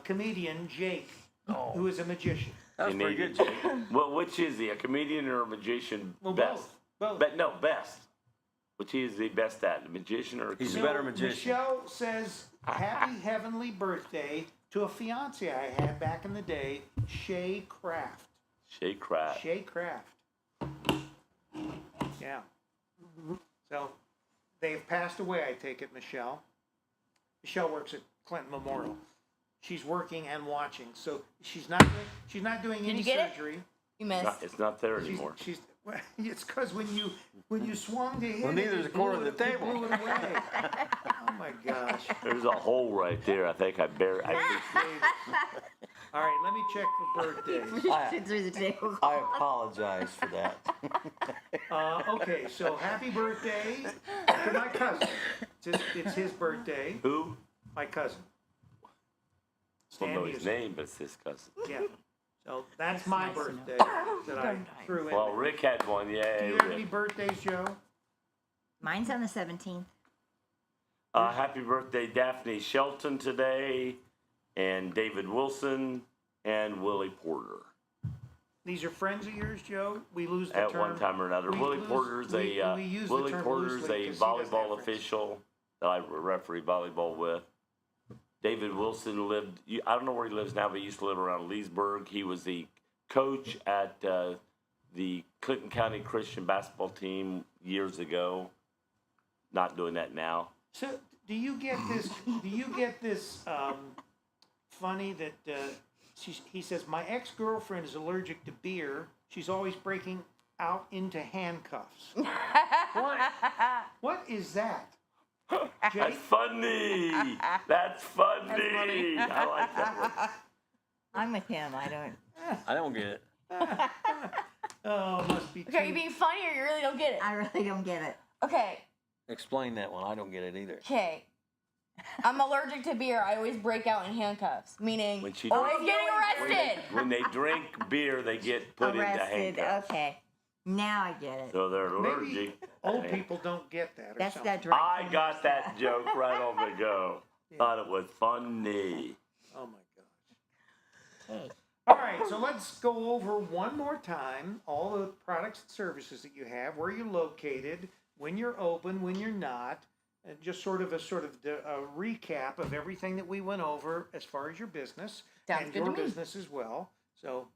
comedian, Jake, who is a magician. That was pretty good, Jake. Well, which is he? A comedian or a magician? Well, best. both. But no, best. Which he is the best at? A magician or a He's a comedian? better magician. Michelle says, happy heavenly birthday to a fiance I had back in the day, Shay Kraft. Shay Kraft. Shay Kraft. Yeah. So they've passed away, I take it, Michelle. Michelle works at Clinton Memorial. She's working and watching, so she's not doing any you get it? surgery. You missed. It's not there anymore. Well, it's because when you swung to hit Well, it, neither's it a corner blew of the it- it table. blew it away. Oh my gosh. There's a hole right there. I think I buried. All right, let me check for birthdays. Shit through the table. I apologize for that. Okay, so happy birthday to my cousin. It's his birthday. Who? My cousin. I don't know his Music. name, but it's his cousin. Yeah. So that's my birthday that I threw in. Well, Rick had one. Do Yeah, you have any Rick. birthdays, Joe? Mine's on the 17th. Happy birthday, Daphne Shelton today, and David Wilson, and Willie Porter. These are friends of yours, Joe? We lose the At term. one time or another. Willie Porter's we use the Willie term Porter's loosely a 'cause he doesn't volleyball have friends. official that I referee volleyball with. David Wilson lived. I don't know where he lives now, but he used to live around Leesburg. He was the coach at the Clinton County Christian basketball team years ago. Not doing that now. So do you get this? Funny that he says my ex-girlfriend is allergic to beer. She's always breaking out into handcuffs. What is that? That's Jake? funny. That's funny. I like that one. I'm with him. I don't. I don't get it. Oh, must be. Okay, are too- you being funny or you really don't get it? I really don't get it. Okay, Explain that one. I don't get it either. okay. I'm allergic to beer. I always break out in handcuffs, meaning When she always drinks- getting arrested. When they drink beer, they get put into Arrested. handcuffs. Okay. Now I get it. So they're Maybe allergic. old people don't get that. Or That's something. that drunk. I got that joke right on the go. Thought it was funny. Oh my gosh. Hey. All right, so let's go over one more time all the products and services that you have, where you're located, when you're open, when you're not, and just sort of a recap of everything that we went over as far as your business Sounds and good your to me. business as well. So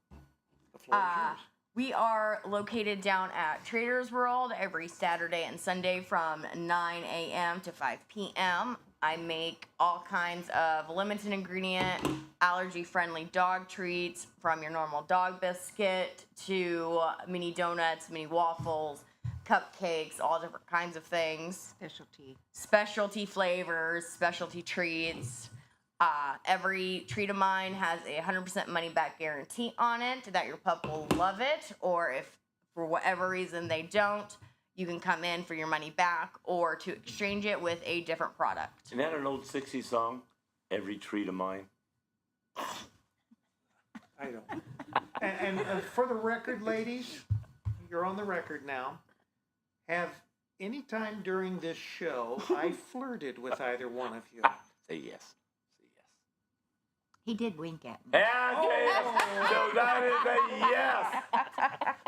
the floor is yours. We are located down at Traders World every Saturday and Sunday from 9 a.m. to 5 p.m. I make all kinds of limited ingredient, allergy-friendly dog treats, from your normal dog biscuit to mini donuts, mini waffles, cupcakes, all different kinds of things. Specialty flavors, specialty treats. Every treat of mine has a 100% money back guarantee on it that your pup will love it, or if for whatever reason they don't, you can come in for your money back or to exchange it with a different product. Isn't that an old 60s song? Every treat of mine. I don't. And for the record, ladies, you're on the record now. Have any time during this show I flirted with either one of you? Say yes. Say yes. He did wink at me. Yeah, okay. So that is a yes.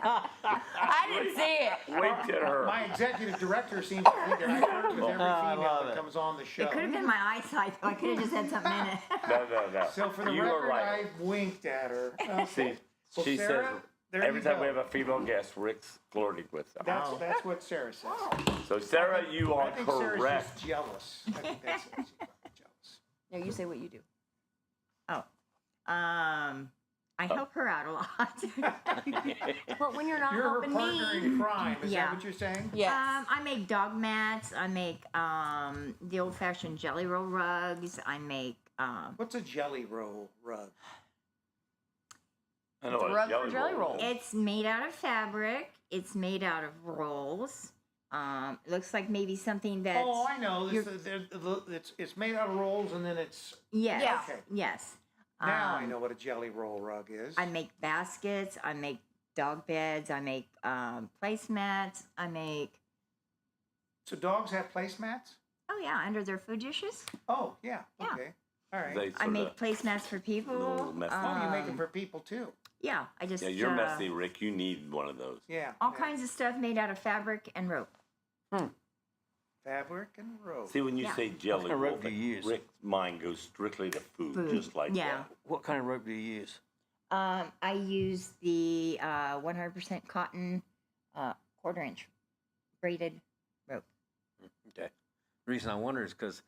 I didn't see it. Wink at her. My executive director seems to think that I flirt with every I female love that it. comes on the show. It could have been my eyesight, though. I could have just had something in it. No. So for the You were record, right. I winked at her. See, Well, she Sarah, says there every you time go. we have a female guest, Rick's flirting with them. That's what Sarah says. So Sarah, you I are think Sarah's correct. just jealous. I think that's it. She's probably jealous. No, you say what you do. I help her out a lot. But when you're not You're her helping partner me. in crime. Is Yeah. that what you're saying? Yes. I make dog mats. I make the old-fashioned jelly roll rugs. I make What's a jelly roll rug? I know It's a what rug for jelly roll rolls. is. It's made out of fabric. It's made out of rolls. Looks like maybe something that's Oh, I know. It's made out of rolls and then it's. yes, Yeah. Okay. yes. Now I know what a jelly roll rug is. I make baskets. I make dog beds. I make placemats. I make So dogs have placemats? under their food dishes. Oh, yeah. Yeah. Okay. All right. They I sorta- make placemats for people. little messy. Oh, you make them for people too. Yeah, I just Yeah, you're messy, Rick. You need one of those. Yeah. all yeah. kinds of stuff made out of fabric and rope. Fabric and rope. See, when you Yeah. say jelly kind of roll, rope do you use? Rick's mind goes strictly to food, Food, just like yeah. that. What kind of rope do you use? I use the 100% cotton quarter-inch braided rope. Okay. The reason I wonder is because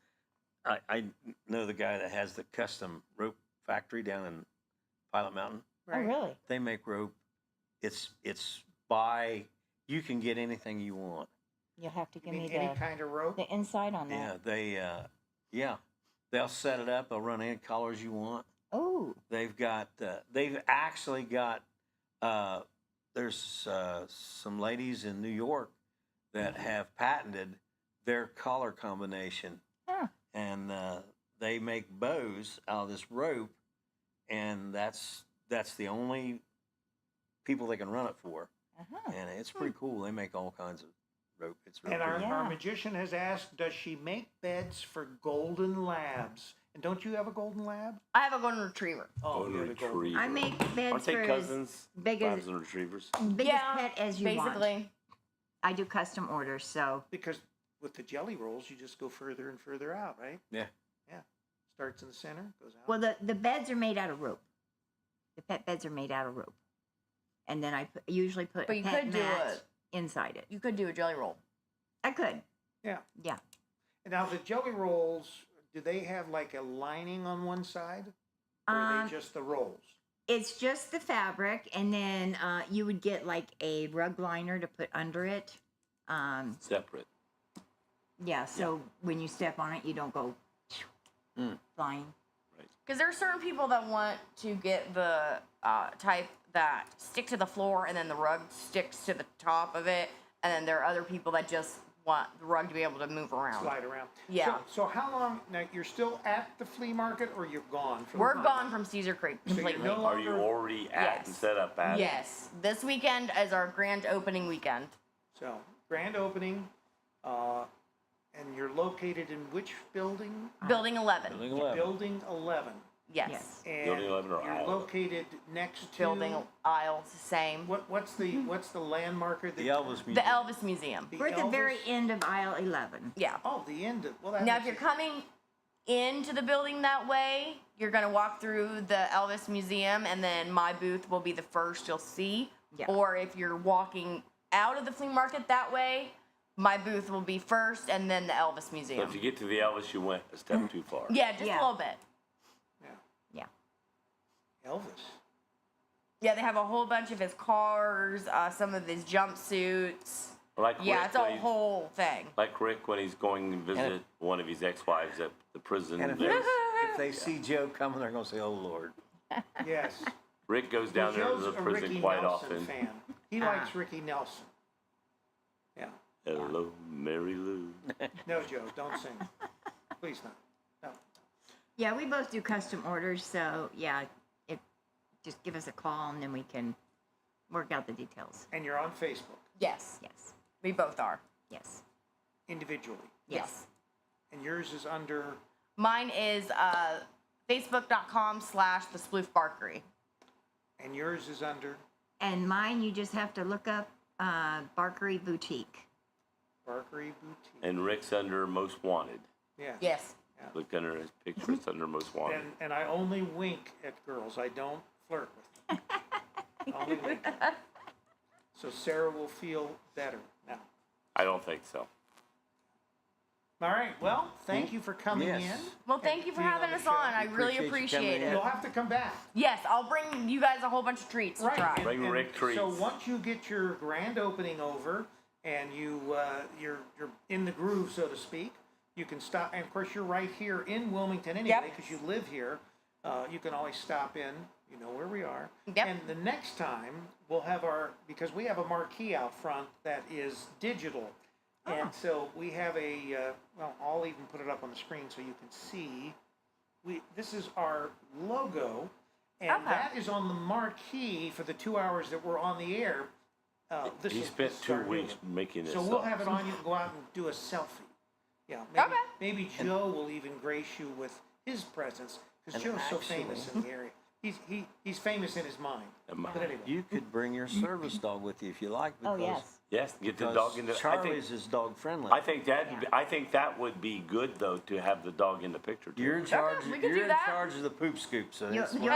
I know the guy that has the custom rope factory down in Pilot Mountain. Oh, really? They make rope. It's you can get anything you want. You'll have to You give mean me any kind of rope? the inside on Yeah, that. they'll set it up. They'll run any colors you want. Oh. They've actually got. There's some ladies in New York that have patented their collar combination, and they make bows out of this rope, and that's the only people they can run it for, and it's pretty cool. They make all kinds of rope. It's really And cool. our magician has asked, does she make beds for golden labs? And don't you have a golden lab? I have a golden retriever. Oh, you have a golden. Retriever. I make beds Aren't they for cousins? big as Labs and retrievers. biggest pet as you basically. want. I do custom orders, so Because with the jelly rolls, you just go further and further out, right? Yeah. Yeah. Starts in the center, goes out. well the beds are made out of rope. The pet beds are made out of rope, and then I usually put But a you pet could do mat inside it. You could do a jelly roll. I could, Yeah. yeah. And now the jelly rolls, do they have like a lining on one side? Or are they just the rolls? It's just the fabric, and then you would get like a rug liner to put under it. Separate. Yeah, so when you step on it, you don't go flying. Because there are certain people that want to get the type that stick to the floor and then the rug sticks to the top of it. And then there are other people that just want the rug to be able to move around. Slide around. Yeah. So how long, now you're still at the flea market or you're gone? From We're the market? gone from Cedar Creek So you're completely. no Are you longer- already at and Yes. set up at? Yes. This weekend is our grand opening weekend. So, grand opening, and you're located in which building? Building 11. Building 11. Building 11. Yes. Yes. And Building 11 or you're aisle? located next to Building aisles, same. what's the landmarker that The Elvis Museum. The Elvis Museum. the We're at the very Elvis- end of aisle 11. Yeah. Oh, the end of well. That Now, if makes you're it- coming into the building that way, you're going to walk through the Elvis Museum, and then my booth will be the first you'll see. Yeah. Or if you're walking out of the flea market that way, my booth will be first, and then the Elvis So Museum. if you get to the Elvis, you went a step too far. Yeah, just Yeah. a little bit. Yeah. Elvis. Yeah, they have a whole bunch of his cars, some of his jumpsuits. Like Yeah, Rick it's a when he's- whole thing. Like Rick when he's going to visit one of his ex-wives at the prison. And if there. they see Joe coming, they're going to say, "Oh Lord." Yes. Rick goes down there to Joe's the a prison Ricky quite Nelson often. fan. He likes Ricky Nelson. Yeah. Hello, Mary Lou. No, Joe, don't sing. Please not. No. Yeah, we both do custom orders, so yeah, just give us a call and then we can work out the details. And you're on Facebook Yes, Yes. we both are. Yes. individually. Yes. And yours is under, Mine is facebook.com/the Sploof Barkery. and yours is under And mine, you just have to look up Barkery Boutique. Barkery Boutique. And Rick's under Most Wanted. Yeah. Yes. Look under his picture. It's under Most Wanted. And I only wink at girls. I don't flirt with them. Only wink. So Sarah will feel better now. I don't think so. All right. Well, thank you for coming Yes. in. Well, thank you for being on having the us show. on. I We really appreciate you appreciate coming it. in. You'll have to come back. Yes, I'll bring you guys a whole bunch of treats to try. and- Bring and Rick treats. So once you get your grand opening over and you're in the groove, so to speak, you can stop. And of course, you're right here in Wilmington anyway, Yep. because you live here. You can always stop in. You know where we are. Yep. And the next time we'll have because we have a marquee out front that is digital. And so we have well, I'll even put it up on the screen so you can see. This is our logo, and Okay. that is on the marquee for the 2 hours that we're on the air. This He is- spent this is 2 our new weeks one. making this So we'll up. have it on. You can go out and do a selfie. Yeah, maybe, Okay. maybe Joe will even grace you with his presence because And Joe's so famous in the area. He's famous in his mind. But anyway, You could bring your service dog with you if you like. Oh, Because, yes. Yes, get the because dog in the. Charlie's is dog friendly. I think that would be good though to have the dog in the picture too. You're in charge. we could You're do in that. charge of the poop scoop, so You, it's you,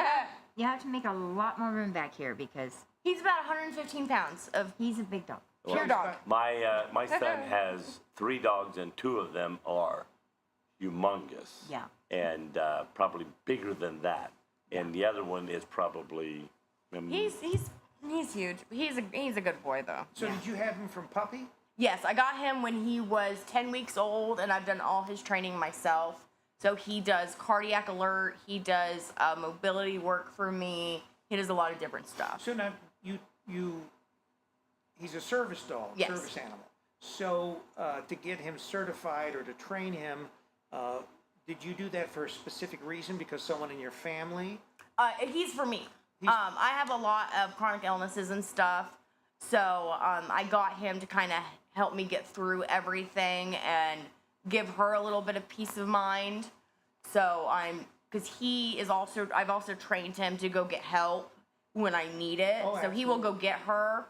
you have to make a lot more room back here because He's about 115 pounds of he's a big dog. pure dog. My son has 3 dogs and 2 of them are humongous. Yeah. And probably bigger than that. And the other one is probably. He's huge. He's a good boy though. so did you have him from puppy? Yes, I got him when he was 10 weeks old, and I've done all his training myself. So he does cardiac alert. He does mobility work for me. He does a lot of different stuff. So now he's a service dog, Yes. service animal. So to get him certified or to train him, did you do that for a specific reason? Because someone in your family? He's for me. I have a lot of chronic illnesses and stuff. So I got him to kind of help me get through everything and give her a little bit of peace of mind. So because I've also trained him to go get help when I need it. Oh, so he will go get her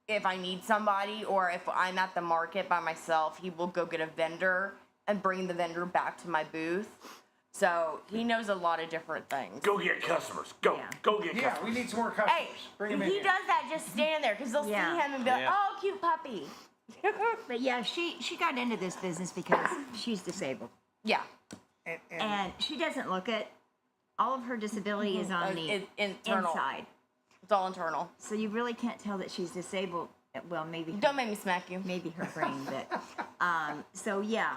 if I need somebody, or if I'm at the market by myself, he will go get a vendor and bring the vendor back to my booth. So he knows a lot of different things. Go get customers. Go get Yeah, customers. we need some more customers. Hey, Bring him in he here. does that just stand there because they'll Yeah. see him and be like, Yeah. "Oh, cute puppy." But yeah, she got into this business because she's disabled. Yeah, And she doesn't look it. All of her disability is on the it's internal. inside. It's all internal. So you really can't tell that she's disabled. Well, maybe Don't make me smack you. maybe her brain, but so yeah.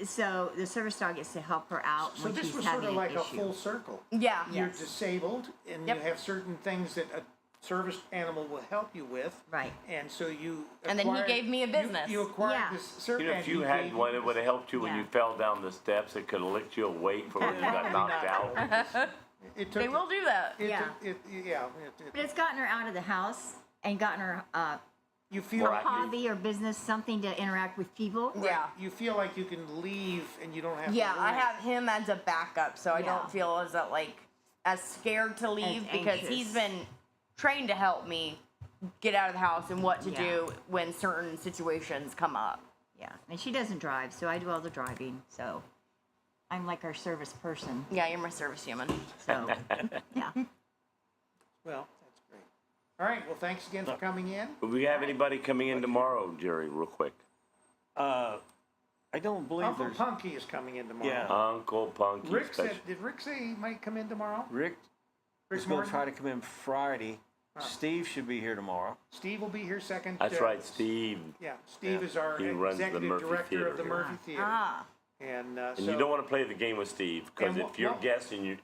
So the service dog gets to help her out So when this she's was having sort of like an a issue. full circle. Yeah. You're Yes. disabled, and Yep. you have certain things that a service animal will help you with. Right. And so you And then he acquired- gave me a business. You acquired Yeah. this service. You know, if you had one, it would have helped you when Yeah. you fell down the steps. It could have licked you awake from when you got knocked out. It took, They will do that. Yeah. Yeah. But it's gotten her out of the house and gotten her You feel More like hobby or business, something to interact with people. Yeah. you feel like you can leave and you don't have Yeah, to I worry. have him as a backup, so I Yeah. don't feel as scared to leave because anxious. he's been trained to help me get out of the house and what to Yeah. do when certain situations come up. Yeah. And she doesn't drive, so I do all the driving. So I'm like our service person. Yeah, you're my service human. So yeah. Well, that's great. All right. Well, thanks again for coming in. Do we have anybody coming in tomorrow, Jerry, real quick? I don't believe Uncle there's. Punky is coming in tomorrow. Yeah. Uncle Punky Rick special. did Rick say he might come in tomorrow? Rick Rick is going to Morton? try to come in Friday. Steve should be here tomorrow. Steve will be here second. That's right, Steve. Yeah, Steve is our He runs the executive Murphy director Theater of the here. Murphy Theater. Ah. And And so you don't want to play the game with Steve because And if you're what- guessing,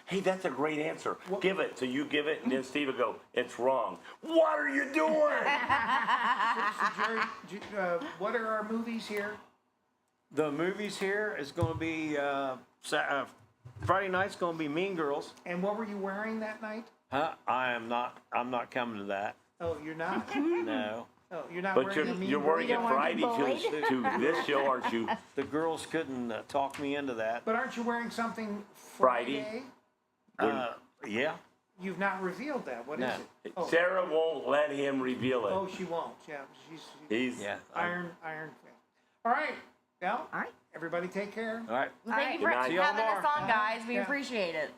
hey, that's a great answer. Give it. So you give it, and then Steve will go, it's wrong. What are you doing? so Jerry, what are our movies here? The movies here is going to be Friday night's going to be Mean Girls. And what were you wearing that night? Huh? I'm not coming to that. Oh, you're not? No. Oh, you're not But wearing a mean you're Girl? wearing it Friday to this show, aren't you? The girls couldn't talk me into that. But aren't you wearing something Friday? Friday? Yeah. You've not revealed that. What is No. it? Oh. Sarah won't let him reveal it. Oh, she won't. Yeah, she's He's Yeah. iron. All right. Well, All right. everybody take care. All right. Thank you Good for night. having us on, guys. We appreciate it.